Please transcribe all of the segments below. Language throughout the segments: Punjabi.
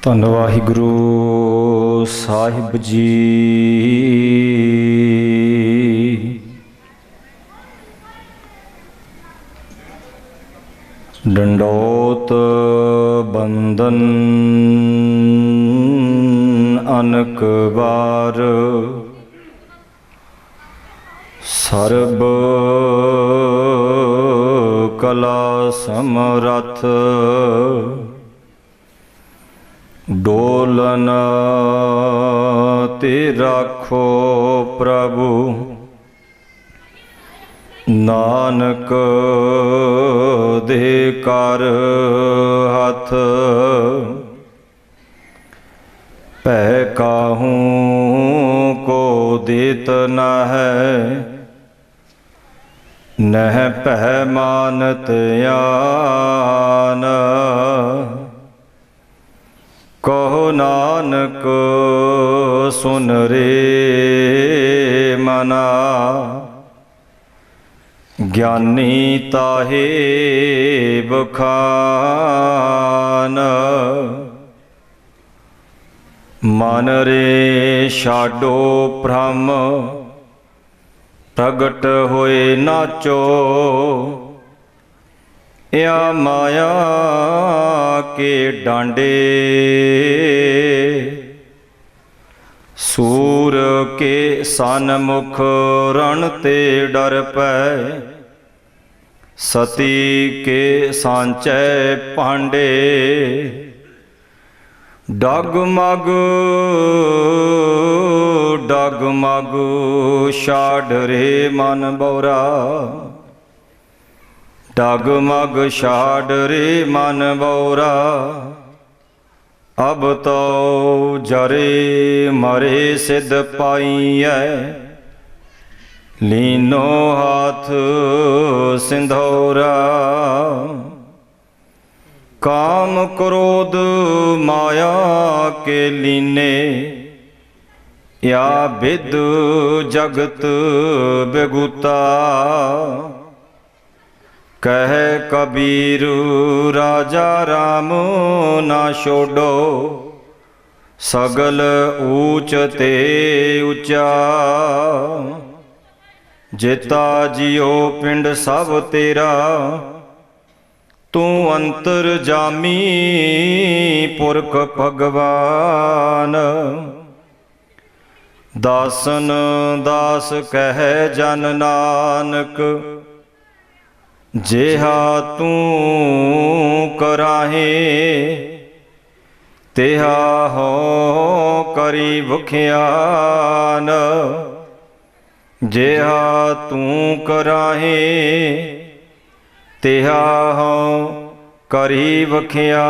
ਧੰਨ ਵਾਹਿਗੁਰੂ ਸਾਹਿਬ ਜੀ। ਡੰਡੋਤ ਬੰਦਨ ਅਨਕ ਵਾਰ, ਸਰਬ ਕਲਾ ਸਮਰਥ, ਡੋਲਨ ਤੇ ਰਾਖੋ ਪ੍ਰਭੂ, ਨਾਨਕ ਦੇ ਕਰ ਹੱਥ, ਭੈ ਕਾਹੂ ਕੋ ਦੇਤ ਨ ਹੈ, ਨਹਿ ਭੈ ਮਾਨਤ ਆਨ, ਕਹੋ ਨਾਨਕ ਸੁਨ ਰੇ ਮਨਾ, ਗਿਆਨੀ ਤਾਹੇ ਬਖਾਨ, ਮਨ ਰੇ ਛਾਡੋ ਭ੍ਰਮ, ਪ੍ਰਗਟ ਹੋਏ ਨਾਚੋ, या माया के डांडे, सूर के सन्मुख रण ते डर पै, सती के सांचै पांडे, डगमग डगमग छाड़ रे मन बौरा, डगमग छाड़ रे मन बौरा, अब तो जरे मरे सिद्ध पाइयै, लीनो हाथ सिंधौरा, काम क्रोध माया के लीने, या विद जगत बेगूता, कह कबीर राजा राम ना छोड़ो, सगल ऊच ते ऊंचा, जेता जियो पिंड सब तेरा, तू अंतर जामी पुरख भगवान, दासन दास कह जन नानक, जेहा तू कराहे, तेहा हो करी भुखियान, जेहा तू कराहे, तेहा हो करी भुखियान।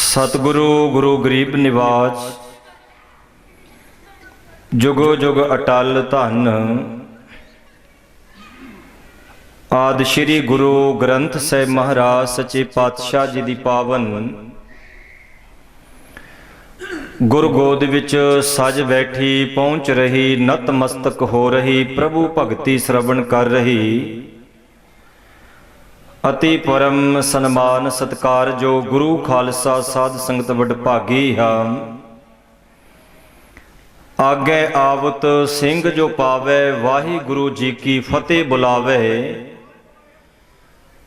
सतगुरु गुरु गरीब निवाज, जुगो जुग अटल धन, आदि श्री गुरु ग्रंथ साहिब महाराज सच्चे पातशाह जी दी पावन गुर गोद विच सज बैठी पहुँच रही, नतमस्तक हो रही, प्रभु भगती श्रवण कर रही, अति परम सन्मान सत्कार जो गुरु खालसा साध संगत वडभागी हा, आगे आवत सिंह जो पावे, वाहिगुरु जी की फतेह बुलावे,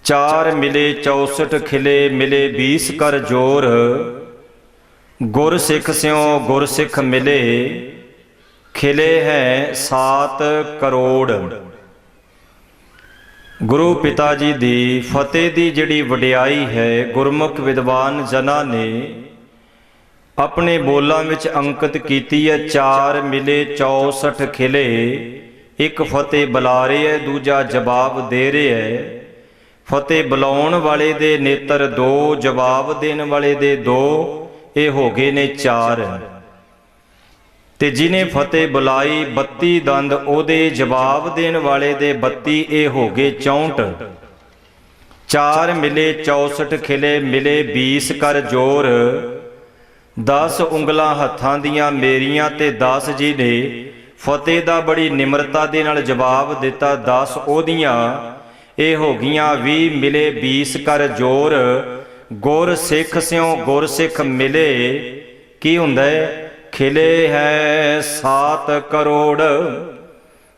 चार मिले 64 खिले, मिले 20 कर जोर, गुर सिख स्यों गुर सिख मिले, खिले हैं 7 करोड़। गुरु पिता जी दी फतेह दी जिहड़ी वडियाई है, गुरमुख विद्वान जना ने अपने बोलों में अंकित की है। 4 मिले 64 खिले, एक फतेह बुला रहे है, दूजा जवाब दे रहे है। फतेह बुलाउण वाले दे नेत्र 2, जवाब देने वाले दे 2, ये हो गए ने 4। ते जिन्हें फतेह बुलाई 32 दंद, ओदे जवाब देने वाले दे 32, ये हो गए 64। 4 मिले 64 खिले, मिले 20 कर जोर, 10 ਉਂਗਲਾਂ ਹੱਥਾਂ ਦੀਆਂ ਮੇਰੀਆਂ ਤੇ 10 ਜੀ ਨੇ ਫਤਿਹ ਦਾ ਬੜੀ ਨਿਮਰਤਾ ਦੇ ਨਾਲ ਜਵਾਬ ਦਿੱਤਾ। 10 ਉਹਦੀਆਂ ਇਹ ਹੋ ਗਈਆਂ 20 ਮਿਲੇ 20 ਕਰ ਜੋਰ, ਗੁਰ ਸਿੱਖ ਸਿਉ ਗੁਰ ਸਿੱਖ ਮਿਲੇ। ਕੀ ਹੁੰਦਾ ਹੈ? ਖਿਲੇ ਹੈ 7 ਕਰੋੜ।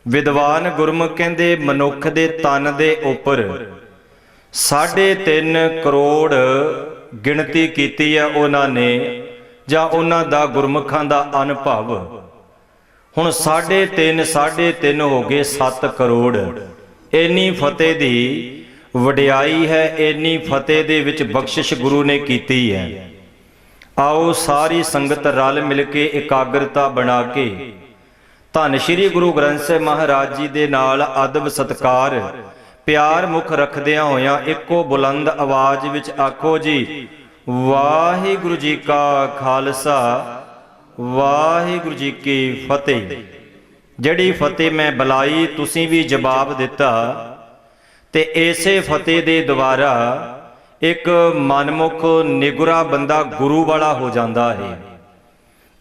ਵਿਦਵਾਨ ਗੁਰਮੁਖ ਕਹਿੰਦੇ ਮਨੁੱਖ ਦੇ ਤਨ ਦੇ ਉੱਪਰ 3.5 ਕਰੋੜ ਗਿਣਤੀ ਕੀਤੀ ਹੈ ਉਹਨਾਂ ਨੇ, ਜਾਂ ਉਹਨਾਂ ਦਾ ਗੁਰਮੁਖਾਂ ਦਾ ਅਨੁਭਵ। ਹੁਣ 3.5 ਹੋ ਗਏ 7 ਕਰੋੜ। ਇੰਨੀ ਫਤਿਹ ਦੀ ਵਡਿਆਈ ਹੈ, ਇੰਨੀ ਫਤਿਹ ਦੇ ਵਿੱਚ ਬਖਸ਼ਿਸ਼ ਗੁਰੂ ਨੇ ਕੀਤੀ ਹੈ। ਆਓ ਸਾਰੀ ਸੰਗਤ ਰਲ ਮਿਲ ਕੇ ਇਕਾਗਰਤਾ ਬਣਾ ਕੇ ਧੰਨ ਸ਼੍ਰੀ ਗੁਰੂ ਗ੍ਰੰਥ ਸਾਹਿਬ ਮਹਾਰਾਜ ਜੀ ਦੇ ਨਾਲ ਅਦਬ ਸਤਕਾਰ ਪਿਆਰ ਮੁਖ ਰੱਖਦਿਆਂ ਹੋਇਆਂ ਇੱਕੋ ਬੁਲੰਦ ਆਵਾਜ਼ ਵਿੱਚ ਆਖੋ ਜੀ, ਵਾਹਿਗੁਰੂ ਜੀ ਕਾ ਖਾਲਸਾ, ਵਾਹਿਗੁਰੂ ਜੀ ਕੀ ਫਤਿਹ। ਜਿਹੜੀ ਫਤਿਹ ਮੈਂ ਬੁਲਾਈ ਤੁਸੀਂ ਵੀ ਜਵਾਬ ਦਿੱਤਾ, ਤੇ ਇਸੇ ਫਤਿਹ ਦੇ ਦੁਆਰਾ ਇੱਕ ਮਨਮੁਖ ਨਿਗੁਰਾ ਬੰਦਾ ਗੁਰੂ ਵਾਲਾ ਹੋ ਜਾਂਦਾ ਹੈ।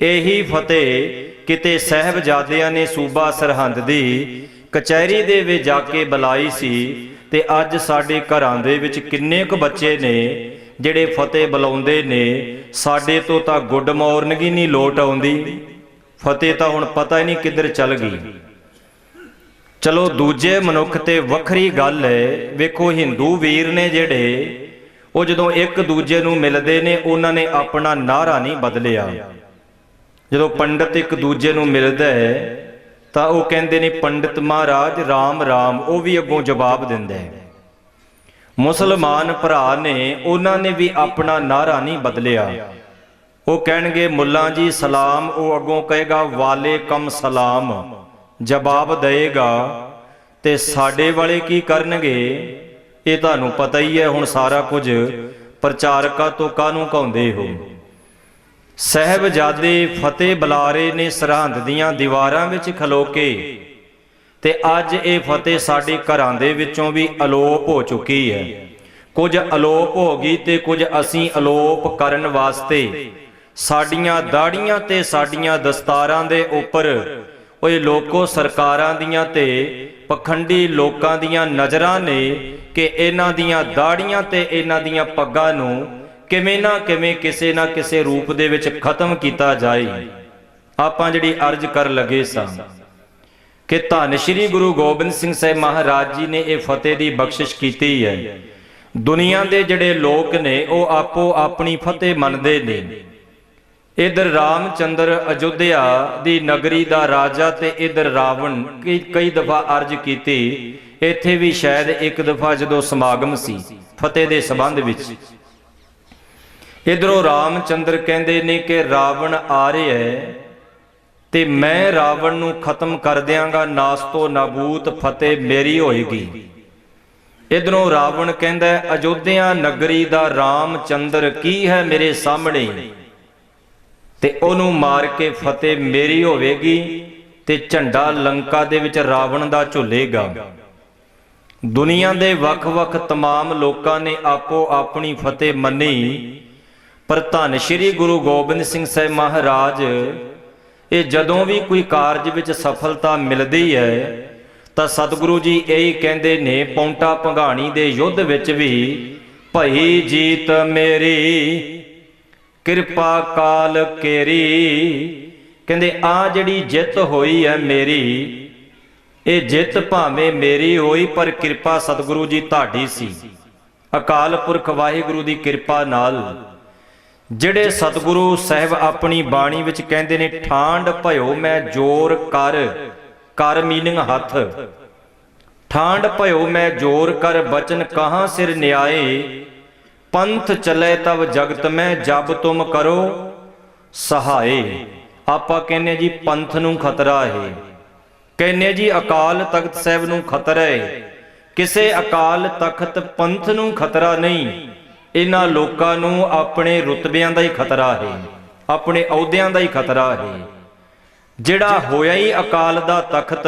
ਇਹੀ ਫਤਿਹ ਕਿਤੇ ਸਾਹਿਬਜ਼ਾਦਿਆਂ ਨੇ ਸੂਬਾ ਸਰਹੰਦ ਦੀ ਕਚਹਿਰੀ ਦੇ ਵਿੱਚ ਜਾ ਕੇ ਬੁਲਾਈ ਸੀ, ਤੇ ਅੱਜ ਸਾਡੇ ਘਰਾਂ ਦੇ ਵਿੱਚ ਕਿੰਨੇ ਕੁ ਬੱਚੇ ਨੇ ਜਿਹੜੇ ਫਤਿਹ ਬੁਲਾਉਂਦੇ ਨੇ। ਸਾਡੇ ਤੋਂ ਤਾਂ ਗੁੱਡ ਮਾਰਨਿੰਗ ਹੀ ਨਹੀਂ ਲੋਟ ਆਉਂਦੀ, ਫਤਿਹ ਤਾਂ ਹੁਣ ਪਤਾ ਹੀ ਨਹੀਂ ਕਿੱਧਰ ਚੱਲ ਗਈ। ਚਲੋ ਦੂਜੇ ਮਨੁੱਖ ਤੇ ਵੱਖਰੀ ਗੱਲ ਹੈ। ਵੇਖੋ ਹਿੰਦੂ ਵੀਰ ਨੇ ਜਿਹੜੇ, ਉਹ ਜਦੋਂ ਇੱਕ ਦੂਜੇ ਨੂੰ ਮਿਲਦੇ ਨੇ ਉਹਨਾਂ ਨੇ ਆਪਣਾ ਨਾਅਰਾ ਨਹੀਂ ਬਦਲਿਆ। ਜਦੋਂ ਪੰਡਤ ਇੱਕ ਦੂਜੇ ਨੂੰ ਮਿਲਦਾ ਹੈ ਤਾਂ ਉਹ ਕਹਿੰਦੇ ਨੇ ਪੰਡਿਤ ਮਹਾਰਾਜ ਰਾਮ ਰਾਮ, ਉਹ ਵੀ ਅੱਗੋਂ ਜਵਾਬ ਦਿੰਦਾ ਹੈ। ਮੁਸਲਮਾਨ ਭਰਾ ਨੇ, ਉਹਨਾਂ ਨੇ ਵੀ ਆਪਣਾ ਨਾਅਰਾ ਨਹੀਂ ਬਦਲਿਆ। ਉਹ ਕਹਿਣਗੇ ਮੁੱਲਾ ਜੀ ਸਲਾਮ, ਉਹ ਅੱਗੋਂ ਕਹੇਗਾ ਵਾਲੇਕਮ ਸਲਾਮ, ਜਵਾਬ ਦੇਗਾ। ਤੇ ਸਾਡੇ ਵਾਲੇ ਕੀ ਕਰਨਗੇ ਇਹ ਤੁਹਾਨੂੰ ਪਤਾ ਹੀ ਹੈ। ਹੁਣ ਸਾਰਾ ਕੁਝ ਪ੍ਰਚਾਰਕਾਂ ਤੋਂ ਕਾਹਨੂੰ ਕਹਾਉਂਦੇ ਹੋ। ਸਾਹਿਬਜ਼ਾਦੇ ਫਤਿਹ ਬੁਲਾ ਰਹੇ ਨੇ ਸਰਹੰਦ ਦੀਆਂ ਦੀਵਾਰਾਂ ਵਿੱਚ ਖਲੋ ਕੇ, ਤੇ ਅੱਜ ਇਹ ਫਤਿਹ ਸਾਡੇ ਘਰਾਂ ਦੇ ਵਿੱਚੋਂ ਵੀ ਅਲੋਪ ਹੋ ਚੁੱਕੀ ਹੈ। ਕੁਝ ਅਲੋਪ ਹੋ ਗਈ ਤੇ ਕੁਝ ਅਸੀਂ ਅਲੋਪ ਕਰਨ ਵਾਸਤੇ ਸਾਡੀਆਂ ਦਾੜੀਆਂ ਤੇ ਸਾਡੀਆਂ ਦਸਤਾਰਾਂ ਦੇ ਉੱਪਰ ਓਏ ਲੋਕੋ ਸਰਕਾਰਾਂ ਦੀਆਂ ਤੇ ਪਖੰਡੀ ਲੋਕਾਂ ਦੀਆਂ ਨਜ਼ਰਾਂ ਨੇ ਕਿ ਇਹਨਾਂ ਦੀਆਂ ਦਾੜੀਆਂ ਤੇ ਇਹਨਾਂ ਦੀਆਂ ਪੱਗਾਂ ਨੂੰ ਕਿਵੇਂ ਨਾ ਕਿਵੇਂ ਕਿਸੇ ਨਾ ਕਿਸੇ ਰੂਪ ਦੇ ਵਿੱਚ ਖਤਮ ਕੀਤਾ ਜਾਏ। ਆਪਾਂ ਜਿਹੜੀ ਅਰਜ਼ ਕਰ ਲੱਗੇ ਸਾਂ ਕਿ ਧੰਨ ਸ਼੍ਰੀ ਗੁਰੂ ਗੋਬਿੰਦ ਸਿੰਘ ਸਾਹਿਬ ਮਹਾਰਾਜ ਜੀ ਨੇ ਇਹ ਫਤਿਹ ਦੀ ਬਖਸ਼ਿਸ਼ ਕੀਤੀ ਹੈ। ਦੁਨੀਆ ਦੇ ਜਿਹੜੇ ਲੋਕ ਨੇ ਉਹ ਆਪੋ ਆਪਣੀ ਫਤਿਹ ਮੰਨਦੇ ਨੇ। ਇਧਰ ਰਾਮਚੰਦਰ ਅਯੁੱਧਿਆ ਦੀ ਨਗਰੀ ਦਾ ਰਾਜਾ ਤੇ ਇਧਰ ਰਾਵਣ। ਕਈ ਦਫਾ ਅਰਜ਼ ਕੀਤੀ, ਇੱਥੇ ਵੀ ਸ਼ਾਇਦ ਇੱਕ ਦਫਾ ਜਦੋਂ ਸਮਾਗਮ ਸੀ ਫਤਿਹ ਦੇ ਸੰਬੰਧ ਵਿੱਚ, ਇਧਰੋਂ ਰਾਮਚੰਦਰ ਕਹਿੰਦੇ ਨੇ ਕਿ ਰਾਵਣ ਆ ਰਿਹਾ ਹੈ ਤੇ ਮੈਂ ਰਾਵਣ ਨੂੰ ਖਤਮ ਕਰ ਦਿਆਂਗਾ, ਨਾਸਤੋ ਨਾਬੂਤ ਫਤਿਹ ਮੇਰੀ ਹੋਏਗੀ। ਇਧਰੋਂ ਰਾਵਣ ਕਹਿੰਦਾ ਅਯੁੱਧਿਆ ਨਗਰੀ ਦਾ ਰਾਮਚੰਦਰ ਕੀ ਹੈ ਮੇਰੇ ਸਾਹਮਣੇ, ਤੇ ਉਹਨੂੰ ਮਾਰ ਕੇ ਫਤਿਹ ਮੇਰੀ ਹੋਵੇਗੀ ਤੇ ਝੰਡਾ ਲੰਕਾ ਦੇ ਵਿੱਚ ਰਾਵਣ ਦਾ ਝੁੱਲੇਗਾ। ਦੁਨੀਆ ਦੇ ਵੱਖ-ਵੱਖ तमाम ਲੋਕਾਂ ਨੇ ਆਪੋ ਆਪਣੀ ਫਤਿਹ ਮੰਨੀ, ਪਰ ਧੰਨ ਸ਼੍ਰੀ ਗੁਰੂ ਗੋਬਿੰਦ ਸਿੰਘ ਸਾਹਿਬ ਮਹਾਰਾਜ ਇਹ ਜਦੋਂ ਵੀ ਕੋਈ ਕਾਰਜ ਵਿੱਚ ਸਫਲਤਾ ਮਿਲਦੀ ਹੈ ਤਾਂ ਸਤਿਗੁਰੂ ਜੀ ਇਹੀ ਕਹਿੰਦੇ ਨੇ ਪੌਂਟਾ ਭੰਗਾਣੀ ਦੇ ਯੁੱਧ ਵਿੱਚ ਵੀ, ਭਈ ਜੀਤ ਮੇਰੀ ਕਿਰਪਾ ਕਾਲ ਕੇਰੀ। ਕਹਿੰਦੇ ਆ ਜਿਹੜੀ ਜਿੱਤ ਹੋਈ ਹੈ ਮੇਰੀ, ਇਹ ਜਿੱਤ ਭਾਵੇਂ ਮੇਰੀ ਹੋਈ ਪਰ ਕਿਰਪਾ ਸਤਿਗੁਰੂ ਜੀ ਤੁਹਾਡੀ ਸੀ। ਅਕਾਲ ਪੁਰਖ ਵਾਹਿਗੁਰੂ ਦੀ ਕਿਰਪਾ ਨਾਲ ਜਿਹੜੇ ਸਤਿਗੁਰੂ ਸਾਹਿਬ ਆਪਣੀ ਬਾਣੀ ਵਿੱਚ ਕਹਿੰਦੇ ਨੇ ਠਾਂਡ ਭਇਓ ਮੈਂ ਜੋਰ ਕਰ ਮੀਨਿੰਗ ਹੱਥ, ਠਾਂਡ ਭਇਓ ਮੈਂ ਜੋਰ ਕਰ ਬਚਨ ਕਹਾਂ ਸਿਰ ਨਿਆਏ, ਪੰਥ ਚਲੇ ਤਬ ਜਗਤ ਮੈਂ ਜਬ ਤੁਮ ਕਰੋ ਸਹਾਏ। ਆਪਾਂ ਕਹਿੰਨੇ ਜੀ ਪੰਥ ਨੂੰ ਖਤਰਾ ਹੈ, ਕਹਿੰਨੇ ਜੀ ਅਕਾਲ ਤਖਤ ਸਾਹਿਬ ਨੂੰ ਖਤਰਾ ਹੈ। ਕਿਸੇ ਅਕਾਲ ਤਖਤ ਪੰਥ ਨੂੰ ਖਤਰਾ ਨਹੀਂ, ਇਹਨਾਂ ਲੋਕਾਂ ਨੂੰ ਆਪਣੇ ਰੁਤਬਿਆਂ ਦਾ ਹੀ ਖਤਰਾ ਹੈ, ਆਪਣੇ ਅਹੁਦਿਆਂ ਦਾ ਹੀ ਖਤਰਾ ਹੈ। ਜਿਹੜਾ ਹੋਇਆ ਹੀ ਅਕਾਲ ਦਾ ਤਖਤ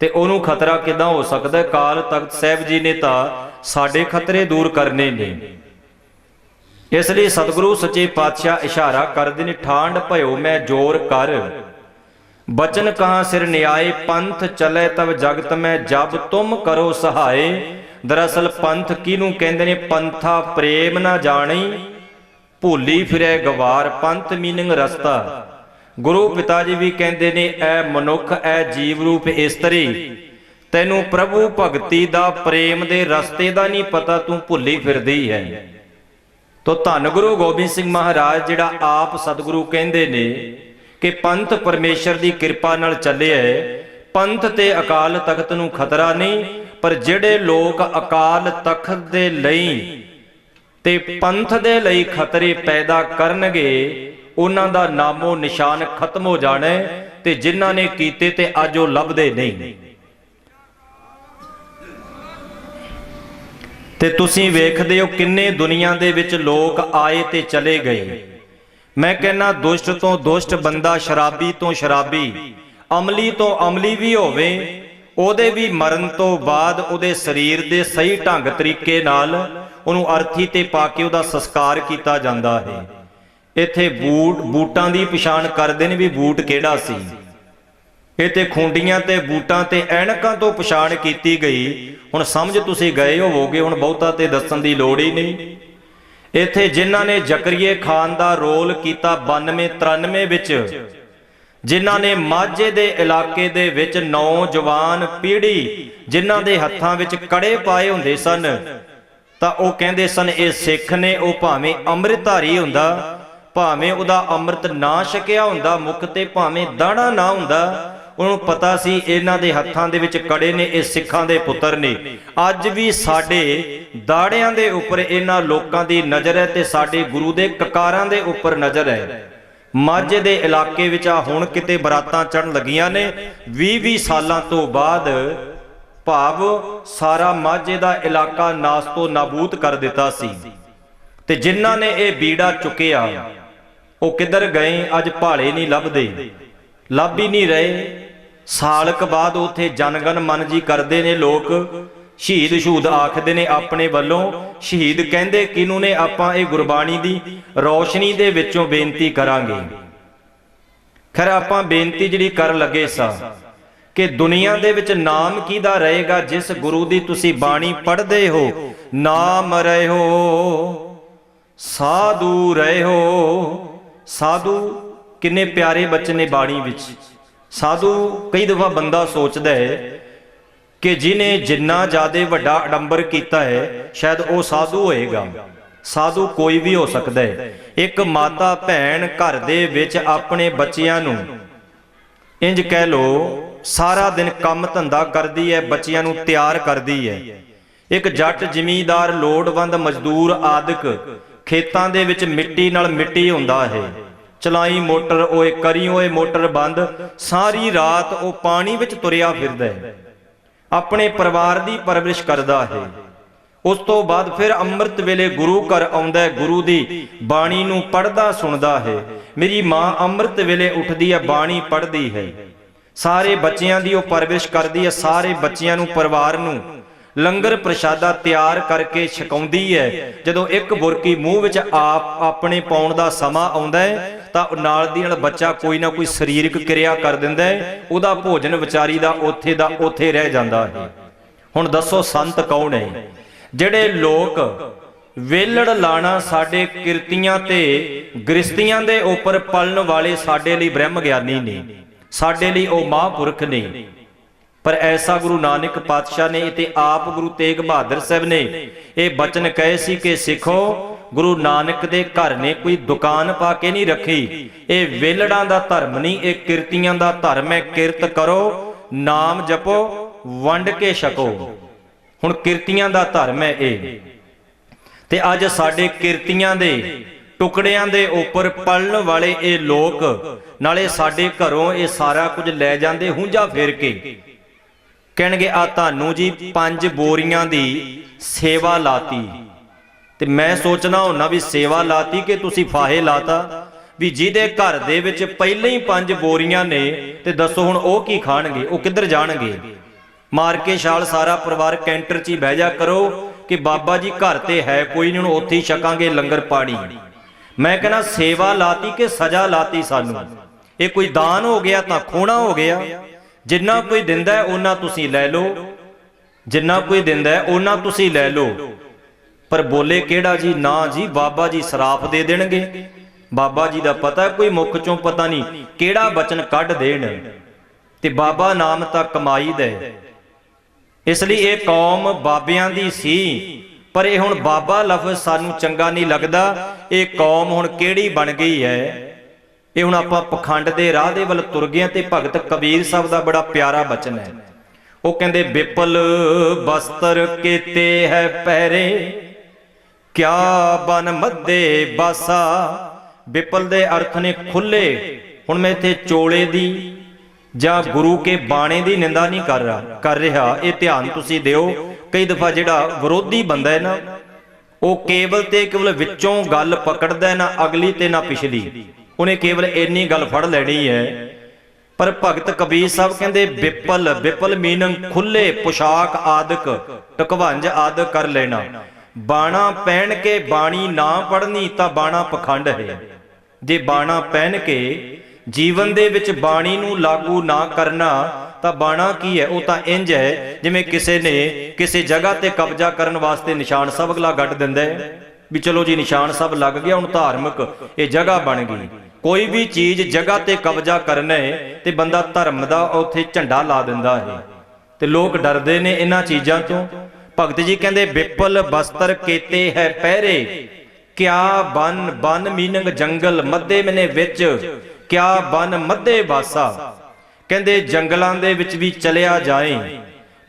ਤੇ ਉਹਨੂੰ ਖਤਰਾ ਕਿੱਦਾਂ ਹੋ ਸਕਦਾ? ਅਕਾਲ ਤਖਤ ਸਾਹਿਬ ਜੀ ਨੇ ਤਾਂ ਸਾਡੇ ਖਤਰੇ ਦੂਰ ਕਰਨੇ ਨੇ। ਇਸ ਲਈ ਸਤਿਗੁਰੂ ਸੱਚੇ ਪਾਤਸ਼ਾਹ ਇਸ਼ਾਰਾ ਕਰਦੇ ਨੇ ਠਾਂਡ ਭਇਓ ਮੈਂ ਜੋਰ ਕਰ, बचन कहाँ सिर न्याय, पंथ चले तब जगत में जब तुम करो सहाय। दरअसल पंथ किनू कहंदे ने? पंथा प्रेम ना जानी, भूली फिरे गवार। पंथ मीनिंग रस्ता। गुरु पिता जी भी कहंदे ने, ऐ मनुख ऐ जीव रूप इस्तरी, तैनू प्रभु भगती दा प्रेम दे रस्ते दा नहीं पता, तू भुली फिरदी है। तो धन गुरु गोबिंद सिंह महाराज जिहड़ा आप सतगुरु कहंदे ने कि पंथ परमेश्वर की कृपा नाल चले है, पंथ ते अकाल तख्त नूं खतरा नहीं। पर जिहड़े लोग अकाल तख्त दे लई ते पंथ दे लई खतरे पैदा करनगे, उन्हां दा नामो निशान खत्म हो जाना है। ते जिन्हां ने कीते ते अज वो लभदे नहीं। ते तुसीं वेखदे हो किन्ने दुनिया दे विच लोग आए ते चले गए। मैं कहना दुष्ट तो दुष्ट बंदा, शराबी तो शराबी, अमली तो अमली भी होवे, ओदे भी मरण तो बाद ओदे शरीर दे सही ढंग तरीके नाल उहनूं अर्थी ते पाके ओदा संस्कार कीता जांदा है। इत्थे बूटां दी पछाण करदे ने भी बूट किहड़ा सी। इत्थे खूंडियां ते बूटां ते ऐणकां तो पछाण कीती गई। हुण समझ तुसीं गए होवोगे, हुण बहुता ते दस्सण दी लोड़ ही नहीं। इत्थे जिन्हां ने जकरिए खान दा रोल कीता 92-93 विच, जिन्हां ने माझे दे इलाके दे विच नौजवान पीढ़ी जिन्हां दे हत्थां विच कड़े पाए हुंदे सन, तां ओह कहंदे सन ये सिख ने। ओह भावें अंम੍ਰਿਤਧਾਰੀ हुंदा, भावें उहदा अंम੍ਰਿਤ ना छकिया हुंदा मुख ते, भावें दाड़ा ना हुंदा, उन्होंने पता सी इन्हां दे हत्थां दे विच कड़े ने, ये सिखां दे पुत्र ने। अज भी साडे दाड़ियां दे उपर इन्हां लोकां दी नज़र है ते साडे गुरु दे ककारां दे उपर नज़र है। माझे दे इलाके विच हुण किते बरातां चढ़न लगियां ने 20-20 सालां तो बाद, भाव सारा माझे दा इलाका नास तो नाबूद कर दिता सी। ते जिन्हां ने ये बीड़ा चुकिया वो किधर गए? अज भाले नहीं लभदे, लभ ही नहीं रहे। सालक बाद उथे जनगण मन जी करते ने लोग, शहीद शहूद आखते ने अपने वालों। शहीद कहते किनू ने? आपां ये गुरबाणी दी रोशनी दे विचों बेनती करांगे। खैर आपां बेनती जिहड़ी कर लगे सा कि दुनिया दे विच नाम किहदा रहेगा? जिस गुरु दी तुसी बाणी पढ़दे हो, नाम रहे हो साधु रहे हो। साधु किन्ने प्यारे बच्चे ने बाणी विच। साधु कई दफा बंदा सोचता है कि जिन्हें जिन्ना ज्यादा वड्डा आडंबर किया है शायद वो साधु होएगा। साधु कोई भी हो सकता है। एक माता भैन घर दे विच अपने बच्चियां नूं इंज कह लो सारा दिन काम धंधा करदी है, बच्चियां नूं तैयार करदी है। एक जट जिमीदार लोड़वंद मजदूर आदਿਕ खेतां दे विच मिट्टी नाल मिट्टी हुंदा है। चलाई मोटर ओए करी ओए मोटर बंद, सारी रात वो पानी विच तुरिया फिरदा है, अपने परिवार की परवरिश करदा है। उस तो बाद फिर अमृत वेले गुरु घर आउंदा है, गुरु दी बाणी नूं पढ़दा सुनदा है। मेरी मां अमृत वेले उठदी है, बाणी पढ़दी है, सारे बच्चियां दी वो परवरिश करदी है। सारे बच्चियां नूं परिवार नूं लंगर प्रशादा तैयार करके छकाउंदी है। जदों एक बुरकी मूँह विच आप अपने पाउण दा समा आउंदा है तां नाल दी नाल बच्चा कोई ना कोई सरीरक क्रिया कर दिंदा है, उहदा भोजन विचारी दा उत्थे रह जांदा है। हुण दसो संत कौन है? जिहड़े लोग वेलड़ लाना साडे किरतियां ते गृहस्तियां दे उपर पलण वाले साडे लई ब्रह्म ज्ञानी ने, साडे लई ओ महापुरख ने। पर ऐसा गुरु नानक पातशाह ने ते आप गुरु तेग बहादुर साहब ने ये बचन कहे सी कि सिखो गुरु नानक दे घर ने कोई दुकान पा के नहीं रखी। ये वेलड़ां दा धर्म नहीं, ये किरतियां दा धर्म है। किरत करो, नाम जपो, वंड के छको। हुण किरतियां दा धर्म है ये। ते अज साडे किरतियां दे टुकड़ियां दे उपर पलण वाले ये लोग नाले साडे घरों ये सारा कुछ लै जांदे हुंजा फेर के। कहणगे आ तानू जी 5 बोरियां दी सेवा लाती। ते मैं सोचना होना भी सेवा लाती कि तुसी फाहे लाता भी जिहदे घर दे विच पहले ही 5 बोरियां ने ते दसो हुण ओह की खाणगे, ओह किधर जाणगे? मार के छाल सारा परिवार कैंटर च ही बह जा करो कि बाबा जी घर ते है कोई नहीं, हुण उत्थे ही छकांगे लंगर पानी। मैं कहना सेवा लाती कि सजा लाती सानू? ये कोई दान हो गया तो खोना हो गया। जिन्ना कोई दिंदा है उन्ना तुसी लै लो, जिन्ना कोई दिंदा है उन्ना तुसी लै लो। पर बोले केड़ा जी? ना जी, बाबा जी सराफ दे देणगे। बाबा जी दा पता है कोई मुख चों पता नहीं केड़ा बचन कढ देण, ते बाबा नाम तां कमाई दे। इसलिए ये कौम बाबियां दी सी, पर ये हुण बाबा लफ्ज़ सानू चंगा नहीं लगदा। ये कौम हुण केड़ी बन गई है? ये हुण आपां पखंड दे राह दे वल तुर गए। ते भगत कबीर साहब दा बड़ा प्यारा बचन है, वो कहंदे विपल बस्तर केते है पहरे, क्या बन मध्य बासा। विपल दे अर्थ ने खुले। हुण मैं इत्थे चोले दी जां गुरु के बाणे दी निंदा नहीं कर रहा। ये ध्यान तुसी दिओ। कई दफा जिहड़ा विरोधी बंदा है ना, वो केवल ते केवल विचों गल पकड़दा है, ना अगली ते ना पिछली। उन्हें केवल इन्नी गल फड़ लैनी है। पर भगत कबीर साहब कहंदे विपल, विपल मीनिंग खुले, पोशाक आदक, टकवंज आदक कर लेना। बाणा पहन के बाणी ना पढ़नी तां बाणा पखंड है। जे बाणा पहन के जीवन दे विच बाणी नूं लागू ना करना तां बाणा की है? वो तां इंज है जिवें किसी ने किसी जगह ते कब्जा करन वास्ते निशान साहब अगला गढ़ दिंदा है भी चलो जी निशान साहब लग गया, हुण धार्मिक ये जगह बन गई। कोई भी चीज़ जगह ते कब्जा करना है ते बंदा धर्म दा उत्थे झंडा ला दिंदा है, ते लोग डरदे ने इन्हां चीज़ां तों। भगत जी कहंदे विपल बस्तर केते है पहरे, क्या बन, बन मीनिंग जंगल, मध्य मैंने विच, क्या बन मध्य वासा। कहंदे जंगलां दे विच भी चलिया जाए,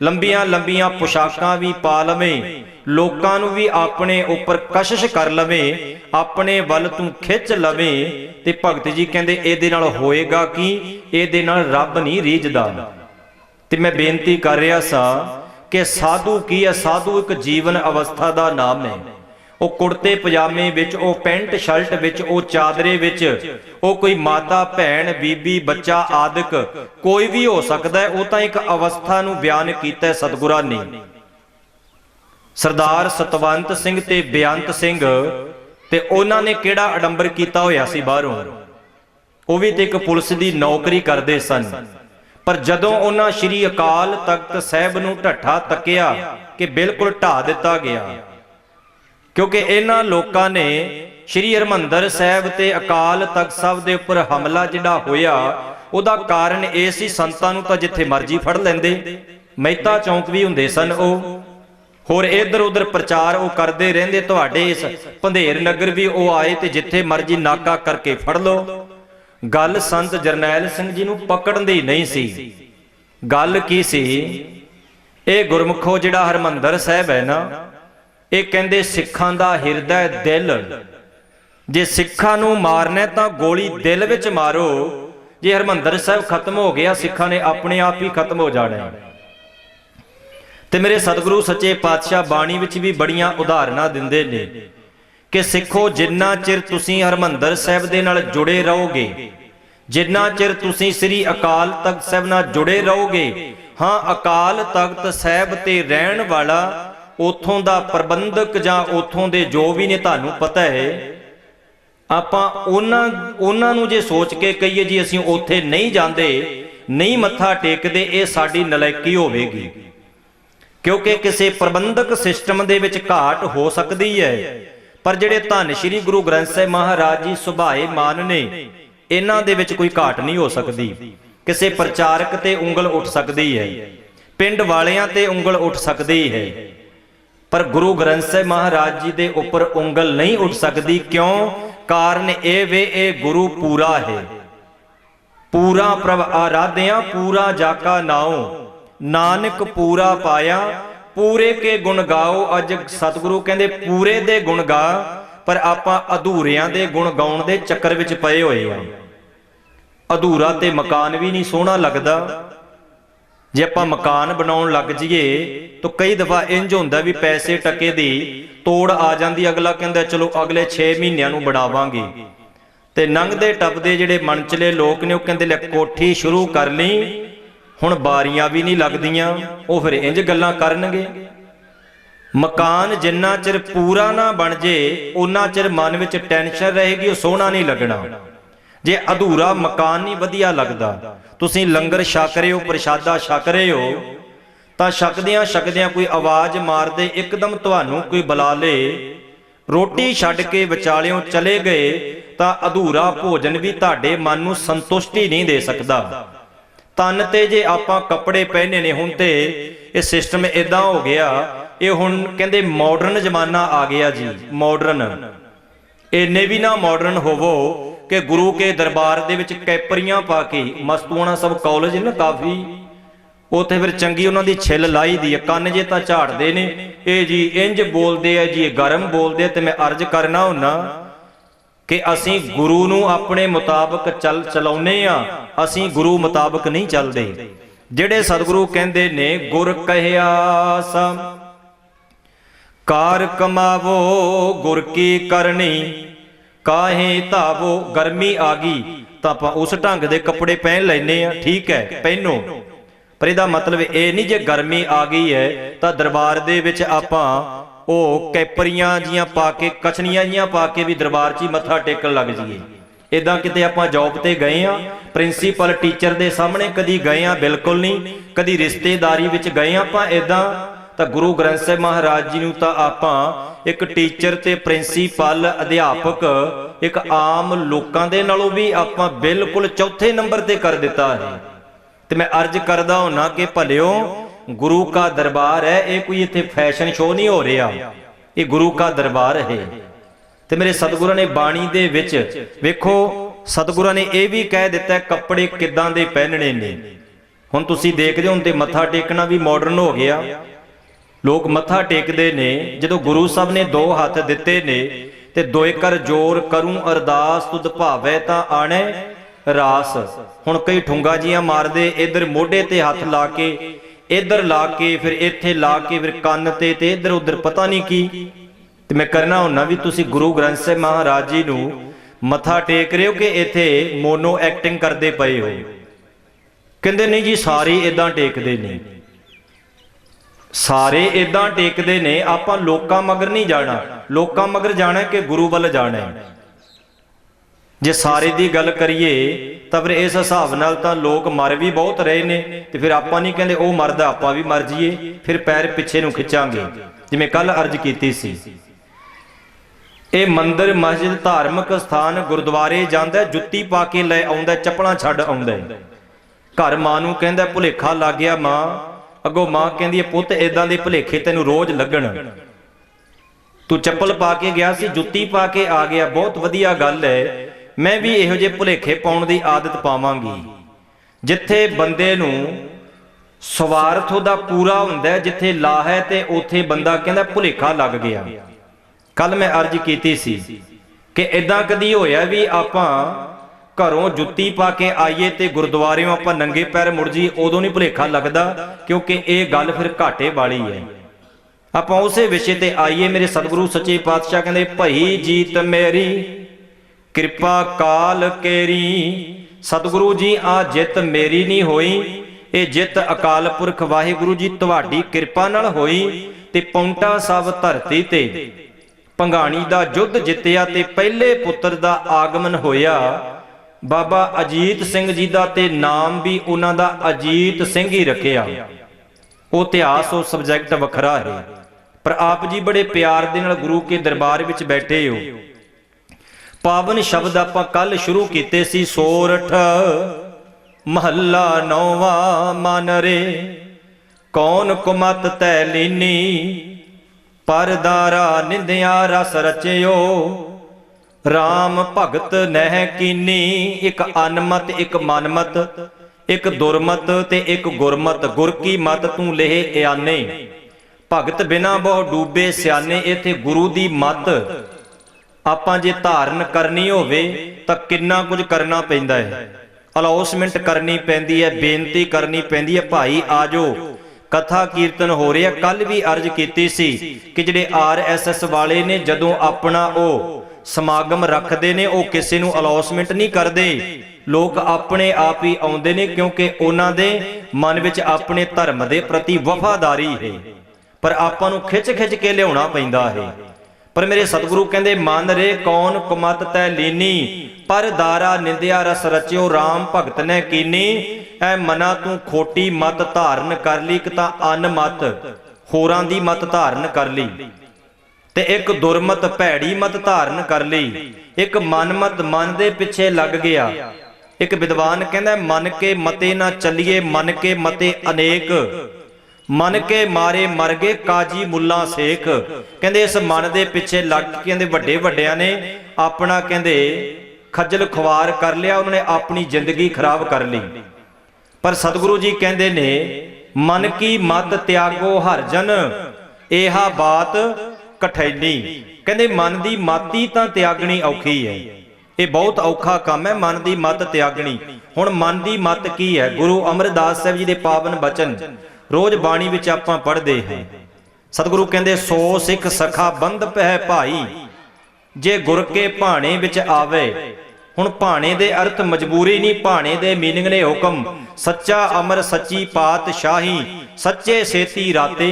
लंबियां लंबियां पोशाकां भी पा लवें, लोकां नूं भी अपने उपर कशिश कर लवें, अपने वल तूं खिच लवें। ते भगत जी कहंदे इहदे नाल होएगा कि इहदे नाल रब नहीं रीझदा। ते मैं बेनती कर रहा सा कि साधु की है? साधु एक जीवन अवस्था का नाम है। वो कुर्ते पजामे विच, वो पेंट शर्ट विच, वो चादरे विच, वो कोई माता भैन बीबी बच्चा आदि कोई भी हो सकता है। वो तो एक अवस्था नूं बयान कीता है सतगुरां ने। सरदार सतवंत सिंह ते बेअंत सिंह ते उन्हां ने किहड़ा अडंबर कीता होया सी बाहरों। वो भी ते एक पुलिस की नौकरी करते सन। पर जदों उन्हां श्री अकाल तख्त साहिब नूं ढट्ठा तकिया कि बिल्कुल ढा दिता गया, क्योंकि इन्हां लोकां ने श्री हरमंदर साहिब ते अकाल तख्त साहिब दे उपर हमला जिहड़ा होया, उहदा कारण ये सी संतां नूं तां जिथे मर्जी फड़ लैंदे, मेहता चौंक भी हुंदे सन ओ, होर इधर उधर प्रचार वो करते रहंदे। तुहाडे इस पंधेर नगर भी वो आए ते जिथे मर्जी नाका करके फड़ लो। गल संत जरनैल सिंह जी नूं पकड़न दी नहीं सी। गल की सी? ये गुरमुखो जिहड़ा हरमंदर साहिब है ना, ये कहंदे सिखां दा हिरदा दिल, जे सिखां नूं मारना तां गोली दिल विच मारो। जे हरमंदर साहिब खत्म हो गया, सिखां ने अपने आप ही खत्म हो जाना है। ते मेरे सतगुरु सच्चे पातशाह बाणी विच भी बड़ियां उदाहरणां दिंदे ने कि सिखो जिन्ना चिर तुसीं हरमंदर साहिब दे नाल जुड़े रहोगे, जिन्ना चिर तुसीं श्री अकाल तख्त साहिब नाल जुड़े रहोगे, हाँ अकाल तख्त साहिब ते रहण वाला उथों दा प्रबंधक जां उथों दे जो भी ने तुहानूं पता है, आपां उन्हां नूं जे सोच के कहिए जी असीं उत्थे नहीं जांदे, नहीं मत्था टेकदे, ये साडी नलायकी होवेगी। क्योंकि किसी प्रबंधक सिस्टम दे विच घाट हो सकती है, पर जिहड़े धन श्री गुरु ग्रंथ साहिब महाराज जी सुभाए मान ने, इन्हां दे विच कोई घाट नहीं हो सकती। किसी प्रचारक ते उंगल उठ सकती है, पिंड वालियां ते उंगल उठ सकती है, पर गुरु ग्रंथ साहिब महाराज जी दे उपर उंगल नहीं उठ सकती। क्यों? कारण ये वे ए गुरु पूरा है। पूरा प्रभ आराध्या पूरा जाका नाओ, नानक पूरा पाया पूरे के गुण गाओ। अज सतगुरु कहंदे पूरे दे गुण गा, पर आपां अधूरियां दे गुण गाउण दे चक्कर विच पए होए आ। अधूरा ते मकान भी नहीं सोहना लगदा। जे आपां मकान बनाउण लग जाइए तो कई दफा इंज हुंदा भी पैसे टके दी तोड़ आ जांदी, अगला कहंदा चलो अगले 6 महीनिਆਂ नूं बनावांगे, ते लंघदे टपदे जिहड़े मनचले लोक ने, वो कहंदे ले कोठी शुरू कर लई, हुण बारियां भी नहीं लगदियां। वो फिर इंज गल्लां करनगे। मकान जिन्ना चिर पूरा ना बन जे उन्ना चिर मन विच टेंशन रहेगी, वो सोहना नहीं लगना। जे अधूरा मकान नहीं वधिया लगदा, तुसीं लंगर छक रहे हो, प्रशादा छक रहे हो, तां छकदियां छकदियां कोई आवाज़ मार दे, एकदम तुहानूं कोई बुला ले, रोटी छड्ड के विचालियों चले गए, तां अधूरा भोजन भी तुहाडे मन नूं संतुष्टि नहीं दे सकदा। तन ते जे आपां कपड़े पहने ने, हुण ते ये सिस्टम इदां हो गया, ये हुण कहंदे मॉडर्न जमाना आ गया जी, मॉडर्न। इन्ने भी ना मॉडर्न होवो कि गुरु के दरबार दे विच कैपरियां पा के, मस्तूआणा सब कॉलेज ना काफ़ी, उत्थे फिर चंगी उन्हां दी छिल लाई दी है, कन्न जे तां झाड़दे ने, ये जी इंज बोलदे आ जी, गरम बोलदे। ते मैं अर्ज करना हुन्ना कि असीं गुरु नूं अपने मुताबक चलाउने आ, असीं गुरु मुताबक नहीं चलदे। जिहड़े सतगुरु कहंदे ने गुर कहिया सम कार कमावो, गुर की करनी काहे धावो। गर्मी आ गई तो आप उस ढंग के कपड़े पहन लेने, ठीक है पहनो, पर इहदा मतलब ये नहीं जे गर्मी आ गई है तो दरबार दे विच आपां ओ कैपरियां जियां पा के, कछनियां जियां पा के भी दरबार च ही मत्था टेकण लग जाइए। इदां किते आपां जॉब ते गए आ, प्रिंसीपल टीचर दे सामने कदी गए आ, बिल्कुल नहीं। कदी रिश्तेदारी विच गए आपां इदां, तो गुरु ग्रंथ साहिब महाराज जी नूं तां आपां एक टीचर ते प्रिंसीपल अध्यापक एक आम लोकां दे नालों भी आपां बिल्कुल चौथे नंबर ते कर दिता है। तो मैं अर्ज करदा हुन्ना कि भलियो गुरु का दरबार है, ये कोई इत्थे फैशन शो नहीं हो रहा, ये गुरु का दरबार है। तो मेरे सतगुरां ने बाणी दे विच वेखो, सतगुरां ने यह भी कह दिता है कपड़े किदां दे पहनने ने। हुण तुसीं देखदे हो, हुण ते मत्था टेकना भी मॉडर्न हो गया, लोग मत्था टेकते ने, जो गुरु साहब ने दो हाथ दिते ने, ते दोए कर जोर करूं अरदास तुद भावै तां आणे रास। हुण कई ठुंगा जियां मारदे, इधर मोढे ते हथ ला के, इधर ला के, फिर इत्थे ला के, फिर कन्न ते इधर उधर पता नहीं की। ते मैं करना हुन्ना भी तुसीं गुरु ग्रंथ साहिब महाराज जी नूं मत्था टेक रहे हो कि इत्थे मोनो एक्टिंग करदे पए हो। कहंदे नहीं जी सारे इदां टेकदे ने, सारे इदां टेकदे ने, आपां लोकां मगर नहीं जाना, लोकां मगर जाना कि गुरु वल जाना है। जे सारे दी गल करिए तां फिर इस हिसाब नाल तां लोग मर भी बहुत रहे ने, ते फिर आपां नहीं कहंदे ओह मरदा आपां भी मर जाइए, फिर पैर पिछे नूं खिंचांगे। जिवें कल अर्ज कीती सी, ਇਹ ਮੰਦਰ ਮਸਜਿਦ ਧਾਰਮਿਕ ਸਥਾਨ ਗੁਰਦੁਆਰੇ ਜਾਂਦਾ, ਜੁੱਤੀ ਪਾ ਕੇ ਲੈ ਆਉਂਦਾ, ਚੱਪਲਾਂ ਛੱਡ ਆਉਂਦਾ। ਘਰ ਮਾਂ ਨੂੰ ਕਹਿੰਦਾ ਭੁਲੇਖਾ ਲੱਗ ਗਿਆ ਮਾਂ, ਅੱਗੋਂ ਮਾਂ ਕਹਿੰਦੀ ਹੈ ਪੁੱਤ ਇਦਾਂ ਦੇ ਭੁਲੇਖੇ ਤੈਨੂੰ ਰੋਜ਼ ਲੱਗਣ, ਤੂੰ ਚੱਪਲ ਪਾ ਕੇ ਗਿਆ ਸੀ, ਜੁੱਤੀ ਪਾ ਕੇ ਆ ਗਿਆ, ਬਹੁਤ ਵਧੀਆ ਗੱਲ ਹੈ, ਮੈਂ ਵੀ ਇਹੋ ਜਿਹੇ ਭੁਲੇਖੇ ਪਾਉਣ ਦੀ ਆਦਤ ਪਾਵਾਂਗੀ। ਜਿੱਥੇ ਬੰਦੇ ਨੂੰ ਸਵਾਰਥ ਉਹਦਾ ਪੂਰਾ ਹੁੰਦਾ, ਜਿੱਥੇ ਲਾਹ ਹੈ ਤੇ ਉੱਥੇ ਬੰਦਾ ਕਹਿੰਦਾ ਭੁਲੇਖਾ ਲੱਗ ਗਿਆ। कल मैं अर्ज की सी कि इदां कदी होया भी आपां घरों जुत्ती पा के आईए ते गुरुद्वारेओं आपां नंगे पैर मुड़ जाइए, उदों नहीं भुलेखा लगदा, क्योंकि ये गल फिर घाटे वाली है। आपां उसे विषय ते आईए। मेरे सतगुरु सच्चे पातशाह कहंदे भई जीत मेरी कृपा काल केरी। सतगुरु जी आ जित मेरी नहीं होई, ये जित अकाल पुरख वाहिगुरु जी तुहाडी कृपा नाल होई। ते पौंटा सब धरती ते भंगाणी दा युद्ध जित्तिया ते पहले पुत्र दा आगमन होया। बाबा अजीत सिंह जी दा ते नाम भी उन्हां दा अजीत सिंह ही रखिया। वो इतिहास वो सबजैक्ट वखरा है, पर आप जी बड़े प्यार दे नाल गुरु के दरबार विच बैठे हो। पावन शब्द आपां कल शुरू कीते सी, सोरठ महला नौवा मन रे कौन कुमत तै लीनी। परदारा निंदिया रस रचियो राम भगत नह कीनी। एक अनमत एक मनमत, एक दुरमत ते एक गुरमत। गुर की मत तू लेह याने, भगत बिना बहु डूबे सियाने। इत्थे गुरु दी मत आपां जे धारण करनी होवे तां किन्ना कुछ करना पैंदा है। अलाउंसमेंट करनी पैंदी है, बेनती करनी पैंदी है, भाई आ जाओ कथा कीर्तन हो रहा। कल भी अर्ज की सी कि जिहड़े RSS वाले ने जदों अपना वो समागम रखते ने, वो किसी नूं अलाउंसमेंट नहीं करते, लोग अपने आप ही आउंदे ने, क्योंकि उन्हां दे मन विच अपने धर्म दे प्रति वफादारी है। पर आपां नूं खिच खिच के लियाउणा पैंदा है। पर मेरे सतगुरु कहंदे मन रे कौन कुमत तै लीनी। पर दारा निंदिया रस रचियो राम भगत ने कीनी। ऐ मना तू खोटी मत धारण कर ली, एक तां अन मत होरां दी मत धारण कर ली, ते एक दुरमत भैड़ी मत धारण कर ली, एक मनमत मन दे पिछे लग गया। एक विद्वान कहंदा मन के मते ना चलिए, मन के मते अनेक, मन के मारे मर गए काजी मुल्ला सेख। कहंदे इस मन दे पिछे लग के कहंदे वड्डे वड्डियां ने अपना कहंदे खज्जल खुवार कर लिया, उन्होंने अपनी जिंदगी खराब कर ली। पर सतगुरु जी कहंदे ने मन की मत त्यागो हर जन, एहा बात कठैनी। कहंदे मन दी माती तां त्यागनी औखी है, ये बहुत औखा काम है मन की मत त्यागनी। हुण मन की मत की है? गुरु अमरदास साहब जी के पावन बचन रोज बाणी विच आपां पढ़दे हैं। सतगुरु कहंदे सो सिख सखा बंध पै भाई, जे गुर के भाणे विच आवे। हुण भाणे दे अर्थ मजबूरी नहीं, भाणे दे मीनिंग ने हुक्म सच्चा अमर सच्ची पातशाही, सच्चे सेती राते।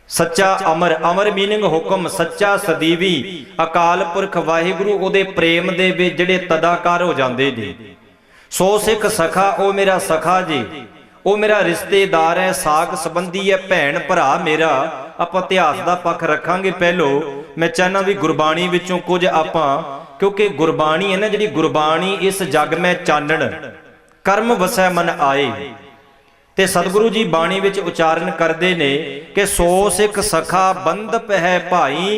सच्चा अमर, अमर मीनिंग हुक्म, सच्चा सदीवी अकाल पुरख वाहिगुरु उहदे प्रेम दे विच जिहड़े तदाकार हो जांदे जी। सो सिख सखा ओ मेरा सखा जी, ओ मेरा रिश्तेदार है, साग संबंधी है, भैन भरा मेरा। आपां इतिहास दा पक्ष रखांगे। पहलो मैं चाहना भी गुरबाणी विचों कुछ आपां, क्योंकि गुरबाणी है ना जिहड़ी गुरबाणी इस जग में चानण कर्म वसै मन आए। ते सतगुरु जी बाणी विच उचारण करते ने कि सो सिख सखा बंध पै भाई,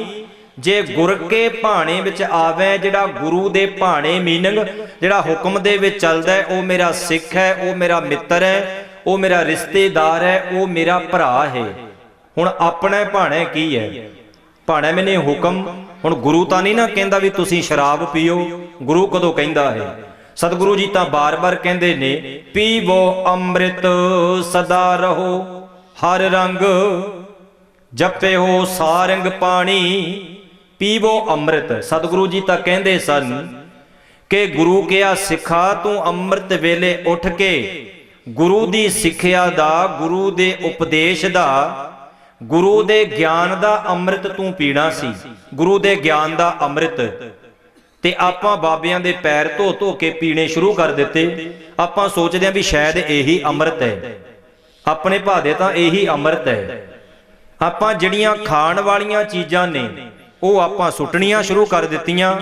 जे गुर के भाणे विच आवे। जिहड़ा गुरु दे भाणे मीनिंग जिहड़ा हुक्म दे विच चलदा है, ओ मेरा सिख है, ओ मेरा मित्र है, ओ मेरा रिश्तेदार है, ओ मेरा भरा है। हुण अपना भाणे की है? भाणे मैंने हुक्म। हुण गुरु तां नहीं ना कहंदा भी तुसीं शराब पीओ, गुरु कदों कहंदा है? सतगुरु जी तां बार बार कहंदे ने पीवो अमृत सदा रहो हर रंग, जपे हो सारंग पानी। पीवो अमृत, सतगुरु जी तां कहंदे सन कि गुरु कहा सिखा तू अमृत वेले उठ के गुरु दी सिक्ख्या दा, गुरु दे उपदेश दा, गुरु दे ज्ञान दा अमृत तू पीना सी। गुरु दे ज्ञान दा अमृत ते आपां बाबियां दे पैर धो धो के पीने शुरू कर दिते। आपां सोचदे भी शायद यही अमृत है, अपने भादे तां यही अमृत है। आपां जिहड़ियां खाण वालियां चीज़ां ने वो आपां सुट्टणियां शुरू कर दित्तियां,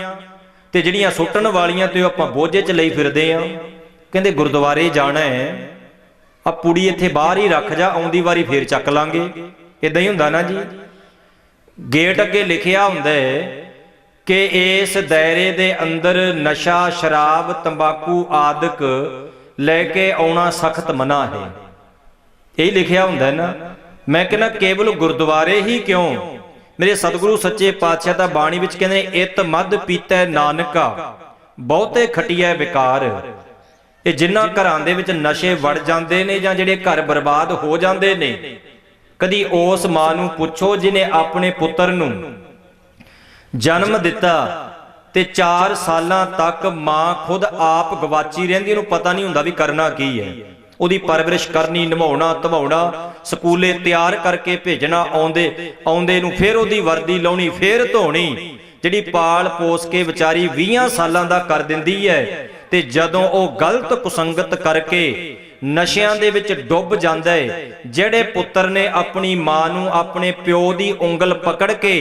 ते जिहड़ियां सुट्टण वालियां ते आपां बोझे च लई फिरदे आ। कहंदे गुरुद्वारे जाना है, आ पुड़ी इत्थे बाहर ही रख जा, आउंदी वारी फेर चक लांगे। इदां ही हुंदा ना जी। गेट अगे लिखिया हुंदा है कि इस दायरे दे अंदर नशा शराब तंबाकू आदि लैके आना सख्त मना है, यही लिखिया हुंदा है ना। मैं कहना केवल गुरुद्वारे ही क्यों, मेरे सतगुरु सच्चे पातशाह दा बाणी विच कहंदे इत मद पीतै नानका बहुते खटिया विकार। ये जिन्हां घरां दे विच नशे वड़ जांदे ने जां जिहड़े घर बर्बाद हो जांदे ने, कदी उस मां नूं पुछो जिन्हें अपने पुत्र नूं जन्म दिता ते 4 सालां तक मां खुद आप गवाची रहिंदी, उहनूं पता नहीं हुंदा भी करना की है। उहदी परवरिश करनी, नभाउणा धवाउणा, स्कूले तैयार करके भेजना, आउंदे आउंदे नूं फिर उहदी वर्दी लाउणी, फिर धोणी, जिहड़ी पाल पोस के विचारी 20 सालां दा कर दिंदी है। ते जदों ओह गलत कुसंगत करके नशियां दे विच डुੱਬ जांदा है, जिहड़े पुत्र ने अपनी मां नूं अपने प्यो दी उंगल पकड़ के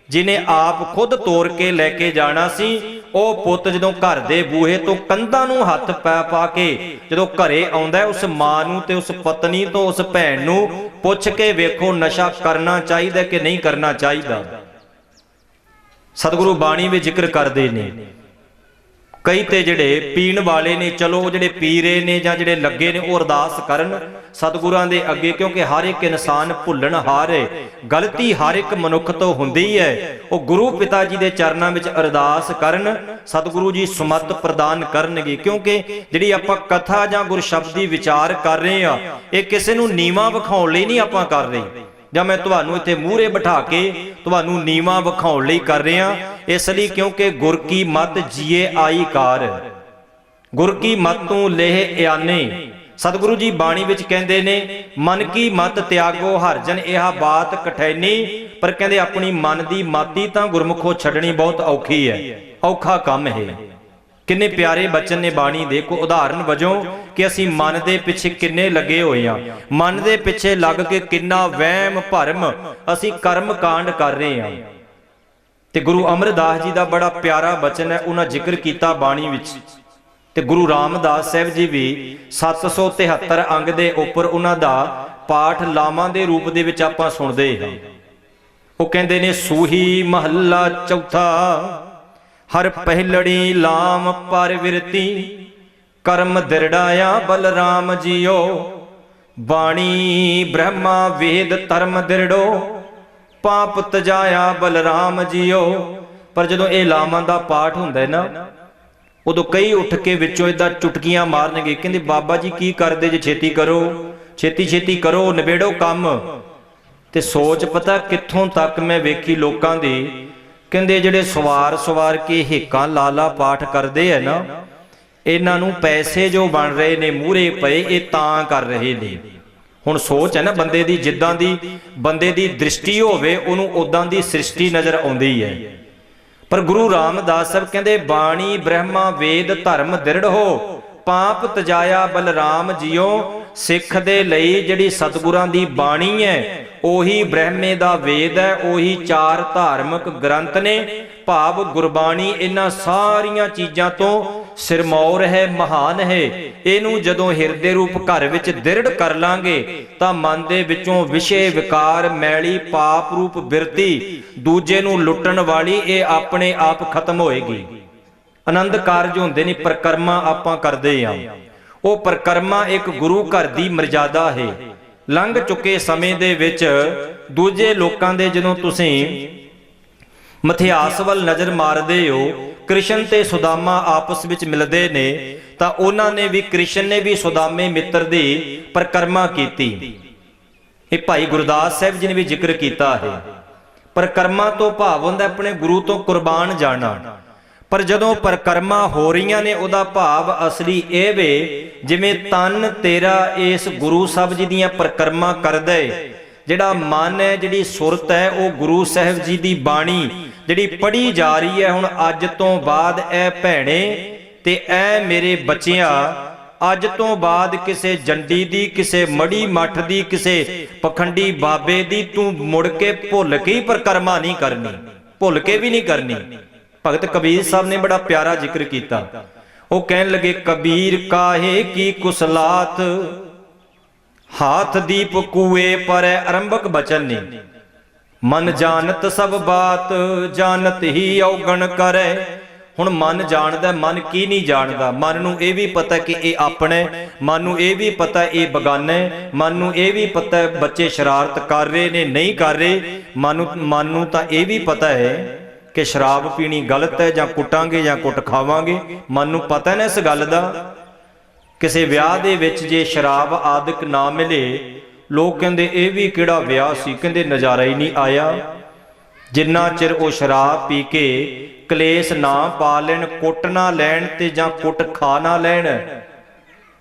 जिन्हें आप खुद तोड़ के लैके जाना सी, ਉਹ ਪੁੱਤ ਜਦੋਂ ਘਰ ਦੇ ਬੂਹੇ ਤੋਂ ਕੰਧਾਂ ਨੂੰ ਹੱਥ ਪਾ ਪਾ ਕੇ ਜਦੋਂ ਘਰੇ ਆਉਂਦਾ ਉਸ ਮਾਂ ਨੂੰ ਤੇ ਉਸ ਪਤਨੀ ਤੋਂ ਉਸ ਭੈਣ ਨੂੰ ਪੁੱਛ ਕੇ ਵੇਖੋ ਨਸ਼ਾ ਕਰਨਾ ਚਾਹੀਦਾ ਕਿ ਨਹੀਂ ਕਰਨਾ ਚਾਹੀਦਾ। सतगुरु बाणी में जिक्र करते ने कई तो जिहड़े पीण वाले ने, चलो जिहड़े पी रहे ने जां जिहड़े लगे ने वो अरदास करन सतगुरां दे अगे, क्योंकि हर एक इंसान भुल्लण हार है, गलती हर एक मनुख तो हुंदी है। वो गुरु पिता जी के चरणों में अरदास करन, सतगुरु जी सुमत प्रदान करनगे। क्योंकि जिहड़ी आपां कथा जां गुर शब्द दी विचार कर रहे हैं, ये किसी नूं नीवां विखाउण लई नहीं आपां कर रहे, ਜਾਂ मैं तुहानू इत्थे मूहरे बिठा के तुहानू नीवां विखाउण लई कर रहा, इसलिए क्योंकि गुर की मत जिए आई कार, गुर की मत तू लेह याने। सतगुरु जी बाणी विच कहंदे ने मन की मत त्यागो हर जन, यह बात कठैनी। पर कहंदे अपनी मन की माती तां गुरमुखो छड्डणी बहुत औखी है। ਔਖਾ ਕੰਮ ਹੈ। ਕਿੰਨੇ ਪਿਆਰੇ ਬਚਨ ਨੇ ਬਾਣੀ ਦੇ। ਕੋ ਉਦਾਹਰਨ ਵਜੋਂ ਕਿ ਅਸੀਂ ਮਨ ਦੇ ਪਿੱਛੇ ਕਿੰਨੇ ਲੱਗੇ ਹੋਏ ਆ, ਮਨ ਦੇ ਪਿੱਛੇ ਲੱਗ ਕੇ ਕਿੰਨਾ ਵਹਿਮ ਭਰਮ ਅਸੀਂ ਕਰਮ ਕਾਂਡ ਕਰ ਰਹੇ ਹਾਂ। ਤੇ ਗੁਰੂ ਅਮਰਦਾਸ ਜੀ ਦਾ ਬੜਾ ਪਿਆਰਾ ਬਚਨ ਹੈ, ਉਹਨਾਂ ਜ਼ਿਕਰ ਕੀਤਾ ਬਾਣੀ ਵਿੱਚ। ਤੇ ਗੁਰੂ ਰਾਮਦਾਸ ਸਾਹਿਬ ਜੀ ਵੀ 773 ਅੰਗ ਦੇ ਉੱਪਰ ਉਹਨਾਂ ਦਾ ਪਾਠ ਲਾਵਾਂ ਦੇ ਰੂਪ ਦੇ ਵਿੱਚ ਆਪਾਂ ਸੁਣਦੇ ਹਾਂ। ਉਹ ਕਹਿੰਦੇ ਨੇ, ਸੂਹੀ ਮਹੱਲਾ ਚੌਥਾ ਹਰ ਪਹਿਲੜੀ ਲਾਮ ਪਰ ਵਿਰਤੀ, ਕਰਮ ਦਿਰੜਾਇਆ ਬਲਰਾਮ ਜੀਓ, ਬਾਣੀ ਬ੍ਰਹਮਾ ਵੇਦ ਧਰਮ ਦਿਰੜੋ, ਪਾਪ ਤਜਾਇਆ ਬਲਰਾਮ ਜੀਓ। ਪਰ ਜਦੋਂ ਇਹ ਲਾਵਾਂ ਦਾ ਪਾਠ ਹੁੰਦਾ ਨਾ, ਉਦੋਂ ਕਈ ਉੱਠ ਕੇ ਵਿੱਚੋਂ ਇਦਾਂ ਚੁਟਕੀਆਂ ਮਾਰਨਗੇ, ਕਹਿੰਦੇ ਬਾਬਾ ਜੀ ਕੀ ਕਰਦੇ ਜੇ, ਛੇਤੀ ਕਰੋ, ਛੇਤੀ ਛੇਤੀ ਕਰੋ, ਨਿਬੇੜੋ ਕੰਮ। ਤੇ ਸੋਚ ਪਤਾ ਕਿੱਥੋਂ ਤੱਕ ਮੈਂ ਵੇਖੀ ਲੋਕਾਂ ਦੀ, ਕਹਿੰਦੇ ਜਿਹੜੇ ਸਵਾਰ ਕੇ ਹਿੱਕਾਂ ਲਾਲਾ ਪਾਠ ਕਰਦੇ ਆ ਨਾ, ਇਹਨਾਂ ਨੂੰ ਪੈਸੇ ਜੋ ਬਣ ਰਹੇ ਨੇ ਮੂਹਰੇ ਪਏ, ਇਹ ਤਾਂ ਕਰ ਰਹੇ ਨੇ। ਹੁਣ ਸੋਚ ਹੈ ਨਾ ਬੰਦੇ ਦੀ, ਜਿੱਦਾਂ ਦੀ ਬੰਦੇ ਦੀ ਦ੍ਰਿਸ਼ਟੀ ਹੋਵੇ ਉਹਨੂੰ ਉਦਾਂ ਦੀ ਸ੍ਰਿਸ਼ਟੀ ਨਜ਼ਰ ਆਉਂਦੀ ਹੈ। ਪਰ ਗੁਰੂ ਰਾਮਦਾਸ ਸਾਹਿਬ ਕਹਿੰਦੇ, ਬਾਣੀ ਬ੍ਰਹਮਾ ਵੇਦ ਧਰਮ ਦਿਰੜ ਹੋ, ਪਾਪ ਤਜਾਇਆ ਬਲਰਾਮ ਜੀਓ। ਸਿੱਖ ਦੇ ਲਈ ਜਿਹੜੀ ਸਤਿਗੁਰਾਂ ਦੀ ਬਾਣੀ ਹੈ, ਉਹੀ ਬ੍ਰਹਮੇ ਦਾ ਵੇਦ ਹੈ, ਉਹੀ 4 ਧਾਰਮਿਕ ਗ੍ਰੰਥ ਨੇ, ਭਾਵ ਗੁਰਬਾਣੀ ਇਹਨਾਂ ਸਾਰੀਆਂ ਚੀਜ਼ਾਂ ਤੋਂ ਸਿਰਮੌਰ ਹੈ, ਮਹਾਨ ਹੈ। ਇਹਨੂੰ ਜਦੋਂ ਹਿਰਦੇ ਰੂਪ ਘਰ ਵਿੱਚ ਦਿਰੜ ਕਰ ਲਾਂਗੇ ਤਾਂ ਮਨ ਦੇ ਵਿੱਚੋਂ ਵਿਸ਼ੇ ਵਿਕਾਰ, ਮੈਲੀ ਪਾਪ ਰੂਪ ਬਿਰਤੀ, ਦੂਜੇ ਨੂੰ ਲੁੱਟਣ ਵਾਲੀ, ਇਹ ਆਪਣੇ ਆਪ ਖਤਮ ਹੋਏਗੀ। ਆਨੰਦ ਕਾਰਜ ਹੁੰਦੇ ਨੇ, ਪ੍ਰਕਰਮਾ ਆਪਾਂ ਕਰਦੇ ਹਾਂ। ਉਹ ਪ੍ਰਕਰਮਾ ਇੱਕ ਗੁਰੂ ਘਰ ਦੀ ਮਰਜ਼ਾਦਾ ਹੈ। ਲੰਘ ਚੁੱਕੇ ਸਮੇਂ ਦੇ ਵਿੱਚ ਦੂਜੇ ਲੋਕਾਂ ਦੇ ਜਦੋਂ ਤੁਸੀਂ ਮਿਥਿਹਾਸ ਵੱਲ ਨਜ਼ਰ ਮਾਰਦੇ ਹੋ, ਕ੍ਰਿਸ਼ਨ ਤੇ ਸੁਦਾਮਾ ਆਪਸ ਵਿੱਚ ਮਿਲਦੇ ਨੇ, ਤਾਂ ਉਹਨਾਂ ਨੇ ਵੀ, ਕ੍ਰਿਸ਼ਨ ਨੇ ਵੀ ਸੁਦਾਮੇ ਮਿੱਤਰ ਦੀ ਪ੍ਰਕਰਮਾ ਕੀਤੀ। ਇਹ ਭਾਈ ਗੁਰਦਾਸ ਸਾਹਿਬ ਜੀ ਨੇ ਵੀ ਜ਼ਿਕਰ ਕੀਤਾ ਹੈ। ਪ੍ਰਕਰਮਾ ਤੋਂ ਭਾਵ ਹੁੰਦਾ ਆਪਣੇ ਗੁਰੂ ਤੋਂ ਕੁਰਬਾਨ ਜਾਣਾ। ਪਰ ਜਦੋਂ ਪ੍ਰਕਰਮਾ ਹੋ ਰਹੀਆਂ ਨੇ, ਉਹਦਾ ਭਾਵ ਅਸਲੀ ਇਹ ਵੇ ਜਿਵੇਂ ਤਨ ਤੇਰਾ ਇਸ ਗੁਰੂ ਸਾਹਿਬ ਜੀ ਦੀਆਂ ਪ੍ਰਕਰਮਾ ਕਰਦਾ ਏ। ਜਿਹੜਾ ਮਨ ਹੈ, ਜਿਹੜੀ ਸੁਰਤ ਹੈ, ਉਹ ਗੁਰੂ ਸਾਹਿਬ ਜੀ ਦੀ ਬਾਣੀ ਜਿਹੜੀ ਪੜ੍ਹੀ ਜਾ ਰਹੀ ਹੈ। ਹੁਣ ਅੱਜ ਤੋਂ ਬਾਅਦ ਇਹ ਭੈਣੇ ਤੇ ਇਹ ਮੇਰੇ ਬੱਚਿਆਂ, ਅੱਜ ਤੋਂ ਬਾਅਦ ਕਿਸੇ ਜੰਡੀ ਦੀ, ਕਿਸੇ ਮੜੀ ਮੱਠ ਦੀ, ਕਿਸੇ ਪਖੰਡੀ ਬਾਬੇ ਦੀ ਤੂੰ ਮੁੜ ਕੇ ਭੁੱਲ ਕੇ ਹੀ ਪ੍ਰਕਰਮਾ ਨਹੀਂ ਕਰਨੀ, ਭੁੱਲ ਕੇ ਵੀ ਨਹੀਂ ਕਰਨੀ। ਭਗਤ ਕਬੀਰ ਸਾਹਿਬ ਨੇ ਬੜਾ ਪਿਆਰਾ ਜ਼ਿਕਰ ਕੀਤਾ। ਉਹ ਕਹਿਣ ਲੱਗੇ, ਕਬੀਰ ਕਾਹੇ ਕੀ ਕੁਸਲਾਤ, ਹਾਥ ਦੀਪ ਕੂਏ ਪਰ ਆਰੰਭਕ ਬਚਨ ਨੇ, ਮਨ ਜਾਣਤ ਸਭ ਬਾਤ, ਜਾਣਤ ਹੀ ਔਗਣ ਕਰੇ। ਹੁਣ ਮਨ ਜਾਣਦਾ, ਮਨ ਕੀ ਨਹੀਂ ਜਾਣਦਾ। ਮਨ ਨੂੰ ਇਹ ਵੀ ਪਤਾ ਕਿ ਇਹ ਆਪਣਾ, ਮਨ ਨੂੰ ਇਹ ਵੀ ਪਤਾ ਇਹ ਬਗਾਨਾ, ਮਨ ਨੂੰ ਇਹ ਵੀ ਪਤਾ ਬੱਚੇ ਸ਼ਰਾਰਤ ਕਰ ਰਹੇ ਨੇ ਨਹੀਂ ਕਰ ਰਹੇ। ਮਨ ਨੂੰ ਤਾਂ ਇਹ ਵੀ ਪਤਾ ਹੈ ਕਿ ਸ਼ਰਾਬ ਪੀਣੀ ਗਲਤ ਹੈ, ਜਾਂ ਕੁੱਟਾਂਗੇ ਜਾਂ ਕੁੱਟ ਖਾਵਾਂਗੇ। ਮਨ ਨੂੰ ਪਤਾ ਨਾ ਇਸ ਗੱਲ ਦਾ। ਕਿਸੇ ਵਿਆਹ ਦੇ ਵਿੱਚ ਜੇ ਸ਼ਰਾਬ ਆਦਿਕ ਨਾ ਮਿਲੇ, ਲੋਕ ਕਹਿੰਦੇ ਇਹ ਵੀ ਕਿਹੜਾ ਵਿਆਹ ਸੀ, ਕਹਿੰਦੇ ਨਜ਼ਾਰਾ ਹੀ ਨਹੀਂ ਆਇਆ। ਜਿੰਨਾ ਚਿਰ ਉਹ ਸ਼ਰਾਬ ਪੀ ਕੇ ਕਲੇਸ਼ ਨਾ ਪਾ ਲੈਣ, ਕੁੱਟ ਨਾ ਲੈਣ ਤੇ ਜਾਂ ਕੁੱਟ ਖਾ ਨਾ ਲੈਣ,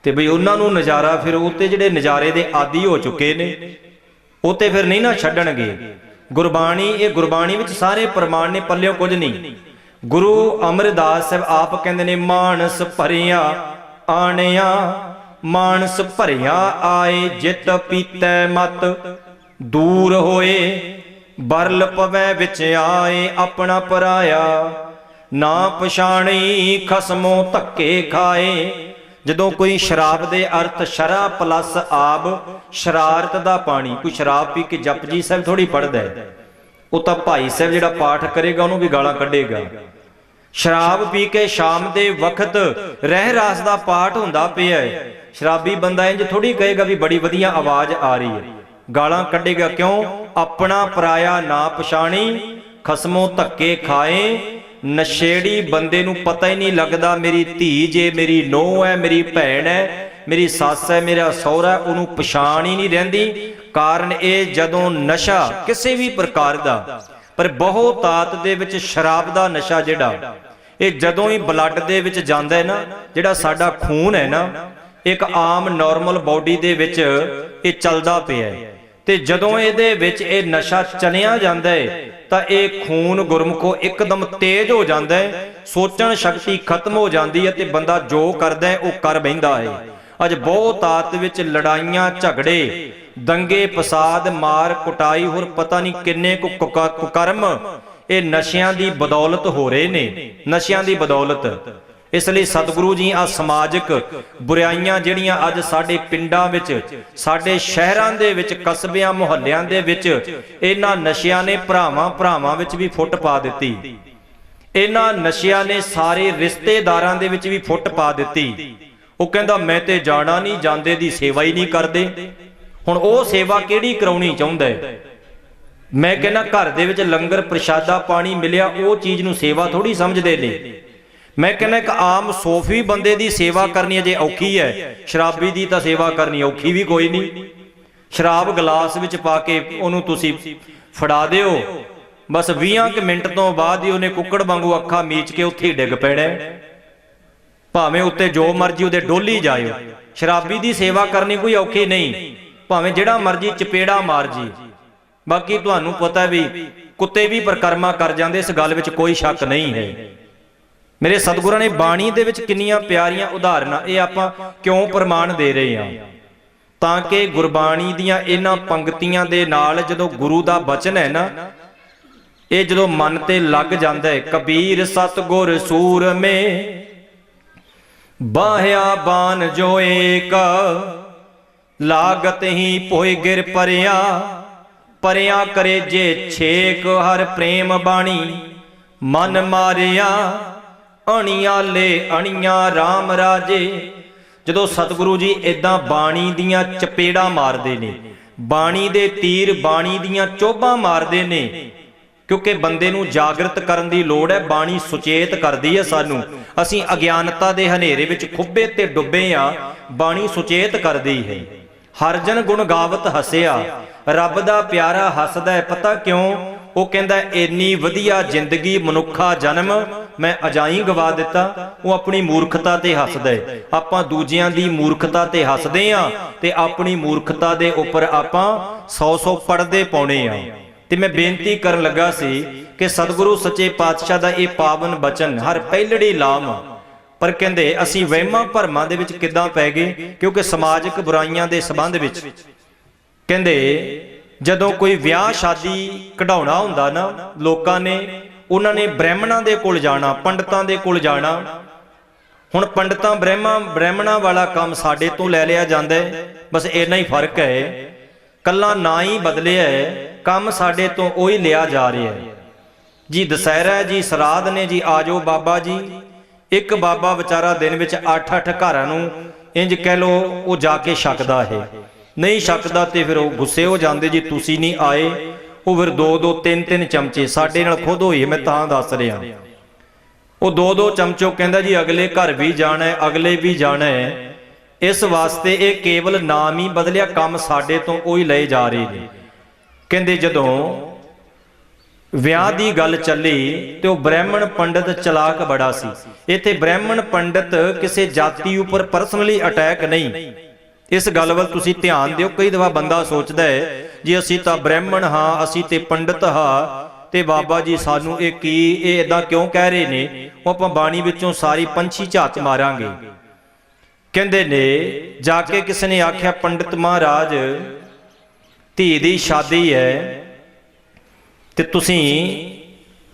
ਤੇ ਬਈ ਉਹਨਾਂ ਨੂੰ ਨਜ਼ਾਰਾ, ਫਿਰ ਉਹ ਤੇ ਜਿਹੜੇ ਨਜ਼ਾਰੇ ਦੇ ਆਦੀ ਹੋ ਚੁੱਕੇ ਨੇ, ਉਹ ਤੇ ਫਿਰ ਨਹੀਂ ਨਾ ਛੱਡਣਗੇ। ਗੁਰਬਾਣੀ, ਇਹ ਗੁਰਬਾਣੀ ਵਿੱਚ ਸਾਰੇ ਪ੍ਰਮਾਣ ਨੇ, ਪੱਲਿਓਂ ਕੁਝ ਨਹੀਂ। ਗੁਰੂ ਅਮਰਦਾਸ ਸਾਹਿਬ ਆਪ ਕਹਿੰਦੇ ਨੇ, ਮਾਨਸ ਭਰਿਆ ਆਣਿਆ, ਮਾਨਸ ਭਰਿਆ ਆਏ, ਜਿਤ ਪੀਤੈ ਮਤ ਦੂਰ ਹੋਏ, ਬਰਲ ਪਵੈ ਵਿੱਚ ਆਏ, ਆਪਣਾ ਪਰਾਇਆ ਨਾ ਪਛਾਣੀ, ਖਸਮੋਂ ਧੱਕੇ ਖਾਏ। ਜਦੋਂ ਕੋਈ ਸ਼ਰਾਬ ਦੇ ਅਰਥ ਸ਼ਰਾ ਪਲੱਸ ਆਬ, ਸ਼ਰਾਰਤ ਦਾ ਪਾਣੀ। ਕੋਈ ਸ਼ਰਾਬ ਪੀ ਕੇ ਜਪਜੀ ਸਾਹਿਬ ਥੋੜੀ ਪੜਦਾ ਹੈ, ਉਹ ਤਾਂ ਭਾਈ ਸਾਹਿਬ ਜਿਹੜਾ ਪਾਠ ਕਰੇਗਾ ਉਹਨੂੰ ਵੀ ਗਾਲਾਂ ਕੱਢੇਗਾ। ਸ਼ਰਾਬ ਪੀ ਕੇ ਸ਼ਾਮ ਦੇ ਵਕਤ ਰਹਿ ਰਾਸ ਦਾ ਪਾਠ ਹੁੰਦਾ ਪਿਆ ਹੈ, ਸ਼ਰਾਬੀ ਬੰਦਾ ਇੰਜ ਥੋੜੀ ਕਹੇਗਾ ਵੀ ਬੜੀ ਵਧੀਆ ਆਵਾਜ਼ ਆ ਰਹੀ ਹੈ, ਗਾਲਾਂ ਕੱਢੇਗਾ। ਕਿਉਂ? ਆਪਣਾ ਪਰਾਇਆ ਨਾ ਪਛਾਣੀ, ਖਸਮੋਂ ਧੱਕੇ ਖਾਏ। ਨਸ਼ੇੜੀ ਬੰਦੇ ਨੂੰ ਪਤਾ ਹੀ ਨਹੀਂ ਲੱਗਦਾ ਮੇਰੀ ਧੀ ਜੇ, ਮੇਰੀ ਨੂੰਹ ਹੈ, ਮੇਰੀ ਭੈਣ ਹੈ, ਮੇਰੀ ਸੱਸ ਹੈ, ਮੇਰਾ ਸਹੁਰਾ, ਉਹਨੂੰ ਪਛਾਣ ਹੀ ਨਹੀਂ ਰਹਿੰਦੀ। ਕਾਰਨ ਇਹ, ਜਦੋਂ ਨਸ਼ਾ ਕਿਸੇ ਵੀ ਪ੍ਰਕਾਰ ਦਾ, ਪਰ ਬਹੁਤਾਤ ਦੇ ਵਿੱਚ ਸ਼ਰਾਬ ਦਾ ਨਸ਼ਾ ਜਿਹੜਾ, ਇਹ ਜਦੋਂ ਹੀ ਬਲੱਡ ਦੇ ਵਿੱਚ ਜਾਂਦਾ ਹੈ ਨਾ, ਜਿਹੜਾ ਸਾਡਾ ਖੂਨ ਹੈ ਨਾ, ਇੱਕ ਆਮ ਨਾਰਮਲ ਬਾਡੀ ਦੇ ਵਿੱਚ ਇਹ ਚੱਲਦਾ ਪਿਆ ਹੈ, ਤੇ ਜਦੋਂ ਇਹਦੇ ਵਿੱਚ ਇਹ ਨਸ਼ਾ ਚਲਿਆ ਜਾਂਦਾ ਹੈ ਤਾਂ ਇਹ ਖੂਨ ਗੁਰਮੁਖੋ ਇੱਕਦਮ ਤੇਜ਼ ਹੋ ਜਾਂਦਾ ਹੈ, ਸੋਚਣ ਸ਼ਕਤੀ ਖਤਮ ਹੋ ਜਾਂਦੀ ਹੈ ਤੇ ਬੰਦਾ ਜੋ ਕਰਦਾ ਹੈ ਉਹ ਕਰ ਬਹਿੰਦਾ ਹੈ। ਅੱਜ ਬਹੁਤਾਤ ਵਿੱਚ ਲੜਾਈਆਂ ਝਗੜੇ ਦੰਗੇ ਫਸਾਦ ਮਾਰ ਕੁਟਾਈ ਹੋਰ ਪਤਾ ਨਹੀਂ ਕਿੰਨੇ ਕੁਕਰਮ ਇਹ ਨਸ਼ਿਆਂ ਦੀ ਬਦੌਲਤ ਹੋ ਰਹੇ ਨੇ, ਨਸ਼ਿਆਂ ਦੀ ਬਦੌਲਤ। ਇਸ ਲਈ ਸਤਿਗੁਰੂ ਜੀ ਆ ਸਮਾਜਿਕ ਬੁਰਾਈਆਂ ਜਿਹੜੀਆਂ ਅੱਜ ਸਾਡੇ ਪਿੰਡਾਂ ਵਿੱਚ ਸਾਡੇ ਸ਼ਹਿਰਾਂ ਦੇ ਵਿੱਚ ਕਸਬਿਆਂ ਮੁਹੱਲਿਆਂ ਦੇ ਵਿੱਚ ਇਹਨਾਂ ਨਸ਼ਿਆਂ ਨੇ ਭਰਾਵਾਂ ਵਿੱਚ ਵੀ ਫੁੱਟ ਪਾ ਦਿੱਤੀ। ਇਹਨਾਂ ਨਸ਼ਿਆਂ ਨੇ ਸਾਰੇ ਰਿਸ਼ਤੇਦਾਰਾਂ ਦੇ ਵਿੱਚ ਵੀ ਫੁੱਟ ਪਾ ਦਿੱਤੀ। ਉਹ ਕਹਿੰਦਾ ਮੈਂ ਤੇ ਜਾਣਾ ਨਹੀਂ, ਜਾਂਦੇ ਦੀ ਸੇਵਾ ਹੀ ਨਹੀਂ ਕਰਦੇ। ਹੁਣ ਉਹ ਸੇਵਾ ਕਿਹੜੀ ਕਰਾਉਣੀ ਚਾਹੁੰਦਾ ਹੈ? ਮੈਂ ਕਹਿੰਦਾ ਘਰ ਦੇ ਵਿੱਚ ਲੰਗਰ ਪ੍ਰਸ਼ਾਦਾ ਪਾਣੀ ਮਿਲਿਆ ਉਹ ਚੀਜ਼ ਨੂੰ ਸੇਵਾ ਥੋੜੀ ਸਮਝਦੇ ਨੇ। ਮੈਂ ਕਹਿੰਦਾ ਇੱਕ ਆਮ ਸੋਫੀ ਬੰਦੇ ਦੀ ਸੇਵਾ ਕਰਨੀ ਅਜੇ ਔਖੀ ਹੈ, ਸ਼ਰਾਬੀ ਦੀ ਤਾਂ ਸੇਵਾ ਕਰਨੀ ਔਖੀ ਵੀ ਕੋਈ ਨਹੀਂ। ਸ਼ਰਾਬ ਗਲਾਸ ਵਿੱਚ ਪਾ ਕੇ ਉਹਨੂੰ ਤੁਸੀਂ ਫੜਾ ਦਿਓ, ਬਸ 20 ਮਿੰਟ ਤੋਂ ਬਾਅਦ ਹੀ ਉਹਨੇ ਕੁੱਕੜ ਵਾਂਗੂ ਅੱਖਾਂ ਮੀਚ ਕੇ ਉੱਥੇ ਹੀ ਡਿੱਗ ਪੈਣਾ, ਭਾਵੇਂ ਉੱਤੇ ਜੋ ਮਰਜੀ ਉਹਦੇ ਡੋਲੀ ਜਾਇਓ। ਸ਼ਰਾਬੀ ਦੀ ਸੇਵਾ ਕਰਨੀ ਕੋਈ ਔਖੀ ਨਹੀਂ, ਭਾਵੇਂ ਜਿਹੜਾ ਮਰਜੀ ਚਪੇੜਾ ਮਾਰ ਜੀ। ਬਾਕੀ ਤੁਹਾਨੂੰ ਪਤਾ ਵੀ ਕੁੱਤੇ ਵੀ ਪਰਕਰਮਾ ਕਰ ਜਾਂਦੇ, ਇਸ ਗੱਲ ਵਿੱਚ ਕੋਈ ਸ਼ੱਕ ਨਹੀਂ ਹੈ। ਮੇਰੇ ਸਤਿਗੁਰਾਂ ਨੇ ਬਾਣੀ ਦੇ ਵਿੱਚ ਕਿੰਨੀਆਂ ਪਿਆਰੀਆਂ ਉਦਾਹਰਨਾਂ, ਇਹ ਆਪਾਂ ਕਿਉਂ ਪ੍ਰਮਾਣ ਦੇ ਰਹੇ ਹਾਂ? ਤਾਂ ਕਿ ਗੁਰਬਾਣੀ ਦੀਆਂ ਇਹਨਾਂ ਪੰਕਤੀਆਂ ਦੇ ਨਾਲ ਜਦੋਂ ਗੁਰੂ ਦਾ ਬਚਨ ਹੈ ਨਾ, ਇਹ ਜਦੋਂ ਮਨ ਤੇ ਲੱਗ ਜਾਂਦਾ ਹੈ, ਕਬੀਰ ਸਤਿਗੁਰ ਸੂਰਮੇ ਬਾਹਿਆ ਬਾਨ ਜੋ ਏਕ, ਲਾਗਤ ਹੀ ਭੋਇ ਗਿਰ ਪਰਿਆ, ਪਰਿਆ ਕਰੇ ਜੇ ਛੇਕ, ਹਰ ਪ੍ਰੇਮ ਬਾਣੀ ਮਨ ਮਾਰਿਆ, ਅਣੀਆਂ ਲੈ ਅਣੀਆਂ RAM ਰਾਜੇ। ਜਦੋਂ ਸਤਿਗੁਰੂ ਜੀ ਇਦਾਂ ਬਾਣੀ ਦੀਆਂ ਚਪੇੜਾਂ ਮਾਰਦੇ ਨੇ, ਬਾਣੀ ਦੇ ਤੀਰ ਬਾਣੀ ਦੀਆਂ ਚੋਭਾਂ ਮਾਰਦੇ ਨੇ, ਕਿਉਂਕਿ ਬੰਦੇ ਨੂੰ ਜਾਗਰਤ ਕਰਨ ਦੀ ਲੋੜ ਹੈ। ਬਾਣੀ ਸੁਚੇਤ ਕਰਦੀ ਹੈ ਸਾਨੂੰ, ਅਸੀਂ ਅਗਿਆਨਤਾ ਦੇ ਹਨੇਰੇ ਵਿੱਚ ਖੁੱਬੇ ਤੇ ਡੁੱਬੇ ਆ, ਬਾਣੀ ਸੁਚੇਤ ਕਰਦੀ ਹੈ। ਹਰ ਜਨ ਗੁਣ ਗਾਵਤ ਹੱਸਿਆ, ਰੱਬ ਦਾ ਪਿਆਰਾ ਹੱਸਦਾ ਹੈ। ਪਤਾ ਕਿਉਂ? ਉਹ ਕਹਿੰਦਾ ਇੰਨੀ ਵਧੀਆ ਜ਼ਿੰਦਗੀ ਮਨੁੱਖਾ ਜਨਮ ਮੈਂ ਅਜਾਈ ਗਵਾ ਦਿੱਤਾ। ਉਹ ਆਪਣੀ ਮੂਰਖਤਾ ਤੇ ਹੱਸਦਾ ਹੈ। ਆਪਾਂ ਦੂਜਿਆਂ ਦੀ ਮੂਰਖਤਾ ਤੇ ਹੱਸਦੇ ਆ ਤੇ ਆਪਣੀ ਮੂਰਖਤਾ ਦੇ ਉੱਪਰ ਆਪਾਂ 100 ਪਰਦੇ ਪਾਉਣੇ ਆ। ਤੇ ਮੈਂ ਬੇਨਤੀ ਕਰਨ ਲੱਗਾ ਸੀ ਕਿ ਸਤਿਗੁਰੂ ਸੱਚੇ ਪਾਤਸ਼ਾਹ ਦਾ ਇਹ ਪਾਵਨ ਬਚਨ ਹਰ ਪਹਿਲੜੀ ਲਾਮ, ਪਰ ਕਹਿੰਦੇ ਅਸੀਂ ਵਹਿਮਾਂ ਭਰਮਾਂ ਦੇ ਵਿੱਚ ਕਿੱਦਾਂ ਪੈ ਗਏ? ਕਿਉਂਕਿ ਸਮਾਜਿਕ ਬੁਰਾਈਆਂ ਦੇ ਸੰਬੰਧ ਵਿੱਚ ਕਹਿੰਦੇ ਜਦੋਂ ਕੋਈ ਵਿਆਹ ਸ਼ਾਦੀ ਕਢਾਉਣਾ ਹੁੰਦਾ ਨਾ, ਲੋਕਾਂ ਨੇ ਉਹਨਾਂ ਨੇ ਬ੍ਰਾਹਮਣਾਂ ਦੇ ਕੋਲ ਜਾਣਾ, ਪੰਡਤਾਂ ਦੇ ਕੋਲ ਜਾਣਾ। ਹੁਣ ਪੰਡਤਾਂ ਬ੍ਰਾਹਮਣਾਂ ਵਾਲਾ ਕੰਮ ਸਾਡੇ ਤੋਂ ਲੈ ਲਿਆ ਜਾਂਦਾ ਹੈ, ਬਸ ਇੰਨਾ ਹੀ ਫਰਕ ਹੈ, ਕੱਲਾ ਨਾ ਹੀ ਬਦਲਿਆ ਹੈ, ਕੰਮ ਸਾਡੇ ਤੋਂ ਉਹੀ ਲਿਆ ਜਾ ਰਿਹਾ ਹੈ। ਜੀ ਦੁਸਹਿਰਾ ਜੀ, ਸਰਾਧ ਨੇ ਜੀ, ਆਜੋ ਬਾਬਾ ਜੀ। ਇੱਕ ਬਾਬਾ ਵਿਚਾਰਾ ਦਿਨ ਵਿੱਚ 8-8 ਘਰਾਂ ਨੂੰ ਇੰਜ ਕਹਿ ਲੋ ਉਹ ਜਾ ਕੇ ਛਕਦਾ ਹੈ। ਨਹੀਂ ਛਕਦਾ ਤੇ ਫਿਰ ਉਹ ਗੁੱਸੇ ਹੋ ਜਾਂਦੇ, ਜੀ ਤੁਸੀਂ ਨਹੀਂ ਆਏ। ਉਹ ਫਿਰ 2-2 3-3 ਚਮਚੇ, ਸਾਡੇ ਨਾਲ ਖੁਦ ਹੋਈ, ਮੈਂ ਤਾਂ ਦੱਸ ਰਿਹਾ। ਉਹ 2-2 ਚਮਚੋ ਕਹਿੰਦਾ ਜੀ ਅਗਲੇ ਘਰ ਵੀ ਜਾਣਾ ਹੈ, ਅਗਲੇ ਵੀ ਜਾਣਾ ਹੈ। ਇਸ ਵਾਸਤੇ ਇਹ ਕੇਵਲ ਨਾਮ ਹੀ ਬਦਲਿਆ, ਕੰਮ ਸਾਡੇ ਤੋਂ ਉਹੀ ਲਏ ਜਾ ਰਹੇ ਨੇ। ਕਹਿੰਦੇ ਜਦੋਂ ਵਿਆਹ ਦੀ ਗੱਲ ਚੱਲੀ ਤੇ ਉਹ ਬ੍ਰਾਹਮਣ ਪੰਡਤ ਚਲਾਕ ਬੜਾ ਸੀ। ਇੱਥੇ ਬ੍ਰਾਹਮਣ ਪੰਡਤ ਕਿਸੇ ਜਾਤੀ ਉੱਪਰ ਪਰਸਨਲੀ ਅਟੈਕ ਨਹੀਂ, ਇਸ ਗੱਲ ਵੱਲ ਤੁਸੀਂ ਧਿਆਨ ਦਿਓ। ਕਈ ਦਫਾ ਬੰਦਾ ਸੋਚਦਾ ਹੈ ਜੀ ਅਸੀਂ ਤਾਂ ਬ੍ਰਾਹਮਣ ਹਾਂ, ਅਸੀਂ ਤੇ ਪੰਡਤ ਹਾਂ, ਤੇ ਬਾਬਾ ਜੀ ਸਾਨੂੰ ਇਹ ਕੀ, ਇਹ ਇਦਾਂ ਕਿਉਂ ਕਹਿ ਰਹੇ ਨੇ? ਉਹ ਆਪਾਂ ਬਾਣੀ ਵਿੱਚੋਂ ਸਾਰੀ ਪੰਛੀ ਝਾਤ ਮਾਰਾਂਗੇ। ਕਹਿੰਦੇ ਨੇ ਜਾ ਕੇ ਕਿਸੇ ਨੇ ਆਖਿਆ ਪੰਡਤ ਮਹਾਰਾਜ ਧੀ ਦੀ ਸ਼ਾਦੀ ਹੈ ਤੇ ਤੁਸੀਂ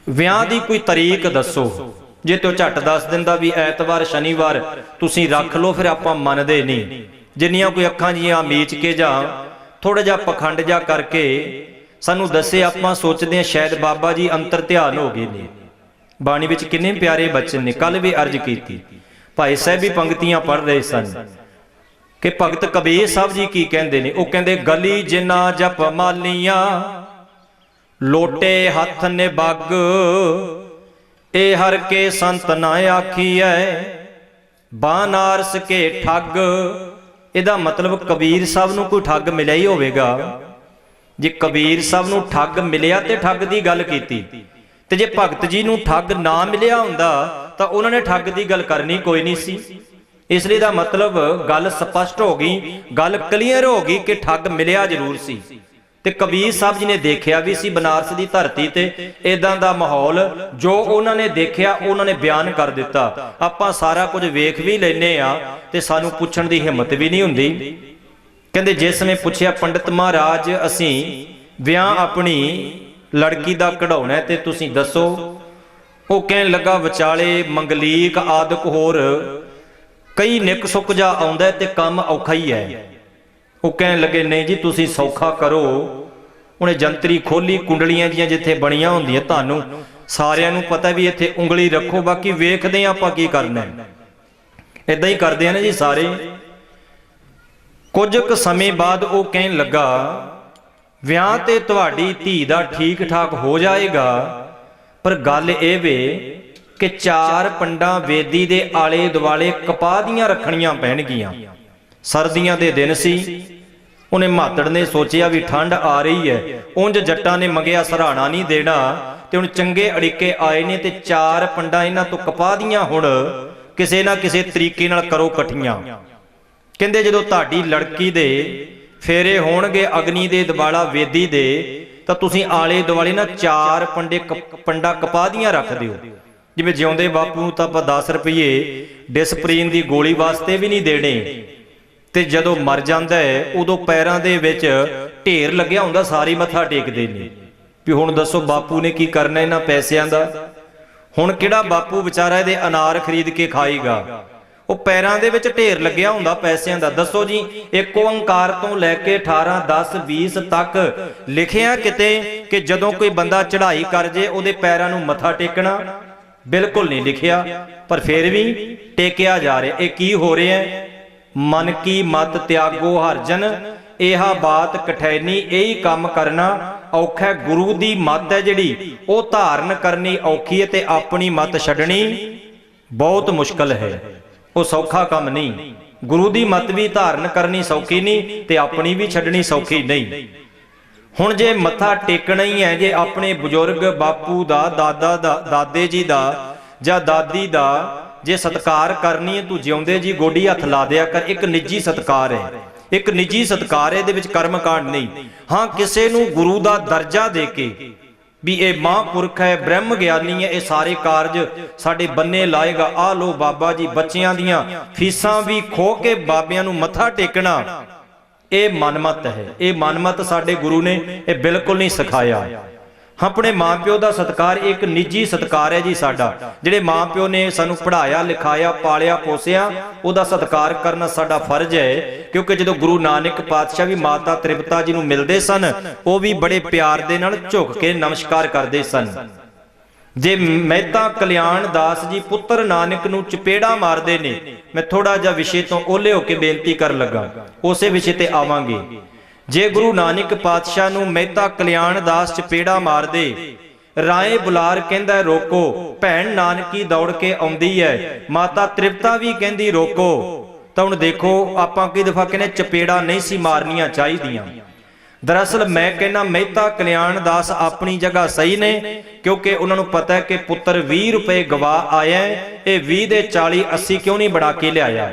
ਵਿਆਹ ਦੀ ਕੋਈ ਤਰੀਕ ਦੱਸੋ। ਜੇ ਤੇ ਉਹ ਝੱਟ ਦੱਸ ਦਿੰਦਾ ਵੀ ਐਤਵਾਰ ਸ਼ਨੀਵਾਰ ਤੁਸੀਂ ਰੱਖ ਲਓ, ਫਿਰ ਆਪਾਂ ਮੰਨਦੇ ਨਹੀਂ। ਜਿੰਨੀਆਂ ਕੋਈ ਅੱਖਾਂ ਜੀਆਂ ਮੀਚ ਕੇ ਜਾਂ ਥੋੜਾ ਜਿਹਾ ਪਖੰਡ ਜਾ ਕਰਕੇ ਸਾਨੂੰ ਦੱਸੇ, ਆਪਾਂ ਸੋਚਦੇ ਹਾਂ ਸ਼ਾਇਦ ਬਾਬਾ ਜੀ ਅੰਤਰ ਧਿਆਨ ਹੋ ਗਏ ਨੇ। ਬਾਣੀ ਵਿੱਚ ਕਿੰਨੇ ਪਿਆਰੇ ਬਚਨ ਨੇ, ਕੱਲ ਵੀ ਅਰਜ਼ ਕੀਤੀ, ਭਾਈ ਸਾਹਿਬ ਵੀ ਪੰਕਤੀਆਂ ਪੜ੍ਹ ਰਹੇ ਸਨ ਕਿ ਭਗਤ ਕਬੀਰ ਸਾਹਿਬ ਜੀ ਕੀ ਕਹਿੰਦੇ ਨੇ। ਉਹ ਕਹਿੰਦੇ ਗਲੀ ਜਿਨਾ ਜਪ ਮਾਲੀਆਂ, ਲੋਟੇ ਹੱਥ ਨੇ ਬੱਗ, ਇਹ ਹਰ ਕੇ ਸੰਤ ਨਾ ਆਖੀਐ, ਬਾਨਾਰਸ ਕੇ ਠੱਗ। ਇਹਦਾ ਮਤਲਬ ਕਬੀਰ ਸਾਹਿਬ ਨੂੰ ਕੋਈ ਠੱਗ ਮਿਲਿਆ ਹੀ ਹੋਵੇਗਾ। ਜੇ ਕਬੀਰ ਸਾਹਿਬ ਨੂੰ ਠੱਗ ਮਿਲਿਆ ਤੇ ਠੱਗ ਦੀ ਗੱਲ ਕੀਤੀ, ਤੇ ਜੇ ਭਗਤ ਜੀ ਨੂੰ ਠੱਗ ਨਾ ਮਿਲਿਆ ਹੁੰਦਾ ਤਾਂ ਉਹਨਾਂ ਨੇ ਠੱਗ ਦੀ ਗੱਲ ਕਰਨੀ ਕੋਈ ਨਹੀਂ ਸੀ। ਇਸ ਲਈ ਦਾ ਮਤਲਬ ਗੱਲ ਸਪਸ਼ਟ ਹੋ ਗਈ, ਗੱਲ ਕਲੀਅਰ ਹੋ ਗਈ ਕਿ ਠੱਗ ਮਿਲਿਆ ਜ਼ਰੂਰ ਸੀ। ਤੇ ਕਬੀਰ ਸਾਹਿਬ ਜੀ ਨੇ ਦੇਖਿਆ ਵੀ ਸੀ ਬਨਾਰਸ ਦੀ ਧਰਤੀ ਤੇ ਇਦਾਂ ਦਾ ਮਾਹੌਲ, ਜੋ ਉਹਨਾਂ ਨੇ ਦੇਖਿਆ ਉਹਨਾਂ ਨੇ ਬਿਆਨ ਕਰ ਦਿੱਤਾ। ਆਪਾਂ ਸਾਰਾ ਕੁਝ ਵੇਖ ਵੀ ਲੈਨੇ ਆ ਤੇ ਸਾਨੂੰ ਪੁੱਛਣ ਦੀ ਹਿੰਮਤ ਵੀ ਨਹੀਂ ਹੁੰਦੀ। ਕਹਿੰਦੇ ਜਿਸ ਨੇ ਪੁੱਛਿਆ ਪੰਡਿਤ ਮਹਾਰਾਜ ਅਸੀਂ ਵਿਆਹ ਆਪਣੀ ਲੜਕੀ ਦਾ ਕਢਾਉਣਾ ਤੇ ਤੁਸੀਂ ਦੱਸੋ। ਉਹ ਕਹਿਣ ਲੱਗਾ ਵਿਚਾਲੇ ਮੰਗਲੀਕ ਆਦਿਕ ਹੋਰ ਕਈ ਨਿੱਕ ਸੁੱਕ ਜਾ ਆਉਂਦਾ ਤੇ ਕੰਮ ਔਖਾ ਹੀ ਹੈ। ਉਹ ਕਹਿਣ ਲੱਗੇ ਨਹੀਂ ਜੀ ਤੁਸੀਂ ਸੌਖਾ ਕਰੋ। ਉਹਨੇ ਜੰਤਰੀ ਖੋਲੀ, ਕੁੰਡਲੀਆਂ ਜੀਆਂ ਜਿੱਥੇ ਬਣੀਆਂ ਹੁੰਦੀਆਂ ਤੁਹਾਨੂੰ ਸਾਰਿਆਂ ਨੂੰ ਪਤਾ ਵੀ ਇੱਥੇ ਉਂਗਲੀ ਰੱਖੋ, ਬਾਕੀ ਵੇਖਦੇ ਆ ਆਪਾਂ ਕੀ ਕਰਨਾ। ਇਦਾਂ ਹੀ ਕਰਦੇ ਆ ਨਾ ਜੀ ਸਾਰੇ। ਕੁਝ ਕੁ ਸਮੇਂ ਬਾਅਦ ਉਹ ਕਹਿਣ ਲੱਗਾ ਵਿਆਹ ਤੇ ਤੁਹਾਡੀ ਧੀ ਦਾ ਠੀਕ ਠਾਕ ਹੋ ਜਾਏਗਾ, ਪਰ ਗੱਲ ਇਹ ਵੇ ਕਿ 4 ਪੰਡਾਂ ਵੇਦੀ ਦੇ ਆਲੇ ਦੁਆਲੇ ਕਪਾਹ ਦੀਆਂ ਰੱਖਣੀਆਂ ਪੈਣਗੀਆਂ। ਸਰਦੀਆਂ ਦੇ ਦਿਨ ਸੀ। ਉਹਨੇ ਮਾਤੜ ਨੇ ਸੋਚਿਆ ਵੀ ਠੰਡ ਆ ਰਹੀ ਹੈ, ਉਂਝ ਜੱਟਾਂ ਨੇ ਮੰਗਿਆ ਸਰਾਣਾ ਨਹੀਂ ਦੇਣਾ ਤੇ ਹੁਣ ਚੰਗੇ ਅੜਿੱਕੇ ਆਏ ਨੇ ਤੇ 4 ਪੰਡਾਂ ਇਹਨਾਂ ਤੋਂ ਕਪਾਹ ਦੀਆਂ ਹੁਣ ਕਿਸੇ ਨਾ ਕਿਸੇ ਤਰੀਕੇ ਨਾਲ ਕਰੋ ਇਕੱਠੀਆਂ। ਕਹਿੰਦੇ ਜਦੋਂ ਤੁਹਾਡੀ ਲੜਕੀ ਦੇ ਫੇਰੇ ਹੋਣਗੇ ਅਗਨੀ ਦੇ ਦਵਾਲਾ ਵੇਦੀ ਦੇ, ਤਾਂ ਤੁਸੀਂ ਆਲੇ ਦੁਆਲੇ ਨਾ 4 ਪੰਡਾ ਕਪਾਹ ਦੀਆਂ ਰੱਖ ਦਿਓ। ਜਿਵੇਂ ਜਿਉਂਦੇ ਬਾਪੂ ਨੂੰ ਤਾਂ ਆਪਾਂ 10 ਰੁਪਏ ਡਿਸਪਰੀਨ ਦੀ ਗੋਲੀ ਵਾਸਤੇ ਵੀ ਨਹੀਂ ਦੇਣੇ, ਤੇ ਜਦੋਂ ਮਰ ਜਾਂਦਾ ਹੈ ਉਦੋਂ ਪੈਰਾਂ ਦੇ ਵਿੱਚ ਢੇਰ ਲੱਗਿਆ ਹੁੰਦਾ, ਸਾਰੀ ਮੱਥਾ ਟੇਕਦੇ ਨੇ ਵੀ ਹੁਣ ਦੱਸੋ ਬਾਪੂ ਨੇ ਕੀ ਕਰਨਾ ਇਹਨਾਂ ਪੈਸਿਆਂ ਦਾ। ਹੁਣ ਕਿਹੜਾ ਬਾਪੂ ਵਿਚਾਰਾ ਇਹਦੇ ਅਨਾਰ ਖਰੀਦ ਕੇ ਖਾਏਗਾ। ਉਹ ਪੈਰਾਂ ਦੇ ਵਿੱਚ ਢੇਰ ਲੱਗਿਆ ਹੁੰਦਾ ਪੈਸਿਆਂ ਦਾ। ਦੱਸੋ ਜੀ, 1 ਓੰਕਾਰ ਤੋਂ ਲੈ ਕੇ 18, 10, 20 ਤੱਕ ਲਿਖਿਆ ਕਿਤੇ ਕਿ ਜਦੋਂ ਕੋਈ ਬੰਦਾ ਚੜ੍ਹਾਈ ਕਰ ਜੇ ਉਹਦੇ ਪੈਰਾਂ ਨੂੰ ਮੱਥਾ ਟੇਕਣਾ? ਬਿਲਕੁਲ ਨਹੀਂ ਲਿਖਿਆ, ਪਰ ਫਿਰ ਵੀ ਟੇਕਿਆ ਜਾ ਰਿਹਾ। ਇਹ ਕੀ ਹੋ ਰਿਹਾ ਹੈ? ਮਨ ਕੀ ਮਤ ਤਿਆਗੋ ਹਰਜਨ, ਇਹਾ ਬਾਤ ਕਠੈਨੀ। ਇਹੀ ਕੰਮ ਕਰਨਾ ਔਖਾ। ਗੁਰੂ ਦੀ ਮਤ ਹੈ ਜਿਹੜੀ ਉਹ ਧਾਰਨ ਕਰਨੀ ਔਖੀ ਹੈ, ਤੇ ਆਪਣੀ ਮਤ ਛੱਡਣੀ ਬਹੁਤ ਮੁਸ਼ਕਲ ਹੈ। ਉਹ ਸੌਖਾ ਕੰਮ ਨਹੀਂ। ਗੁਰੂ ਦੀ ਮਤ ਵੀ ਧਾਰਨ ਕਰਨੀ ਸੌਖੀ ਨਹੀਂ ਤੇ ਆਪਣੀ ਵੀ ਛੱਡਣੀ ਸੌਖੀ ਨਹੀਂ। ਹੁਣ ਜੇ ਮੱਥਾ ਟੇਕਣਾ ਹੀ ਹੈ, ਜੇ ਆਪਣੇ ਬਜ਼ੁਰਗ ਬਾਪੂ ਦਾ, ਦਾਦਾ ਦਾ, ਦਾਦੇ ਜੀ ਦਾ ਜਾਂ ਦਾਦੀ ਦਾ ਜੇ ਸਤਕਾਰ ਕਰਨੀ ਹੈ, ਤੂੰ ਜਿਉਂਦੇ ਜੀ ਗੋਡੀ ਹੱਥ ਲਾ ਦਿਆ ਕਰ। ਇੱਕ ਨਿੱਜੀ ਸਤਕਾਰ ਹੈ, ਇੱਕ ਨਿੱਜੀ ਸਤਕਾਰ ਹੈ, ਇਹਦੇ ਵਿੱਚ ਕਰਮ ਕਾਂਡ ਨਹੀਂ। ਹਾਂ, ਕਿਸੇ ਨੂੰ ਗੁਰੂ ਦਾ ਦਰਜਾ ਦੇ ਕੇ ਵੀ ਇਹ ਮਹਾਂਪੁਰਖ ਹੈ, ਬ੍ਰਹਮ ਗਿਆਨੀ ਹੈ, ਇਹ ਸਾਰੇ ਕਾਰਜ ਸਾਡੇ ਬੰਨੇ ਲਾਏਗਾ। ਆਹ ਲੋ ਬਾਬਾ ਜੀ, ਬੱਚਿਆਂ ਦੀਆਂ ਫੀਸਾਂ ਵੀ ਖੋ ਕੇ ਬਾਬਿਆਂ ਨੂੰ ਮੱਥਾ ਟੇਕਣਾ, ਇਹ ਮਨਮਤ ਹੈ। ਇਹ ਮਨਮਤ ਸਾਡੇ ਗੁਰੂ ਨੇ ਇਹ ਬਿਲਕੁਲ ਨਹੀਂ ਸਿਖਾਇਆ। ਆਪਣੇ ਮਾਂ-ਪਿਓ ਦਾ ਸਤਿਕਾਰ ਇੱਕ ਨਿੱਜੀ ਸਤਿਕਾਰ ਹੈ ਜੀ ਸਾਡਾ। ਜਿਹੜੇ ਮਾਂ-ਪਿਓ ਨੇ ਸਾਨੂੰ ਪੜ੍ਹਾਇਆ, ਲਿਖਾਇਆ, ਪਾਲਿਆ, ਪੋਸਿਆ, ਉਹਦਾ ਸਤਿਕਾਰ ਕਰਨਾ ਸਾਡਾ ਫਰਜ਼ ਹੈ। ਕਿਉਂਕਿ ਜਦੋਂ ਗੁਰੂ ਨਾਨਕ ਪਾਤਸ਼ਾਹ ਵੀ ਮਾਤਾ ਤ੍ਰਿਪਤਾ ਜੀ ਨੂੰ ਮਿਲਦੇ ਸਨ, ਉਹ ਵੀ ਬੜੇ ਪਿਆਰ ਦੇ ਨਾਲ ਝੁਕ ਕੇ ਨਮਸਕਾਰ ਕਰਦੇ ਸਨ। ਜੇ ਮਹਿਤਾ ਕਲਿਆਣ ਦਾਸ ਜੀ ਪੁੱਤਰ ਨਾਨਕ ਨੂੰ ਚਪੇੜਾ ਮਾਰਦੇ ਨੇ, ਮੈਂ ਥੋੜਾ ਜਿਹਾ ਵਿਸ਼ੇ ਤੋਂ ਓਲੇ ਹੋ ਕੇ ਬੇਨਤੀ ਕਰਨ ਲੱਗਾ, ਉਸੇ ਵਿਸ਼ੇ ਤੇ ਆਵਾਂਗੇ। ਜੇ ਗੁਰੂ ਨਾਨਕ ਪਾਤਸ਼ਾਹ ਨੂੰ ਮਹਿਤਾ ਕਲਿਆਣ ਦਾਸ ਚਪੇੜਾ ਮਾਰਦੇ, ਰਾਏ ਬੁਲਾਰ ਕਹਿੰਦਾ ਰੋਕੋ, ਭੈਣ ਨਾਨਕੀ ਦੌੜ ਕੇ ਆਉਂਦੀ ਹੈ, ਮਾਤਾ ਤ੍ਰਿਪਤਾ ਵੀ ਕਹਿੰਦੀ ਰੋਕੋ, ਤਾਂ ਹੁਣ ਦੇਖੋ ਆਪਾਂ ਕਈ ਦਫਾ ਕਹਿੰਦੇ ਚਪੇੜਾ ਨਹੀਂ ਸੀ ਮਾਰਨੀਆਂ ਚਾਹੀਦੀਆਂ। ਦਰਅਸਲ ਮੈਂ ਕਹਿੰਦਾ ਮਹਿਤਾ ਕਲਿਆਣ ਦਾਸ ਆਪਣੀ ਜਗ੍ਹਾ ਸਹੀ ਨੇ, ਕਿਉਂਕਿ ਉਹਨਾਂ ਨੂੰ ਪਤਾ ਹੈ ਕਿ ਪੁੱਤਰ 20 ਰੁਪਏ ਗਵਾ ਆਇਆ, ਇਹ 20 ਦੇ 40 80 ਕਿਉਂ ਨਹੀਂ ਬਣਾ ਕੇ ਲਿਆਇਆ।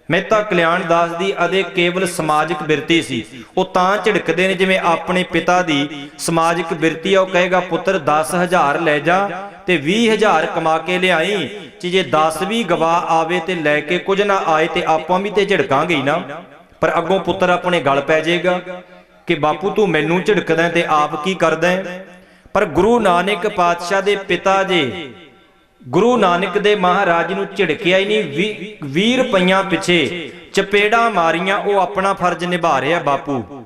ਮਹਿਤਾ ਕਲਿਆਣ ਦਾਸ ਦੀ ਅਦੇ ਕੇਵਲ ਸਮਾਜਿਕ ਬਿਰਤੀ ਸੀ। ਉਹ ਤਾਂ ਝਿੜਕਦੇ ਨੇ ਜਿਵੇਂ ਆਪਣੇ ਪਿਤਾ ਦੀ ਸਮਾਜਿਕ ਬਿਰਤੀ ਆ। ਉਹ ਕਹੇਗਾ ਪੁੱਤਰ 10,000 ਲੈ ਜਾ ਤੇ 20,000 ਕਮਾ ਕੇ ਲਿਆਈ, ਜੇ 10 ਵੀ ਗਵਾ ਆਵੇ ਤੇ ਲੈ ਕੇ ਕੁਝ ਨਾ ਆਏ ਤੇ ਆਪਾਂ ਵੀ ਤੇ ਝਿੜਕਾਂਗੇ ਹੀ ਨਾ। ਪਰ ਅੱਗੋਂ ਪੁੱਤਰ ਆਪਣੇ ਗਲ ਪੈ ਜਾਏਗਾ ਕਿ ਬਾਪੂ ਤੂੰ ਮੈਨੂੰ ਝਿੜਕਦਾ ਤੇ ਆਪ ਕੀ ਕਰਦਾ। ਪਰ ਗੁਰੂ ਨਾਨਕ ਪਾਤਸ਼ਾਹ ਦੇ ਪਿਤਾ ਜੀ ਗੁਰੂ ਨਾਨਕ ਦੇ ਮਹਾਰਾਜ ਨੂੰ ਝਿੜਕਿਆ ਹੀ ਨਹੀਂ, 20 ਰੁਪਈਆਂ ਪਿੱਛੇ ਚਪੇੜਾ ਮਾਰੀਆਂ, ਉਹ ਆਪਣਾ ਫਰਜ਼ ਨਿਭਾ ਰਿਹਾ ਬਾਪੂ।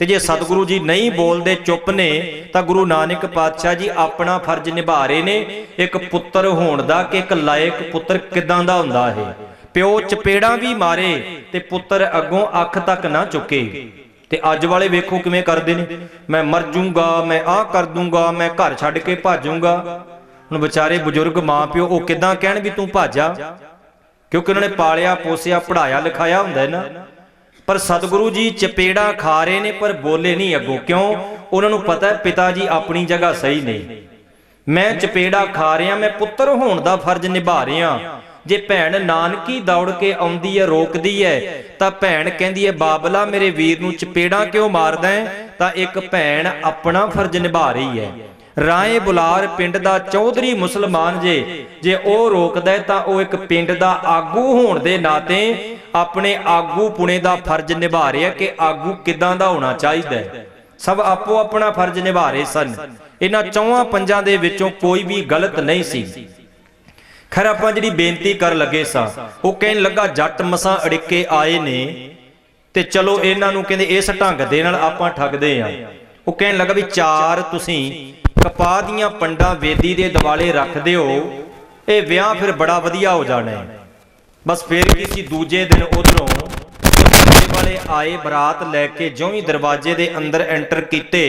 ਤੇ ਜੇ ਸਤਿਗੁਰੂ ਜੀ ਨਹੀਂ ਬੋਲਦੇ, ਚੁੱਪ ਨੇ, ਤਾਂ ਗੁਰੂ ਨਾਨਕ ਪਾਤਸ਼ਾਹ ਜੀ ਆਪਣਾ ਫਰਜ਼ ਨਿਭਾ ਰਹੇ ਨੇ ਇੱਕ ਪੁੱਤਰ ਹੋਣ ਦਾ, ਕਿ ਇੱਕ ਲਾਇਕ ਪੁੱਤਰ ਕਿਦਾਂ ਦਾ ਹੁੰਦਾ ਹੈ। ਪਿਓ ਚਪੇੜਾਂ ਵੀ ਮਾਰੇ ਤੇ ਪੁੱਤਰ ਅੱਗੋਂ ਅੱਖ ਤੱਕ ਨਾ ਚੁੱਕੇ। ਤੇ ਅੱਜ ਵਾਲੇ ਵੇਖੋ ਕਿਵੇਂ ਕਰਦੇ ਨੇ, ਮੈਂ ਮਰ ਜੂੰਗਾ, ਮੈਂ ਆਹ ਕਰ ਦੂੰਗਾ, ਮੈਂ ਘਰ ਛੱਡ ਕੇ ਭਾਜੂੰਗਾ। ਹੁਣ ਵਿਚਾਰੇ ਬਜ਼ੁਰਗ ਮਾਂ ਪਿਓ ਉਹ ਕਿੱਦਾਂ ਕਹਿਣ ਵੀ ਤੂੰ ਭਾਜਾ, ਕਿਉਂਕਿ ਉਹਨਾਂ ਨੇ ਪਾਲਿਆ, ਪੋਸਿਆ, ਪੜ੍ਹਾਇਆ, ਲਿਖਾਇਆ ਹੁੰਦਾ ਨਾ। ਪਰ ਸਤਿਗੁਰੂ ਜੀ ਚਪੇੜਾ ਖਾ ਰਹੇ ਨੇ ਪਰ ਬੋਲੇ ਨਹੀਂ ਅੱਗੋਂ। ਕਿਉਂ? ਉਹਨਾਂ ਨੂੰ ਪਤਾ ਹੈ ਪਿਤਾ ਜੀ ਆਪਣੀ ਜਗ੍ਹਾ ਸਹੀ ਨੇ। ਮੈਂ ਚਪੇੜਾ ਖਾ ਰਿਹਾ, ਮੈਂ ਪੁੱਤਰ ਹੋਣ ਦਾ ਫਰਜ਼ ਨਿਭਾ ਰਿਹਾ। ਜੇ ਭੈਣ ਨਾਨਕੀ ਦੌੜ ਕੇ ਆਉਂਦੀ ਹੈ, ਰੋਕਦੀ ਹੈ, ਤਾਂ ਭੈਣ ਕਹਿੰਦੀ ਹੈ ਬਾਬਲਾ ਮੇਰੇ ਵੀਰ ਨੂੰ ਚਪੇੜਾ ਕਿਉਂ ਮਾਰਦਾ ਹੈ? ਤਾਂ ਇੱਕ ਭੈਣ ਆਪਣਾ ਫਰਜ਼ ਨਿਭਾ ਰਹੀ ਹੈ। ਰਾਏ ਬੁਲਾਰ ਪਿੰਡ ਦਾ ਚੌਧਰੀ ਮੁਸਲਮਾਨ ਜੇ ਉਹ ਰੋਕਦਾ ਤਾਂ ਉਹ ਇੱਕ ਪਿੰਡ ਦਾ ਆਗੂ ਹੋਣ ਦੇ ਨਾਤੇ ਆਪਣੇ ਆਗੂ ਪੁਣੇ ਦਾ ਫਰਜ਼ ਨਿਭਾ ਰਿਹਾ ਕਿ ਆਗੂ ਕਿੱਦਾਂ ਦਾ ਹੋਣਾ ਚਾਹੀਦਾ ਹੈ। ਸਭ ਆਪੋ ਆਪਣਾ ਫਰਜ਼ ਨਿਭਾ ਰਹੇ ਸਨ। ਇਹਨਾਂ ਚੌਹਾਂ ਪੰਜਾਂ ਦੇ ਵਿੱਚੋਂ ਕੋਈ ਵੀ ਗਲਤ ਨਹੀਂ ਸੀ। ਖੈਰ ਆਪਾਂ ਜਿਹੜੀ ਬੇਨਤੀ ਕਰਨ ਲੱਗੇ ਸਾਂ, ਉਹ ਕਹਿਣ ਲੱਗਾ ਜੱਟ ਮਸਾਂ ਅੜਿੱਕੇ ਆਏ ਨੇ ਤੇ ਚਲੋ ਇਹਨਾਂ ਨੂੰ ਕਹਿੰਦੇ ਇਸ ਢੰਗ ਦੇ ਨਾਲ ਆਪਾਂ ਠੱਗਦੇ ਆ। ਉਹ ਕਹਿਣ ਲੱਗਾ ਵੀ 4 ਤੁਸੀਂ ਕਪਾਹ ਦੀਆਂ ਪੰਡਾਂ ਵੇਦੀ ਦੇ ਦਿਵਾਲੇ ਰੱਖ ਦਿਓ, ਇਹ ਵਿਆਹ ਫਿਰ ਬੜਾ ਵਧੀਆ ਹੋ ਜਾਣਾ ਹੈ। ਬਸ ਫਿਰ ਕੀ ਸੀ, ਦੂਜੇ ਦਿਨ ਉਧਰੋਂ ਵਾਲੇ ਆਏ ਬਰਾਤ ਲੈ ਕੇ, ਜਿਉਂ ਹੀ ਦਰਵਾਜ਼ੇ ਦੇ ਅੰਦਰ ਐਂਟਰ ਕੀਤੇ,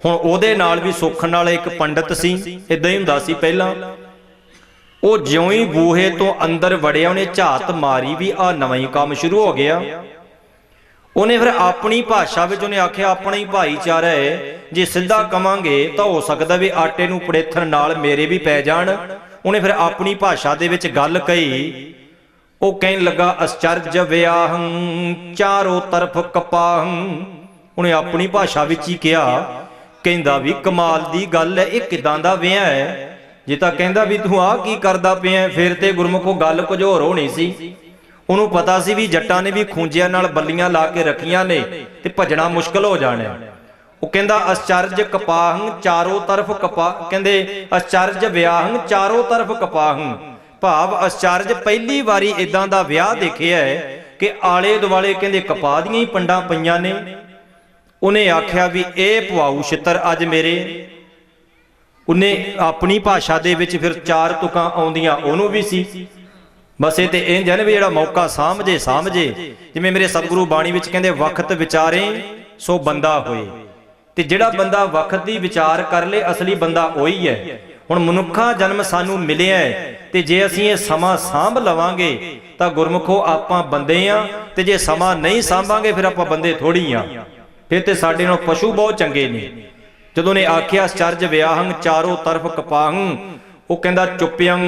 ਹੁਣ ਉਹਦੇ ਨਾਲ ਵੀ ਸੁੱਖ ਨਾਲ ਇੱਕ ਪੰਡਤ ਸੀ, ਇਦਾਂ ਹੀ ਹੁੰਦਾ ਸੀ ਪਹਿਲਾਂ। ਉਹ ਜਿਉਂ ਹੀ ਬੂਹੇ ਤੋਂ ਅੰਦਰ ਵੜਿਆ, ਉਹਨੇ ਝਾਤ ਮਾਰੀ ਵੀ ਆ ਨਵਾਂ ਹੀ ਕੰਮ ਸ਼ੁਰੂ ਹੋ ਗਿਆ। ਉਹਨੇ ਫਿਰ ਆਪਣੀ ਭਾਸ਼ਾ ਵਿੱਚ ਉਹਨੇ ਆਖਿਆ ਆਪਣਾ ਹੀ ਭਾਈਚਾਰਾ ਹੈ, ਜੇ ਸਿੱਧਾ ਕਵਾਂਗੇ ਤਾਂ ਹੋ ਸਕਦਾ ਵੀ ਆਟੇ ਨੂੰ ਪੜੇਥਣ ਨਾਲ ਮੇਰੇ ਵੀ ਪੈ ਜਾਣ। ਉਹਨੇ ਫਿਰ ਆਪਣੀ ਭਾਸ਼ਾ ਦੇ ਵਿੱਚ ਗੱਲ ਕਹੀ। ਉਹ ਕਹਿਣ ਲੱਗਾ ਅਸਚਰਜ ਵਿਆਹੰ ਚਾਰੋ ਤਰਫ ਕਪਾਹੰ। ਉਹਨੇ ਆਪਣੀ ਭਾਸ਼ਾ ਵਿੱਚ ਹੀ ਕਿਹਾ, ਕਹਿੰਦਾ ਵੀ ਕਮਾਲ ਦੀ ਗੱਲ ਹੈ, ਇਹ ਕਿਦਾਂ ਦਾ ਵਿਆਹ ਹੈ। ਜੇ ਤਾਂ ਕਹਿੰਦਾ ਵੀ ਤੂੰ ਆਹ ਕੀ ਕਰਦਾ ਪਿਆ, ਫਿਰ ਤੇ ਗੁਰਮੁਖੋ ਗੱਲ ਕੁਝ ਹੋਰ ਹੋਣੀ ਸੀ। ਉਹਨੂੰ ਪਤਾ ਸੀ ਵੀ ਜੱਟਾਂ ਨੇ ਵੀ ਖੂੰਜਿਆਂ ਨਾਲ ਬੱਲੀਆਂ ਲਾ ਕੇ ਰੱਖੀਆਂ ਨੇ ਤੇ ਭੱਜਣਾ ਮੁਸ਼ਕਲ ਹੋ ਜਾਣਾ। ਉਹ ਕਹਿੰਦਾ ਅਸਚਰਜ ਕਪਾਹੰ ਚਾਰੋ ਤਰਫ ਕਪਾਹ, ਕਹਿੰਦੇ ਅਸਚਰਜ ਵਿਆਹੰ ਚਾਰੋ ਤਰਫ ਕਪਾਹੰ, ਭਾਵ ਅਸਚਰਜ ਪਹਿਲੀ ਵਾਰੀ ਇਦਾਂ ਦਾ ਵਿਆਹ ਦੇਖਿਆ ਹੈ ਕਿ ਆਲੇ ਦੁਆਲੇ ਕਹਿੰਦੇ ਕਪਾਹ ਦੀਆਂ ਹੀ ਪੰਡਾਂ ਪਈਆਂ ਨੇ। ਉਹਨੇ ਆਖਿਆ ਵੀ ਇਹ ਪਵਾਊ ਛਿੱਤਰ ਅੱਜ ਮੇਰੇ। ਉਹਨੇ ਆਪਣੀ ਭਾਸ਼ਾ ਦੇ ਵਿੱਚ ਫਿਰ 4 ਤੁਕਾਂ ਆਉਂਦੀਆਂ ਉਹਨੂੰ ਵੀ ਸੀ। ਬਸ ਇਹ ਤੇ ਇੰਝ ਹੈ ਨਾ ਵੀ ਜਿਹੜਾ ਮੌਕਾ ਸਾਂਭੇ ਜਿਵੇਂ ਮੇਰੇ ਸਤਿਗੁਰੂ ਬਾਣੀ ਵਿੱਚ ਕਹਿੰਦੇ ਵਕਤ ਵਿਚਾਰੇ ਸੋ ਬੰਦਾ ਹੋਏ। ਤੇ ਜਿਹੜਾ ਬੰਦਾ ਵਕਤ ਦੀ ਵਿਚਾਰ ਕਰ ਲੇ ਅਸਲੀ ਬੰਦਾ ਉਹੀ ਹੈ। ਹੁਣ ਮਨੁੱਖਾ ਜਨਮ ਸਾਨੂੰ ਮਿਲਿਆ ਤੇ ਜੇ ਅਸੀਂ ਇਹ ਸਮਾਂ ਸਾਂਭ ਲਵਾਂਗੇ ਤਾਂ ਗੁਰਮੁਖੋ ਆਪਾਂ ਬੰਦੇ ਆ, ਤੇ ਜੇ ਸਮਾਂ ਨਹੀਂ ਸਾਂਭਾਂਗੇ ਫਿਰ ਆਪਾਂ ਬੰਦੇ ਥੋੜੀ ਆ। ਫਿਰ ਤੇ ਸਾਡੇ ਨਾਲ ਪਸ਼ੂ ਬਹੁਤ ਚੰਗੇ ਨੇ। ਜਦੋਂ ਨੇ ਆਖਿਆ ਅਸਚਰਜ ਵਿਆਹੰ ਚਾਰੋ ਤਰਫ ਕਪਾਹੰ, ਉਹ ਕਹਿੰਦਾ ਚੁੱਪਿਅੰ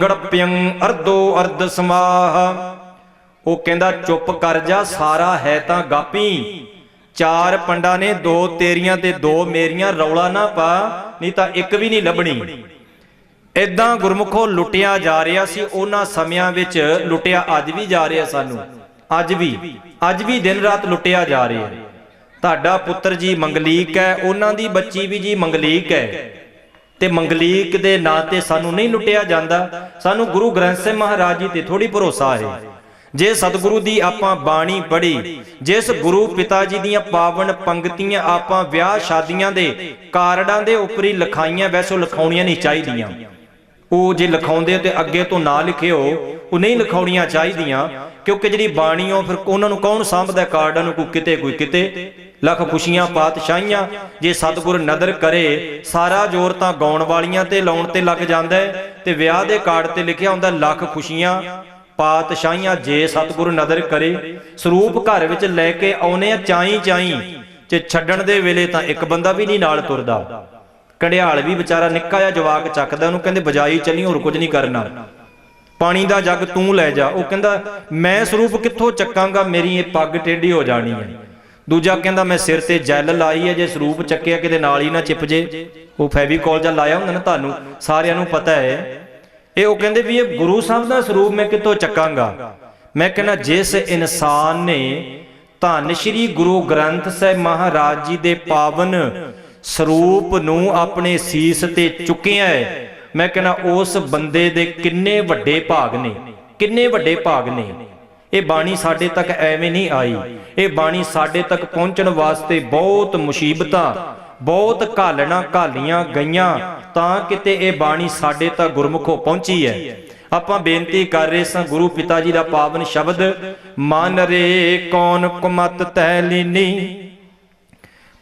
ਗੜਪਿਅੰ ਅਰਧੋ ਅਰਧ ਸਮਾਹ। ਉਹ ਕਹਿੰਦਾ ਚੁੱਪ ਕਰ ਜਾ, ਸਾਰਾ ਹੈ ਤਾਂ ਗਾਪੀ। 4 ਪੰਡਾਂ ਨੇ, 2 ਤੇਰੀਆਂ ਤੇ 2 ਮੇਰੀਆਂ, ਰੌਲਾ ਨਾ ਪਾ ਨਹੀਂ ਤਾਂ ਇੱਕ ਵੀ ਨਹੀਂ ਲੱਭਣੀ। ਏਦਾਂ ਗੁਰਮੁਖੋ ਲੁੱਟਿਆ ਜਾ ਰਿਹਾ ਸੀ ਉਹਨਾਂ ਸਮਿਆਂ ਵਿੱਚ, ਲੁੱਟਿਆ ਅੱਜ ਵੀ ਜਾ ਰਿਹਾ ਸਾਨੂੰ। ਅੱਜ ਵੀ ਦਿਨ ਰਾਤ ਲੁੱਟਿਆ ਜਾ ਰਿਹਾ। ਤੁਹਾਡਾ ਪੁੱਤਰ ਜੀ ਮੰਗਲੀਕ ਹੈ, ਉਹਨਾਂ ਦੀ ਬੱਚੀ ਵੀ ਜੀ ਮੰਗਲੀਕ ਹੈ, ਤੇ ਮੰਗਲੀਕ ਦੇ ਨਾਂ ਤੇ ਸਾਨੂੰ ਨਹੀਂ ਲੁੱਟਿਆ ਜਾਂਦਾ। ਸਾਨੂੰ ਗੁਰੂ ਗ੍ਰੰਥ ਸਾਹਿਬ ਮਹਾਰਾਜ ਜੀ ਤੇ ਥੋੜੀ ਭਰੋਸਾ ਹੈ। ਜੇ ਸਤਿਗੁਰੂ ਦੀ ਆਪਾਂ ਬਾਣੀ ਪੜ੍ਹੀ, ਜਿਸ ਗੁਰੂ ਪਿਤਾ ਜੀ ਦੀਆਂ ਪਾਵਨ ਪੰਕਤੀਆਂ ਆਪਾਂ ਵਿਆਹ ਸ਼ਾਦੀਆਂ ਦੇ ਕਾਰਡਾਂ ਦੇ ਉੱਪਰ ਹੀ ਲਿਖਾਈਆਂ, ਵੈਸੇ ਲਿਖਾਉਣੀਆਂ ਨਹੀਂ ਚਾਹੀਦੀਆਂ। ਉਹ ਜੇ ਲਿਖਾਉਂਦੇ ਤੇ ਅੱਗੇ ਤੋਂ ਨਾ ਲਿਖਿਓ, ਉਹ ਨਹੀਂ ਲਿਖਾਉਣੀਆਂ ਚਾਹੀਦੀਆਂ, ਕਿਉਂਕਿ ਜਿਹੜੀ ਬਾਣੀ ਉਹ ਫਿਰ ਉਹਨਾਂ ਨੂੰ ਕੌਣ ਸਾਂਭਦਾ ਕਾਰਡਾਂ ਨੂੰ, ਕੋਈ ਕਿਤੇ। ਲੱਖ ਖੁਸ਼ੀਆਂ ਪਾਤਸ਼ਾਹੀਆਂ ਜੇ ਸਤਿਗੁਰ ਨਦਰ ਕਰੇ, ਸਾਰਾ ਜ਼ੋਰ ਤਾਂ ਗਾਉਣ ਵਾਲੀਆਂ ਤੇ ਲਾਉਣ ਤੇ ਲੱਗ ਜਾਂਦਾ ਹੈ, ਤੇ ਵਿਆਹ ਦੇ ਕਾਰਡ ਤੇ ਲਿਖਿਆ ਹੁੰਦਾ ਲੱਖ ਖੁਸ਼ੀਆਂ ਪਾਤਸ਼ਾਹੀਆਂ ਜੇ ਸਤਿਗੁਰ ਨਦਰ ਕਰੇ। ਸਰੂਪ ਘਰ ਵਿੱਚ ਲੈ ਕੇ ਆਉਨੇ ਆ ਚਾਈ ਤੇ ਛੱਡਣ ਦੇ ਵੇਲੇ ਤਾਂ ਇੱਕ ਬੰਦਾ ਵੀ ਨਹੀਂ ਨਾਲ ਤੁਰਦਾ। ਕੰਡਿਆਲ ਵੀ ਵਿਚਾਰਾ ਨਿੱਕਾ ਜਿਹਾ ਜਵਾਕ ਚੱਕਦਾ, ਉਹਨੂੰ ਕਹਿੰਦੇ ਬਜਾਈ ਚੱਲੀ, ਹੋਰ ਕੁਝ ਨਹੀਂ ਕਰਨਾ, ਪਾਣੀ ਦਾ ਜੱਗ ਤੂੰ ਲੈ ਜਾ। ਉਹ ਕਹਿੰਦਾ ਮੈਂ ਸਰੂਪ ਕਿੱਥੋਂ ਚੱਕਾਂਗਾ, ਮੇਰੀ ਇਹ ਪੱਗ ਟੇਢੀ ਹੋ ਜਾਣੀ ਹੈ। ਦੂਜਾ ਕਹਿੰਦਾ ਮੈਂ ਸਿਰ ਤੇ ਜੈਲ ਲਾਈ ਹੈ, ਜੇ ਸਰੂਪ ਚੱਕਿਆ ਕਿਤੇ ਨਾਲ ਹੀ ਨਾ ਚਿਪ ਜੇ। ਉਹ ਫੈਵੀਕੋਲ ਜਾਂ ਲਾਇਆ ਹੁੰਦਾ ਨਾ, ਤੁਹਾਨੂੰ ਸਾਰਿਆਂ ਨੂੰ ਪਤਾ ਹੈ। ਇਹ ਉਹ ਕਹਿੰਦੇ ਵੀ ਇਹ ਗੁਰੂ ਸਾਹਿਬ ਦਾ ਸਰੂਪ ਮੈਂ ਕਿੱਥੋਂ ਚੱਕਾਂਗਾ। ਮੈਂ ਕਹਿੰਦਾ ਜਿਸ ਇਨਸਾਨ ਨੇ ਧੰਨ ਸ਼੍ਰੀ ਗੁਰੂ ਗ੍ਰੰਥ ਸਾਹਿਬ ਮਹਾਰਾਜ ਜੀ ਦੇ ਪਾਵਨ ਸਰੂਪ ਨੂੰ ਆਪਣੇ ਸੀਸ ਤੇ ਚੁੱਕਿਆ ਹੈ, ਮੈਂ ਕਹਿੰਦਾ ਉਸ ਬੰਦੇ ਦੇ ਕਿੰਨੇ ਵੱਡੇ ਭਾਗ ਨੇ, ਕਿੰਨੇ ਵੱਡੇ ਭਾਗ ਨੇ। ਇਹ ਬਾਣੀ ਸਾਡੇ ਤੱਕ ਐਵੇਂ ਨਹੀਂ ਆਈ। ਇਹ ਬਾਣੀ ਸਾਡੇ ਤੱਕ ਪਹੁੰਚਣ ਵਾਸਤੇ ਬਹੁਤ ਮੁਸੀਬਤਾਂ, ਬਹੁਤ ਘਾਲਣਾ ਘਾਲੀਆਂ ਗਈਆਂ ਤਾਂ ਕਿਤੇ ਇਹ ਬਾਣੀ ਸਾਡੇ ਤੱਕ ਗੁਰਮੁਖੋਂ ਪਹੁੰਚੀ ਹੈ। ਆਪਾਂ ਬੇਨਤੀ ਕਰ ਰਹੇ ਸਾਂ ਗੁਰੂ ਪਿਤਾ ਜੀ ਦਾ ਪਾਵਨ ਸ਼ਬਦ, ਮਨ ਰੇ ਕੌਣ ਕੁਮਤ ਤੈ ਲੀਨੀ,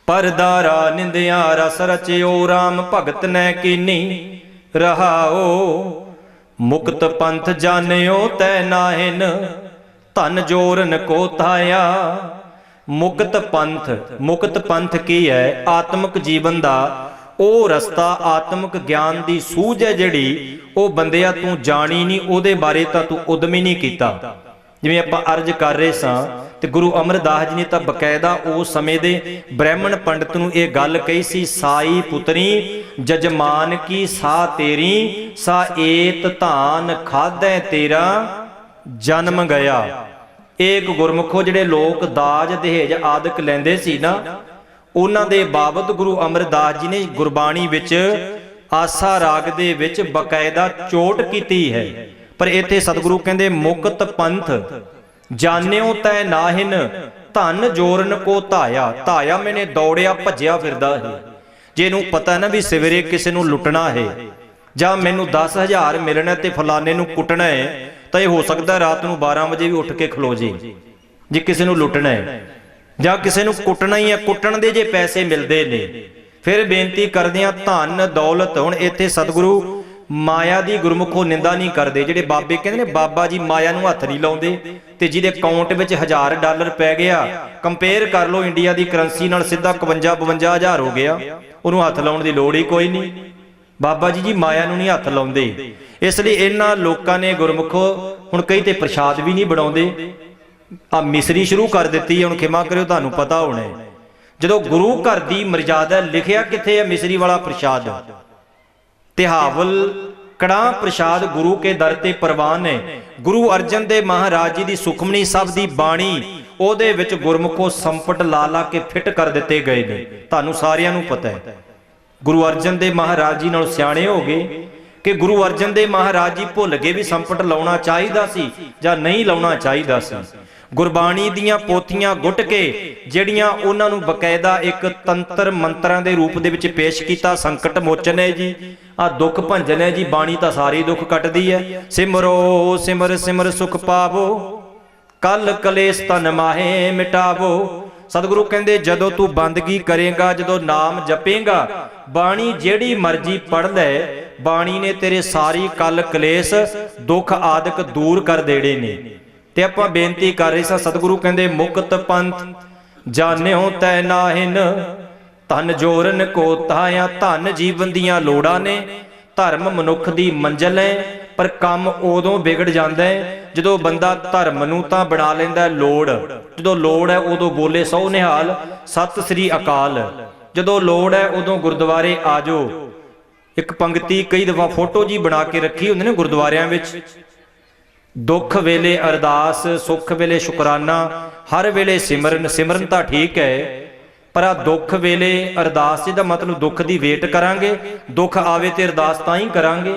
ਪਰਦਾਰਾ ਨਿੰਦਿਆ ਰਸ ਰਚਿਓ ਰਾਮ ਭਗਤ ਨੈ ਕੀਨੀ। ਰਹਾਓ ਮੁਕਤ ਪੰਥ ਜਾਣਿਓ ਤੈ ਨਾਹਿਨ, ਧਨ ਜੋਰਨ ਕੋ ਤਾਇਆ। ਮੁਕਤ ਪੰਥ ਕੀ ਹੈ? ਆਤਮਿਕ ਜੀਵਨ ਦਾ ਉਹ ਰਸਤਾ, ਆਤਮਿਕ ਗਿਆਨ ਦੀ ਸੂਝ ਹੈ ਜਿਹੜੀ, ਉਹ ਬੰਦਿਆ ਤੂੰ ਜਾਣੀ ਨਹੀਂ, ਉਹਦੇ ਬਾਰੇ ਤਾਂ ਤੂੰ ਉਦਮ ਹੀ ਨਹੀਂ ਕੀਤਾ। ਜਿਵੇਂ ਆਪਾਂ ਅਰਜ਼ ਕਰ ਰਹੇ ਸਾਂ ਤੇ ਗੁਰੂ ਅਮਰਦਾਸ ਜੀ ਨੇ ਤਾਂ ਬਕਾਇਦਾ ਉਸ ਸਮੇਂ ਦੇ ਬ੍ਰਾਹਮਣ ਪੰਡਤ ਨੂੰ ਇਹ ਗੱਲ ਕਹੀ ਸੀ, ਸਾਈ ਪੁੱਤਰੀ ਜਜਮਾਨ ਕੀ ਸਾ ਤੇਰੀ, ਸਾ ਏਤ ਧਾਨ ਖਾਧੈ ਤੇਰਾ ਜਨਮ ਗਿਆ। ਇੱਕ ਗੁਰਮੁਖੋ ਜਿਹੜੇ ਲੋਕ ਦਾਜ ਦਹੇਜ ਆਦਿਕ ਲੈਂਦੇ ਸੀ ਨਾ, ਉਹਨਾਂ ਦੇ ਬਾਬਤ ਗੁਰੂ ਅਮਰਦਾਸ ਜੀ ਨੇ ਗੁਰਬਾਣੀ ਵਿੱਚ ਆਸਾ ਰਾਗ ਦੇ ਵਿੱਚ ਬਕਾਇਦਾ ਚੋਟ ਕੀਤੀ ਹੈ। ਪਰ ਇੱਥੇ ਸਤਿਗੁਰੂ ਕਹਿੰਦੇ ਮੁਕਤ ਪੰਥ ਜਾਣਿਓ ਤੈ ਨਾਹਿਨ, ਧਨ ਜੋਰਨ ਕੋ ਧਾਇਆ। ਧਾਇਆ ਮੈਨੇ ਦੌੜਿਆ ਭੱਜਿਆ ਫਿਰਦਾ ਹੈ। ਜੇ ਇਹਨੂੰ ਪਤਾ ਨਾ ਵੀ ਸਵੇਰੇ ਕਿਸੇ ਨੂੰ ਲੁੱਟਣਾ ਹੈ ਜਾਂ ਮੈਨੂੰ 10,000 ਮਿਲਣਾ ਤੇ ਫਲਾਣੇ ਨੂੰ ਕੁੱਟਣਾ ਹੈ, ਤਾਂ ਇਹ ਹੋ ਸਕਦਾ ਰਾਤ ਨੂੰ 12 ਵਜੇ ਵੀ ਉੱਠ ਕੇ ਖਲੋ ਜੇ। ਜੇ ਕਿਸੇ ਨੂੰ ਲੁੱਟਣਾ ਹੈ ਜਾਂ ਕਿਸੇ ਨੂੰ ਕੁੱਟਣਾ ਹੀ ਹੈ, ਕੁੱਟਣ ਦੇ ਜੇ ਪੈਸੇ ਮਿਲਦੇ ਨੇ, ਫਿਰ ਬੇਨਤੀ ਕਰਦੇ ਆ ਧਨ ਦੌਲਤ। ਹੁਣ ਇੱਥੇ ਸਤਿਗੁਰੂ ਮਾਇਆ ਦੀ ਗੁਰਮੁਖੋ ਨਿੰਦਾ ਨਹੀਂ ਕਰਦੇ। ਜਿਹੜੇ ਬਾਬੇ ਕਹਿੰਦੇ ਨੇ ਬਾਬਾ ਜੀ ਮਾਇਆ ਨੂੰ ਹੱਥ ਨਹੀਂ ਲਾਉਂਦੇ, ਤੇ ਜਿਹਦੇ ਅਕਾਊਂਟ ਵਿੱਚ $1000 ਪੈ ਗਿਆ, ਕੰਪੇਅਰ ਕਰ ਲਓ ਇੰਡੀਆ ਦੀ ਕਰੰਸੀ ਨਾਲ, ਸਿੱਧਾ 51-52 ਹੋ ਗਿਆ, ਉਹਨੂੰ ਹੱਥ ਲਾਉਣ ਦੀ ਲੋੜ ਹੀ ਕੋਈ ਨਹੀਂ। ਬਾਬਾ ਜੀ ਮਾਇਆ ਨੂੰ ਨਹੀਂ ਹੱਥ ਲਾਉਂਦੇ। ਇਸ ਲਈ ਇਹਨਾਂ ਲੋਕਾਂ ਨੇ ਗੁਰਮੁਖੋ ਹੁਣ ਕਈ ਤੇ ਪ੍ਰਸ਼ਾਦ ਵੀ ਨਹੀਂ ਬਣਾਉਂਦੇ, ਆ ਮਿਸਰੀ ਸ਼ੁਰੂ ਕਰ ਦਿੱਤੀ। ਹੁਣ ਖਿਮਾ ਕਰਿਓ, ਤੁਹਾਨੂੰ ਪਤਾ ਹੋਣਾ ਜਦੋਂ ਗੁਰੂ ਘਰ ਦੀ ਮਰਜ਼ਾਦਾ ਲਿਖਿਆ ਕਿੱਥੇ ਹੈ ਮਿਸਰੀ ਵਾਲਾ ਪ੍ਰਸ਼ਾਦ। ਤਿਹਾਵਲ ਕੜਾਹ ਪ੍ਰਸ਼ਾਦ ਗੁਰੂ ਕੇ ਦਰ ਤੇ ਪ੍ਰਵਾਨ ਹੈ। ਗੁਰੂ ਅਰਜਨ ਦੇਵ ਮਹਾਰਾਜ ਜੀ ਦੀ ਸੁਖਮਨੀ ਸਾਹਿਬ ਦੀ ਬਾਣੀ, ਉਹਦੇ ਵਿੱਚ ਗੁਰਮੁਖੋ ਸੰਪਟ ਲਾ ਲਾ ਕੇ ਫਿੱਟ ਕਰ ਦਿੱਤੇ ਗਏ ਨੇ। ਤੁਹਾਨੂੰ ਸਾਰਿਆਂ ਨੂੰ ਪਤਾ ਹੈ ਗੁਰੂ ਅਰਜਨ ਦੇਵ ਮਹਾਰਾਜ ਜੀ ਨਾਲ ਸਿਆਣੇ ਹੋ ਗਏ ਕਿ ਗੁਰੂ ਅਰਜਨ ਦੇਵ ਮਹਾਰਾਜ ਜੀ ਭੁੱਲ ਗਏ ਵੀ ਸੰਪਟ ਲਾਉਣਾ ਚਾਹੀਦਾ ਸੀ ਜਾਂ ਨਹੀਂ ਲਾਉਣਾ ਚਾਹੀਦਾ ਸੀ। ਗੁਰਬਾਣੀ ਦੀਆਂ ਪੋਥੀਆਂ ਗੁੱਟ ਕੇ ਜਿਹੜੀਆਂ ਉਹਨਾਂ ਨੂੰ ਬਕਾਇਦਾ ਇੱਕ ਤੰਤਰ ਮੰਤਰਾਂ ਦੇ ਰੂਪ ਦੇ ਵਿੱਚ ਪੇਸ਼ ਕੀਤਾ। ਸੰਕਟ ਮੋਚਨ ਹੈ ਜੀ, ਆ ਦੁੱਖ ਭੰਜਨ ਹੈ ਜੀ। ਬਾਣੀ ਤਾਂ ਸਾਰੀ ਦੁੱਖ ਕੱਟਦੀ ਹੈ। ਸਿਮਰੋ ਸਿਮਰ ਸਿਮਰ ਸੁਖ ਪਾਵੋ, ਕਲ ਕਲੇਸ਼ ਤਨ ਮਾਹੇ ਮਿਟਾਵੋ। ਸਤਿਗੁਰੂ ਕਹਿੰਦੇ ਜਦੋਂ ਤੂੰ ਬੰਦਗੀ ਕਰੇਗਾ, ਜਦੋਂ ਨਾਮ ਜਪੇਗਾ, ਬਾਣੀ ਜਿਹੜੀ ਮਰਜ਼ੀ ਪੜ੍ਹ ਲੈ, ਬਾਣੀ ਨੇ ਤੇਰੇ ਸਾਰੀ ਕਲ ਕਲੇਸ਼ ਦੁੱਖ ਆਦਿਕ ਦੂਰ ਕਰ ਦੇਣੇ ਨੇ। ਤੇ ਆਪਾਂ ਬੇਨਤੀ ਕਰ ਰਹੇ ਸਾਂ, ਸਤਿਗੁਰੂ ਕਹਿੰਦੇ ਮੁਕਤ ਪੰਥ ਜਾਣਿਓ ਤੈ ਨਾਹਿਨ, ਧਨ ਜੋਰਨ ਕੋ ਤਾਇਆ। ਧਨ ਜੀਵਨ ਦੀਆਂ ਲੋੜਾਂ ਨੇ, ਧਰਮ ਮਨੁੱਖ ਦੀ ਮੰਜ਼ਿਲ ਹੈ, ਪਰ ਕੰਮ ਉਦੋਂ ਵਿਗੜ ਜਾਂਦਾ ਹੈ ਜਦੋਂ ਬੰਦਾ ਧਰਮ ਨੂੰ ਤਾਂ ਬਣਾ ਲੈਂਦਾ ਲੋੜ। ਜਦੋਂ ਲੋੜ ਹੈ ਉਦੋਂ ਬੋਲੇ ਸੋ ਨਿਹਾਲ ਸਤਿ ਸ੍ਰੀ ਅਕਾਲ, ਜਦੋਂ ਲੋੜ ਹੈ ਉਦੋਂ ਗੁਰਦੁਆਰੇ ਆ ਜਾਓ। ਇੱਕ ਪੰਕਤੀ ਕਈ ਦਫਾ ਫੋਟੋ ਜੀ ਬਣਾ ਕੇ ਰੱਖੀ ਹੁੰਦੀ ਨੇ ਗੁਰਦੁਆਰਿਆਂ ਵਿੱਚ, ਦੁੱਖ ਵੇਲੇ ਅਰਦਾਸ, ਸੁੱਖ ਵੇਲੇ ਸ਼ੁਕਰਾਨਾ, ਹਰ ਵੇਲੇ ਸਿਮਰਨ। ਸਿਮਰਨ ਤਾਂ ਠੀਕ ਹੈ, ਪਰ ਆ ਦੁੱਖ ਵੇਲੇ ਅਰਦਾਸ ਦਾ ਮਤਲਬ ਦੁੱਖ ਦੀ ਵੇਟ ਕਰਾਂਗੇ। ਦੁੱਖ ਆਵੇ ਤੇ ਅਰਦਾਸ ਤਾਂ ਹੀ ਕਰਾਂਗੇ,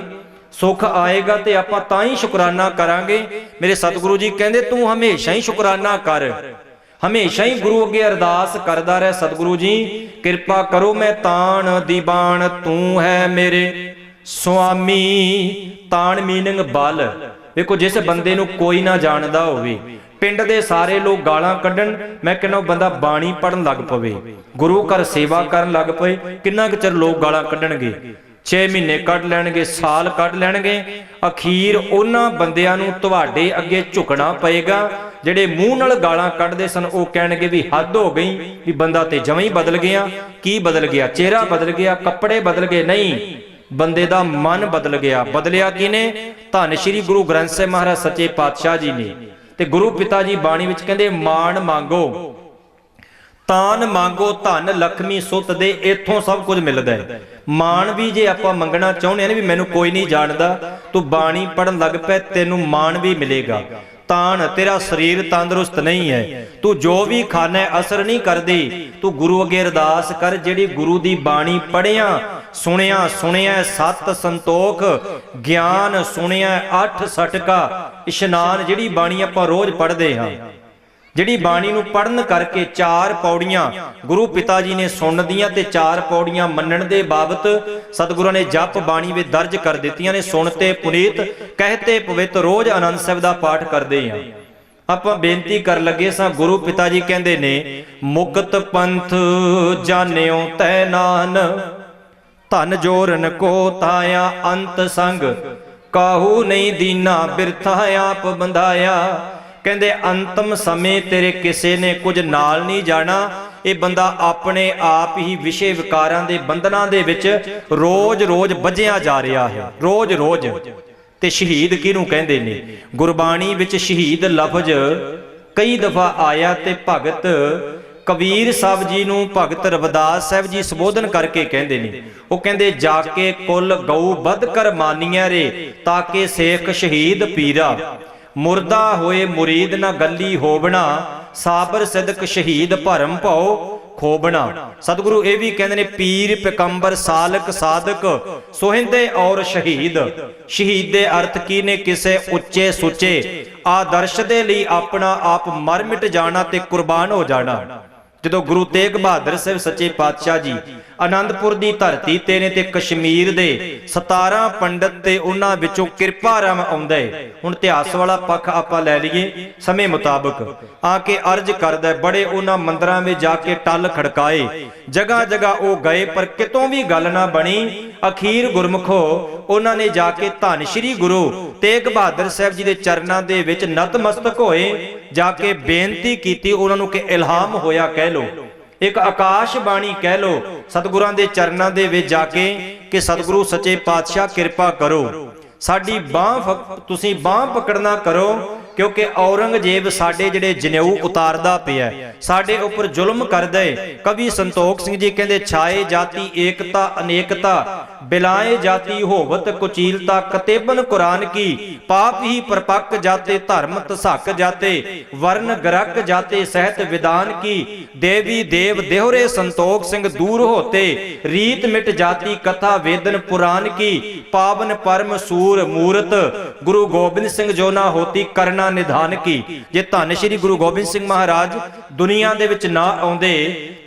ਸੁੱਖ ਆਏਗਾ ਤੇ ਆਪਾਂ ਤਾਂ ਹੀ ਸ਼ੁਕਰਾਨਾ ਕਰਾਂਗੇ। ਮੇਰੇ ਸਤਿਗੁਰੂ ਜੀ ਕਹਿੰਦੇ ਤੂੰ ਹਮੇਸ਼ਾ ਹੀ ਸ਼ੁਕਰਾਨਾ ਕਰ, ਹਮੇਸ਼ਾ ਹੀ ਗੁਰੂ ਅੱਗੇ ਅਰਦਾਸ ਕਰਦਾ ਰਹਿ। ਸਤਿਗੁਰੂ ਜੀ ਕਿਰਪਾ ਕਰੋ, ਮੈਂ ਤਾਣ ਦੀ ਬਾਣ, ਤੂੰ ਹੈ ਮੇਰੇ ਸੁਆਮੀ। ਤਾਣ ਮੀਨਿੰਗ ਬਲ। ਵੇਖੋ ਜਿਸ ਬੰਦੇ ਨੂੰ ਕੋਈ ਨਾ ਜਾਣਦਾ ਹੋਵੇ, ਪਿੰਡ ਦੇ ਸਾਰੇ ਲੋਕ ਗਾਲਾਂ ਕੱਢਣ, ਮੈਂ ਕਹਿੰਦਾ ਬੰਦਾ ਬਾਣੀ ਪੜਨ ਲੱਗ ਪਵੇ, ਗੁਰੂ ਘਰ ਸੇਵਾ ਕਰਨ ਲੱਗ ਪਏ, ਕਿੰਨਾ ਕੁ ਚਿਰ ਲੋਕ ਗਾਲਾਂ ਕੱਢਣਗੇ? 6 ਮਹੀਨੇ ਕੱਢ ਲੈਣਗੇ, ਸਾਲ ਕੱਢ ਲੈਣਗੇ। ਅਖੀਰ ਉਹਨਾਂ ਬੰਦਿਆਂ ਨੂੰ ਤੁਹਾਡੇ ਅੱਗੇ ਝੁਕਣਾ ਪਏਗਾ ਜਿਹੜੇ ਮੂੰਹ ਨਾਲ ਗਾਲਾਂ ਕੱਢਦੇ ਸਨ। ਉਹ ਕਹਿਣਗੇ ਵੀ ਹੱਦ ਹੋ ਗਈ, ਵੀ ਬੰਦਾ ਤੇ ਜਮਾਂ ਹੀ ਬਦਲ ਗਿਆ। ਕੀ ਬਦਲ ਗਿਆ? ਚਿਹਰਾ ਬਦਲ ਗਿਆ, ਕੱਪੜੇ ਬਦਲ ਗਏ? ਨਹੀਂ, ਬੰਦੇ ਦਾ ਮਨ ਬਦਲ ਗਿਆ। ਬਦਲਿਆ ਕਿਨੇ? ਧੰਨ ਸ਼੍ਰੀ ਗੁਰੂ ਗ੍ਰੰਥ ਸਾਹਿਬ ਮਹਾਰਾਜ ਸੱਚੇ ਪਾਤਸ਼ਾਹ ਜੀ ਨੇ। ਤੇ ਗੁਰੂ ਪਿਤਾ ਜੀ ਬਾਣੀ ਵਿੱਚ ਕਹਿੰਦੇ ਮਾਣ ਮੰਗੋ, ਤਾਨ ਮੰਗੋ, ਧਨ ਲక్ష్ਮੀ ਸੁੱਤ ਦੇ। ਇੱਥੋਂ ਸਭ ਕੁਝ ਮਿਲਦਾ ਹੈ। ਮਾਣ ਵੀ ਜੇ ਆਪਾਂ ਮੰਗਣਾ ਚਾਹੁੰਦੇ ਨੇ ਵੀ ਮੈਨੂੰ ਕੋਈ ਨਹੀਂ ਜਾਣਦਾ, ਤੂੰ ਬਾਣੀ ਪੜਨ ਲੱਗ ਪੈ, ਤੈਨੂੰ ਮਾਣ ਵੀ ਮਿਲੇਗਾ। ਤਾਨ, ਤੇਰਾ ਸਰੀਰ ਤੰਦਰੁਸਤ ਨਹੀਂ ਹੈ, ਤੂੰ ਜੋ ਵੀ ਖਾਣਾ ਅਸਰ ਨਹੀਂ ਕਰਦੀ। ਤੂੰ ਗੁਰੂ ਅੱਗੇ ਅਰਦਾਸ ਕਰ, ਜਿਹੜੀ ਗੁਰੂ ਦੀ ਬਾਣੀ ਪੜਿਆ ਸੁਣਿਆ ਸਤ ਸੰਤੋਖ, ਗਿਆਨ ਸੁਣਿਆ 8 ਸਟਕਾ ਇਸ਼ਨਾਨ। ਜਿਹੜੀ ਬਾਣੀ ਆਪਾਂ ਰੋਜ਼ ਪੜ੍ਹਦੇ ਹਾਂ, ਜਿਹੜੀ ਬਾਣੀ ਨੂੰ ਪੜਨ ਕਰਕੇ 4 ਪੌੜੀਆਂ ਗੁਰੂ ਪਿਤਾ ਜੀ ਨੇ ਸੁਣਨ ਦੀਆਂ ਤੇ 4 ਪੌੜੀਆਂ ਮੰਨਣ ਦੇ ਬਾਬਤ ਸਤਿਗੁਰਾਂ ਨੇ ਜਪ ਬਾਣੀ ਵਿੱਚ ਦਰਜ ਕਰ ਦਿੱਤੀਆਂ ਨੇ। ਸੁਣਤੇ ਪੁਨੀਤ, ਕਹਤੇ ਪਵਿੱਤ, ਰੋਜ਼ ਆਨੰਦ ਸਾਹਿਬ ਦਾ ਪਾਠ ਕਰਦੇ ਹਾਂ। ਆਪਾਂ ਬੇਨਤੀ ਕਰ ਲੱਗੇ ਸਾਂ, ਗੁਰੂ ਪਿਤਾ ਜੀ ਕਹਿੰਦੇ ਨੇ ਮੁਕਤ ਪੰਥ ਜਾਣਿਓ ਤੈ ਨਾਨ, ਧਨ ਜੋਰਨ ਕੋ ਤਾਇਆ ਅੰਤ ਸੰਗ, ਕਾਹੂ ਨਹੀਂ ਦੀਨਾ ਬਿਰਥਾ ਆਪ ਬੰਧਾਇਆ। ਕਹਿੰਦੇ ਅੰਤਮ ਸਮੇਂ ਤੇਰੇ ਕਿਸੇ ਨੇ ਕੁਝ ਨਾਲ ਨਹੀਂ ਜਾਣਾ। ਇਹ ਬੰਦਾ ਆਪਣੇ ਆਪ ਹੀ ਵਿਸ਼ੇ ਵਿਕਾਰਾਂ ਦੇ ਬੰਧਨਾਂ ਦੇ ਵਿੱਚ ਰੋਜ਼ ਵੱਜਿਆ ਜਾ ਰਿਹਾ ਹੈ, ਰੋਜ਼। ਤੇ ਸ਼ਹੀਦ ਕਿਹਨੂੰ ਕਹਿੰਦੇ ਨੇ? ਗੁਰਬਾਣੀ ਵਿੱਚ ਸ਼ਹੀਦ ਲਫ਼ਜ਼ कई दफा आया ते भगत कबीर साहब जी नूं भगत रविदास साहब जी संबोधन करके कहंदे ने, वो कहंदे जाके कुल गऊ बध कर मानिया रे ताके सेख शहीद पीरा, मुर्दा होए मुरीद ना गली होवना, साबर सिदक शहीद भरम भौ खोबना। सतगुरु ये भी कहते हैं पीर पैगंबर सालक साधक सोहिंदे और शहीद। शहीद दे अर्थ की ने किसे उच्चे सुचे आदर्श दे लई अपना आप मर मिट जाना ते कुर्बान हो जाना। जो गुरु तेग बहादुर साहब सच्चे पातशाह जी आनंदपुर की धरती ते ने ते कश्मीर दे 17 पंडित ते उन्हां विचों किरपा राम आउंदा है। हुण इतिहास वाला पक्ष आपां लै लईए समय मुताबक आके अर्ज करदा है, बड़े उन्हां मंदिरां विच जाके टल खड़काए, जगह जगह वो गए पर कितों भी गल ना बनी। अखीर गुरमुखो उन्हां ने जाके धन श्री गुरु तेग बहादुर साहब जी दे चरनां दे विच नतमस्तक होए, जाके बेनती कीती उन्हां नूं कि इल्हाम होया कह लो, एक आकाश बाणी कह लो सतगुरां दे चरनां दे विच जाके कि सतगुरु सच्चे पातशाह किरपा करो, साडी बांह तुसीं बांह पकड़ना करो, क्योंकि औरंगजेब साडे जिहड़े जनेऊ उतारदा पिया, साडे उपर जुल्म करदा है। कवि संतोख सिंह जी कहंदे छाए जाति एकता अनेकता, बिलाए जाति होवत कुचीलता, कतेबन कुरान की पाप ही परपक जाते, धर्म तसक जाते, वर्ण गरक जाते, सहत विधान की, देवी देव देहरे संतोख सिंह दूर होते, रीत मिट जाती कथा वेदन पुराण की, पावन परम सूर मूरत गुरु गोबिंद सिंह जो ना होती करना निधान की। जे धन श्री गुरु गोबिंद सिंह महाराज दुनिया दे विच ना आउंदे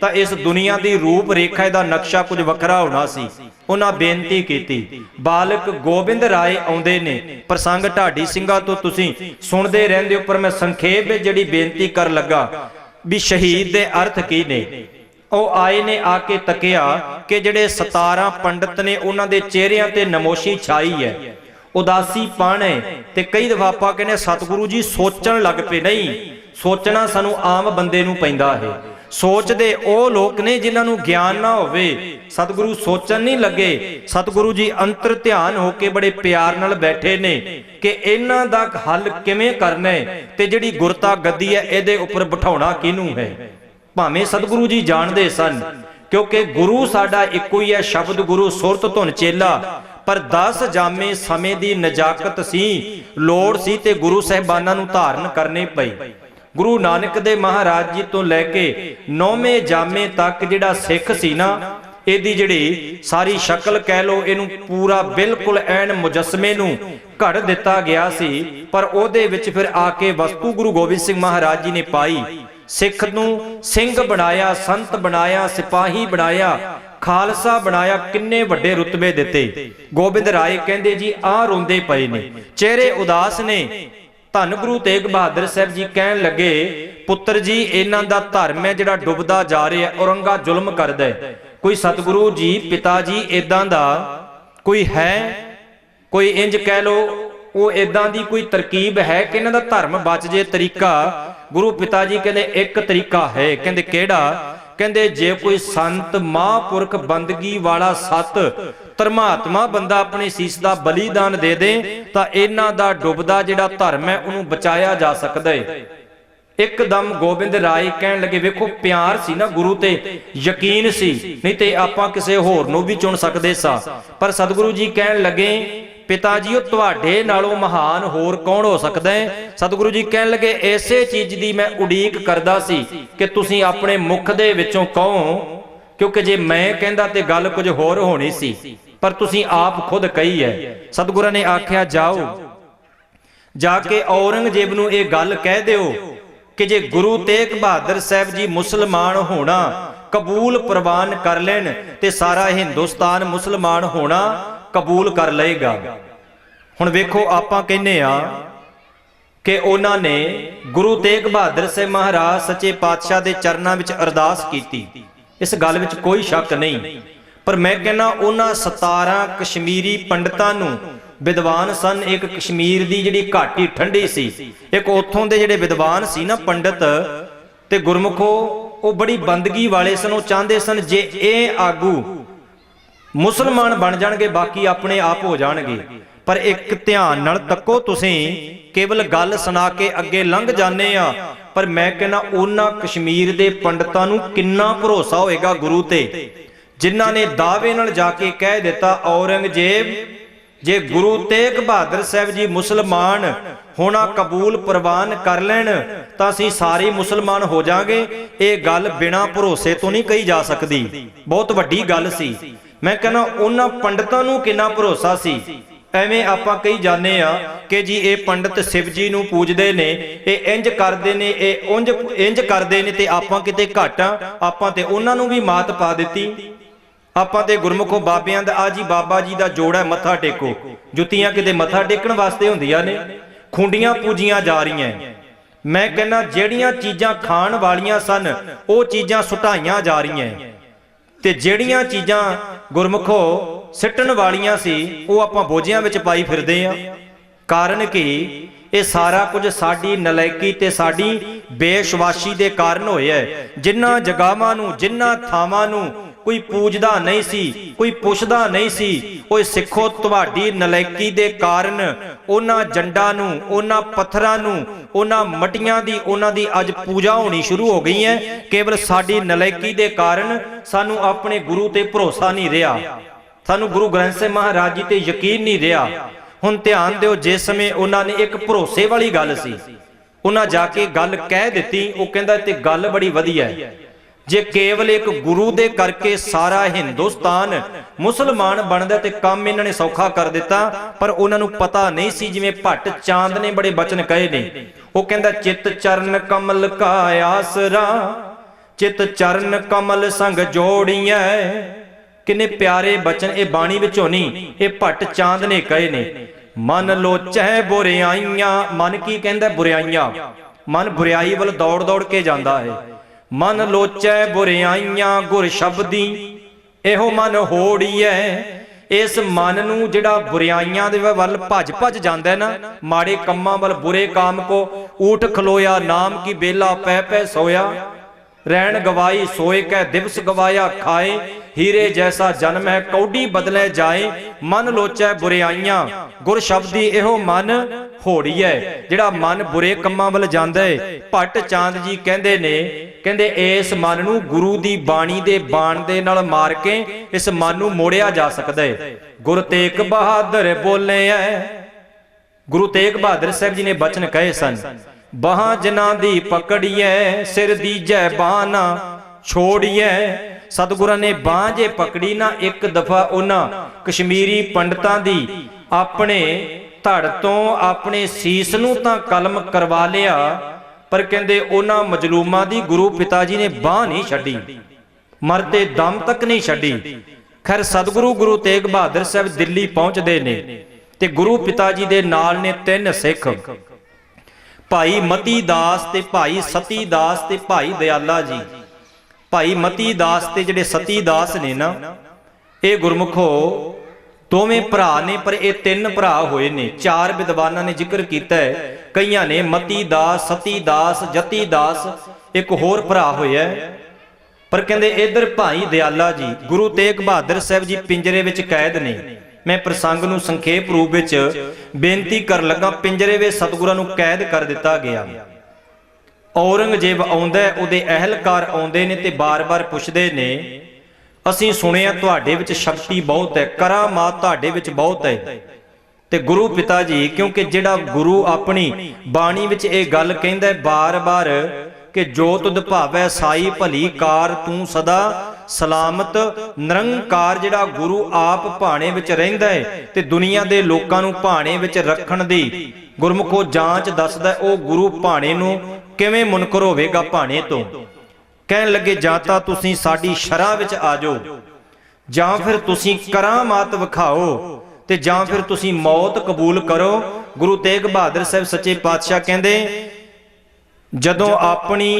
तां इस दुनिया दी रूप रेखा दा नक्शा कुछ वखरा होना सी। उन्हां बेनती कीती, बालक गोबिंद राय आउंदे ने, प्रसंग ढाडी ਸਿੰਘਾਂ तो तुसीं सुणदे रहिंदे हो, पर मैं संखेप जिहड़ी बेनती कर लगा भी शहीद दे अर्थ की ने। ਉਹ ਆਏ ਨੇ ਆ ਕੇ ਤੱਕਿਆ ਕਿ ਜਿਹੜੇ 17 ਪੰਡਤ ਨੇ ਉਹਨਾਂ ਦੇ ਚਿਹਰਿਆਂ ਤੇ ਨਮੋਸ਼ੀ ਛਾਈ ਹੈ, ਉਦਾਸੀ ਪਣ ਹੈ। ਤੇ ਕਈ ਦਫਾ ਆਪਾਂ ਕਹਿੰਦੇ ਸਤਿਗੁਰੂ ਜੀ ਸੋਚਣ ਲੱਗ ਪਏ। ਨਹੀਂ, ਸੋਚਣਾ ਸਾਨੂੰ ਆਮ ਬੰਦੇ ਨੂੰ ਪੈਂਦਾ ਹੈ। ਸੋਚਦੇ ਉਹ ਲੋਕ ਨੇ ਜਿਨ੍ਹਾਂ ਨੂੰ ਗਿਆਨ ਨਾ ਹੋਵੇ। ਸਤਿਗੁਰੂ ਸੋਚਣ ਨਹੀਂ ਲੱਗੇ, ਸਤਿਗੁਰੂ ਜੀ ਅੰਤਰ ਧਿਆਨ ਹੋ ਕੇ ਬੜੇ ਪਿਆਰ ਨਾਲ ਬੈਠੇ ਨੇ ਕਿ ਇਹਨਾਂ ਦਾ ਹੱਲ ਕਿਵੇਂ ਕਰਨਾ ਹੈ ਤੇ ਜਿਹੜੀ ਗੁਰਤਾ ਗੱਦੀ ਹੈ ਇਹਦੇ ਉੱਪਰ ਬਿਠਾਉਣਾ ਕਿਹਨੂੰ ਹੈ। ਭਾਵੇਂ ਸਤਿਗੁਰੂ ਜੀ ਜਾਣਦੇ ਸਨ, ਕਿਉਂਕਿ ਗੁਰੂ ਸਾਡਾ ਇੱਕੋ ਹੀ ਹੈ, ਸ਼ਬਦ ਗੁਰੂ ਸੁਰਤ ਧੁਨ ਚੇਲਾ। ਪਰ 10 ਜਾਮੇ ਸਮੇਂ ਦੀ ਨਜਾਕਤ ਸੀ, ਲੋੜ ਸੀ ਤੇ ਗੁਰੂ ਸਾਹਿਬਾਨਾਂ ਨੂੰ ਧਾਰਨ ਕਰਨੇ ਪਈ। ਗੁਰੂ ਨਾਨਕ ਦੇ ਮਹਾਰਾਜ ਜੀ ਤੋਂ ਲੈ ਕੇ 9ਵੇਂ ਜਾਮੇ ਤੱਕ ਜਿਹੜਾ ਸਿੱਖ ਸੀ ਨਾ, ਇਹਦੀ ਜਿਹੜੀ ਸਾਰੀ ਸ਼ਕਲ ਕਹਿ ਲੋ, ਇਹਨੂੰ ਪੂਰਾ ਬਿਲਕੁਲ ਐਨ ਮੁਜੱਸਮੇ ਨੂੰ ਘੜ ਦਿੱਤਾ ਗਿਆ ਸੀ। ਪਰ ਉਹਦੇ ਵਿੱਚ ਫਿਰ ਆ ਕੇ ਵਸਤੂ ਗੁਰੂ ਗੋਬਿੰਦ ਸਿੰਘ ਮਹਾਰਾਜ ਜੀ ਨੇ ਪਾਈ। ਸਿੱਖ ਨੂੰ ਸਿੰਘ ਬਣਾਇਆ, ਸੰਤ ਬਣਾਇਆ, ਸਿਪਾਹੀ ਬਣਾਇਆ, ਖਾਲਸਾ ਬਣਾਇਆ, ਕਿੰਨੇ ਵੱਡੇ ਰੁਤਬੇ ਦਿੱਤੇ। ਗੋਬਿੰਦ ਰਾਏ ਕਹਿੰਦੇ ਜੀ ਆਹ ਰੋਂਦੇ ਪਏ ਨੇ, ਚਿਹਰੇ ਉਦਾਸ ਨੇ। ਧੰਨ ਗੁਰੂ ਤੇਗ ਬਹਾਦਰ ਸਾਹਿਬ ਜੀ ਕਹਿਣ ਲੱਗੇ, ਪੁੱਤਰ ਜੀ ਇਹਨਾਂ ਦਾ ਧਰਮ ਹੈ ਜਿਹੜਾ ਡੁੱਬਦਾ ਜਾ ਰਿਹਾ, ਔਰੰਗਾ ਜ਼ੁਲਮ ਕਰਦਾ ਹੈ। ਕੋਈ ਸਤਿਗੁਰੂ ਜੀ ਪਿਤਾ ਜੀ ਇਦਾਂ ਦਾ ਕੋਈ ਹੈ, ਕੋਈ ਇੰਜ ਕਹਿ ਲੋ ਉਹ ਇਦਾਂ ਦੀ ਕੋਈ ਤਰਕੀਬ ਹੈ ਕਿ ਇਹਨਾਂ ਦਾ ਧਰਮ ਬਚ ਜੇ ਤਰੀਕਾ। ਗੁਰੂ ਪਿਤਾ ਜੀ ਕਹਿੰਦੇ ਇੱਕ ਤਰੀਕਾ ਹੈ। ਕਹਿੰਦੇ ਕਿਹੜਾ? ਕਹਿੰਦੇ ਜੇ ਕੋਈ ਸੰਤ ਮਹਾਂਪੁਰਖ ਬੰਦਗੀ ਵਾਲਾ ਸਤ ਧਰਮਾਤਮਾ ਬੰਦਾ ਆਪਣੇ ਸੀਸ ਦਾ ਬਲੀਦਾਨ ਦੇ ਦੇ ਤਾਂ ਇਹਨਾਂ ਦਾ ਡੁੱਬਦਾ ਜਿਹੜਾ ਧਰਮ ਹੈ ਉਹਨੂੰ ਬਚਾਇਆ ਜਾ ਸਕਦਾ ਹੈ। ਇੱਕਦਮ ਗੋਬਿੰਦ ਰਾਏ ਕਹਿਣ ਲੱਗੇ, ਵੇਖੋ ਪਿਆਰ ਸੀ ਨਾ ਗੁਰੂ ਤੇ, ਯਕੀਨ ਸੀ, ਨਹੀਂ ਤੇ ਆਪਾਂ ਕਿਸੇ ਹੋਰ ਨੂੰ ਵੀ ਚੁਣ ਸਕਦੇ ਸਾਂ। ਪਰ ਸਤਿਗੁਰੂ ਜੀ ਕਹਿਣ ਲੱਗੇ, ਪਿਤਾ ਜੀ ਉਹ ਤੁਹਾਡੇ ਨਾਲੋਂ ਮਹਾਨ ਹੋਰ ਕੌਣ ਹੋ ਸਕਦਾ ਹੈ। ਸਤਿਗੁਰੂ ਜੀ ਕਹਿਣ ਲੱਗੇ, ਐਸੇ ਚੀਜ਼ ਦੀ ਮੈਂ ਉਡੀਕ ਕਰਦਾ ਸੀ ਕਿ ਤੁਸੀਂ ਆਪਣੇ ਮੁਖ ਦੇ ਵਿੱਚੋਂ ਕਹੋ, ਕਿਉਂਕਿ ਜੇ ਮੈਂ ਕਹਿੰਦਾ ਤੇ ਗੱਲ ਕੁਝ ਹੋਰ ਹੋਣੀ ਸੀ, ਪਰ ਤੁਸੀਂ ਆਪ ਖੁਦ ਕਹੀ ਹੈ। ਸਤਿਗੁਰਾਂ ਨੇ ਆਖਿਆ, ਜਾਓ ਜਾ ਕੇ ਔਰੰਗਜ਼ੇਬ ਨੂੰ ਇਹ ਗੱਲ ਕਹਿ ਦਿਓ ਕਿ ਜੇ ਗੁਰੂ ਤੇਗ ਬਹਾਦਰ ਸਾਹਿਬ ਜੀ ਮੁਸਲਮਾਨ ਹੋਣਾ ਕਬੂਲ ਪ੍ਰਵਾਨ ਕਰ ਲੈਣ ਤੇ ਸਾਰਾ ਹਿੰਦੁਸਤਾਨ ਮੁਸਲਮਾਨ ਹੋਣਾ ਕਬੂਲ ਕਰ ਲਏਗਾ। ਹੁਣ ਵੇਖੋ ਆਪਾਂ ਕਹਿੰਦੇ ਆ ਕਿ ਉਹਨਾਂ ਨੇ ਗੁਰੂ ਤੇਗ ਬਹਾਦਰ ਸਾਹਿਬ ਮਹਾਰਾਜ ਸੱਚੇ ਪਾਤਸ਼ਾਹ ਦੇ ਚਰਨਾਂ ਵਿੱਚ ਅਰਦਾਸ ਕੀਤੀ, ਇਸ ਗੱਲ ਵਿੱਚ ਕੋਈ ਸ਼ੱਕ ਨਹੀਂ। ਪਰ ਮੈਂ ਕਹਿੰਦਾ ਉਹਨਾਂ 17 ਕਸ਼ਮੀਰੀ ਪੰਡਤਾਂ ਨੂੰ, ਵਿਦਵਾਨ ਸਨ, ਇੱਕ ਕਸ਼ਮੀਰ ਦੀ ਜਿਹੜੀ ਘਾਟੀ ਠੰਡੀ ਸੀ, ਇੱਕ ਉੱਥੋਂ ਦੇ ਜਿਹੜੇ ਵਿਦਵਾਨ ਸੀ ਨਾ ਪੰਡਤ ਤੇ ਗੁਰਮੁਖੋ, ਉਹ ਬੜੀ ਬੰਦਗੀ ਵਾਲੇ ਸਨ। ਉਹ ਚਾਹੁੰਦੇ ਸਨ ਜੇ ਇਹ ਆਗੂ ਮੁਸਲਮਾਨ ਬਣ ਜਾਣਗੇ ਬਾਕੀ ਆਪਣੇ ਆਪ ਹੋ ਜਾਣਗੇ। ਪਰ ਇੱਕ ਧਿਆਨ ਨਾਲ ਤੱਕੋ, ਤੁਸੀਂ ਕੇਵਲ ਗੱਲ ਸੁਣਾ ਕੇ ਅੱਗੇ ਲੰਘ ਜਾਂਦੇ ਆ, पर मैं कहना उन्हां कश्मीर दे पंडितां नूं किन्ना भरोसा होएगा गुरु ते, जिन्हां ने दावे नाल जाके कह दिता औरंगजेब जे गुरु तेग बहादुर साहब जी मुसलमान होना कबूल प्रवान कर लैण तां असीं सारे मुसलमान हो जांगे। ये गल बिना भरोसे तो नहीं कही जा सकती, बहुत वड्डी गल सी। मैं कहना उन्हां पंडितां नूं किन्ना भरोसा सी। एवें आपां कही जाने आ कि जी ये पंडित शिव जी नूं पूजदे ने, ये इंज करदे ने, ये इंज करदे ने, ते आपां किते घट आ, आपां ते उन्हां नूं भी मात पा दित्ती। आपां ते गुरमुखो बाबियां दा आ जी बाबा जी दा जोड़ा मत्था टेको, जुत्तियां किते मत्था टेकण वास्ते हुंदियां ने, खुंडियां पूजियां जा रहीआं। मैं कहना ਜਿਹੜੀਆਂ चीज़ां खाण वालियां सन ਉਹ चीज़ां सुटाइयां जा रहीआं, ते ਜਿਹੜੀਆਂ चीज़ां गुरमुखो सिटण वालियां सी ਉਹ ਆਪਾਂ ਬੋਝਿਆਂ ਵਿੱਚ ਪਾਈ ਫਿਰਦੇ ਆ। कारण कि ਇਹ सारा कुछ साडी नलायकी ते साडी बेविश्वासी दे कारण होया है। जिन्हां जगहां नूं जिन्हां थावां नूं कोई पूजदा नहीं सी, कोई पुछदा नहीं सी, ओए सिखो तुहाडी नलायकी दे कारण उन्हां जंडां नूं, उन्हां पत्थरां नूं, उन्हां मटियां दी उन्हां दी अज पूजा होनी शुरू हो गई है। केवल साडी नलायकी दे कारण सानू अपने गुरु ते भरोसा नहीं रहा, सानू गुरु ग्रंथ साहिब महाराज जी ते यकीन नहीं रहा। हुण ध्यान दिओ, जिस समय उन्होंने एक भरोसे वाली गल सी, उन्हां जाके गल कह दित्ती, वो कहंदा ते गल बड़ी वधिया है। जे केवल एक गुरु दे करके सारा हिंदुस्तान मुसलमान बनदा ते काम इन्हां ने सौखा कर दिता, पर उन्हां नूं पता नहीं सी। जिवें भट्ट चांद ने बड़े बचन कहे ने, वो कहंदा चित चरण कमल का आसरा, चित चरण कमल संग जोड़िया। किन्ने प्यारे बचन ये बाणी विचों नहीं, ये भट्ट चांद ने कहे ने। मन लोचै बुराइयां, मन की कहंदा बुराइयां, मन बुराई वल दौड़ दौड़ के जांदा है। मन लोचै बुराइयां गुर शब्दी, एहो मन होड़ीए। इस मन नूं जिहड़ा बुराइयां दे वल भज भज जांदा है ना, माड़े कम्मां वल, बुरे काम को ऊठ खलोया, नाम की बेला पै पै सोया। रैन गवाई सोए कै दिवस गवाया खाए, हीरे जैसा जन्म है कौडी बदले जाए। मन लोचै बुराइयां गुर शब्दी, एहो मन होड़ी है। जिहड़ा मन बुरे कम्मां वल जांदा है, भट्ट चांद जी कहंदे ने, कहंदे इस मन नूं गुरु दी बाणी दे बाण दे नाल मार के इस मन नूं मोड़िया जा सकदा है। गुरु तेग बहादुर बोले है, गुरु तेग बहादुर साहब जी ने बचन कहे सन, बाहां जिन्हां दी पकड़िए सिर दीजै बांह ना छोड़िए। सतगुरां ने बांह जे पकड़ी ना, एक दफा उन्हां कश्मीरी पंडितां दी अपने धड़ तो अपने सीस नूं तां कलम करवा लिया, पर कहंदे उन्हां मजलूमां दी गुरु पिता जी ने बांह नहीं छड्डी, मरते दम तक नहीं छड्डी। खैर सतगुरु गुरु तेग बहादुर साहब दिल्ली पहुंचदे ने, ते गुरु पिता जी दे नाल ने 3 सिख, भाई मती दास ते भाई सती दास ते भाई दयाला जी। भाई मती दास ते जिहड़े सती दास ने ना, ये गुरमुखो दोवें भरा ने, पर ये 3 भरा होए ने। 4 विद्वानां ने जिक्र कीता है, कईयां ने मती दास, सती दास, जती दास, एक होर भरा होया है। पर कहंदे इधर भाई दयाला जी गुरु तेग बहादुर साहब जी पिंजरे विच कैद ने। मैं प्रसंग नूं संखेप रूप विच बेनती कर लगा, पिंजरे विच सतगुरां नूं कैद कर दिता गया। औरंगजेब आउंदा है, उहदे अहलकार आउंदे ने ते बार-बार पुछदे ने, असीं सुणिया तुहाडे विच शक्ति बहुत है, करामात तुहाडे विच बहुत है। ते गुरु पिता जी, क्योंकि जिहड़ा गुरु अपनी बाणी विच इह गल कहंदा है बार-बार कि जो तुद भावै साई भली कार, तू सदा सलामत निरंकार। जिहड़ा गुरु आप भाणे विच रहिंदा है ते दुनिया दे लोकां नूं भाणे विच रखण दी गुरमुखो जांच दसदा, ओ गुरु भाणे नूं किवें मुनकर होवेगा भाणे तो। कहण लगे जां तां तुसीं साडी शरह विच आ जाओ, जां फिर तुसीं करामात विखाओ, ते जां फिर तुसीं मौत कबूल करो। गुरु तेग बहादुर साहब सच्चे पातशाह कहंदे, जदों अपनी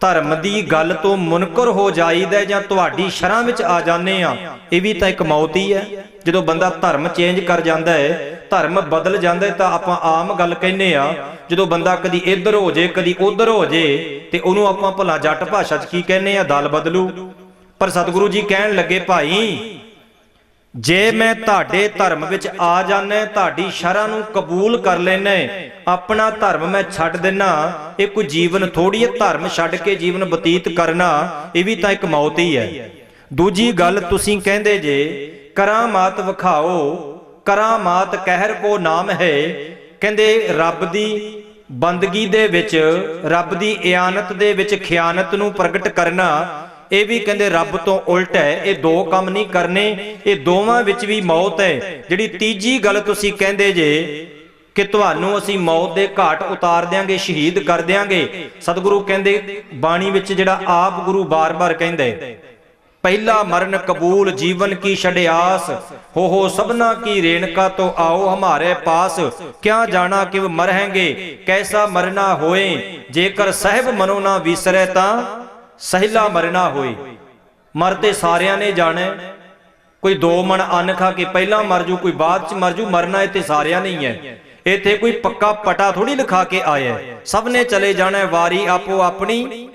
धर्म की गल तो मुनकर हो जाईदा जां तुहाडी शरह विच आ जाने आ, ये भी तां एक मौत ही है। जदों बंदा धर्म चेंज कर जाता है, धर्म बदल जाता है, तां आपां आम गल कहने आ। जदों बंदा कदी इधर हो जाए कदी उधर हो जाए, ते उहनूं आपां भला जट भाषा च की कहने आ, दल बदलू। पर सतगुरु जी कहण लगे, भाई ਜੇ मैं ਤੁਹਾਡੇ ਧਰਮ ਵਿੱਚ ਆ ਜਾਣਾ, ਤੁਹਾਡੀ ਸ਼ਰ੍ਹਾ ਨੂੰ ਕਬੂਲ ਕਰ ਲੈਣਾ, ਆਪਣਾ ਧਰਮ ਮੈਂ ਛੱਡ ਦੇਣਾ, ਇਹ ਕੋਈ ਜੀਵਨ ਥੋੜੀ ਹੈ। ਧਰਮ ਛੱਡ ਕੇ ਜੀਵਨ ਬਤੀਤ ਕਰਨਾ ਇਹ ਵੀ ਤਾਂ ਇੱਕ ਮੌਤ ਹੀ ਹੈ। ਦੂਜੀ ਗੱਲ, ਤੁਸੀਂ ਕਹਿੰਦੇ ਜੇ ਕਰਾਮਾਤ ਵਿਖਾਓ, ਕਰਾਮਾਤ ਕਹਿਰ ਕੋ ਨਾਮ ਹੈ। ਕਹਿੰਦੇ ਰੱਬ ਦੀ ਬੰਦਗੀ ਦੇ ਵਿੱਚ, ਰੱਬ ਦੀ ਇਆਨਤ ਦੇ ਵਿੱਚ ਖਿਆਨਤ ਨੂੰ ਪ੍ਰਗਟ ਕਰਨਾ, ਇਹ ਵੀ ਕਹਿੰਦੇ ਰੱਬ ਤੋਂ ਉਲਟ ਹੈ। ਇਹ ਦੋ ਕੰਮ ਨਹੀਂ ਕਰਨੇ, ਇਹ ਦੋਵਾਂ ਵਿੱਚ ਵੀ ਮੌਤ ਹੈ। ਜਿਹੜੀ ਤੀਜੀ ਗੱਲ ਤੁਸੀਂ ਕਹਿੰਦੇ ਜੇ ਕਿ ਤੁਹਾਨੂੰ ਅਸੀਂ ਮੌਤ ਦੇ ਘਾਟ ਉਤਾਰ ਦਿਆਂਗੇ, ਸ਼ਹੀਦ ਕਰ ਦਿਆਂਗੇ। ਸਤਿਗੁਰੂ ਕਹਿੰਦੇ ਬਾਣੀ ਵਿੱਚ, ਜਿਹੜਾ ਆਪ ਗੁਰੂ ਬਾਰ-ਬਾਰ ਕਹਿੰਦੇ, ਪਹਿਲਾ ਮਰਨ ਕਬੂਲ ਜੀਵਨ ਕੀ ਛੜਿਆਸ, ਹੋ ਸਭਨਾ ਕੀ ਰੇਣਕਾ ਤੋਂ ਆਓ ਹਮਾਰੇ ਪਾਸ। ਕਿਆ ਜਾਣਾ ਕਿ ਮਰहेंगे कैसा मरना होए, जेकर साहिब मनो ना विसरे ਤਾਂ ਸਹਿਲਾ ਮਰਨਾ ਹੋਏ। ਮਰ ਤੇ ਸਾਰਿਆਂ ਨੇ ਜਾਣਾ, ਕੋਈ 2 ਮਣ ਅੰਨ ਖਾ ਕੇ ਪਹਿਲਾਂ ਮਰ ਜੂ, ਕੋਈ ਬਾਅਦ ਚ ਮਰ ਜੂ। ਮਰਨਾ ਇੱਥੇ ਸਾਰਿਆਂ ਨੇ ਹੀ ਹੈ। ਇੱਥੇ ਕੋਈ ਪੱਕਾ ਪਟਾ ਥੋੜੀ ਲਿਖਾ ਕੇ ਆਇਆ, ਸਭ ਨੇ ਚਲੇ ਜਾਣਾ, ਵਾਰੀ ਆਪੋ ਆਪਣੀ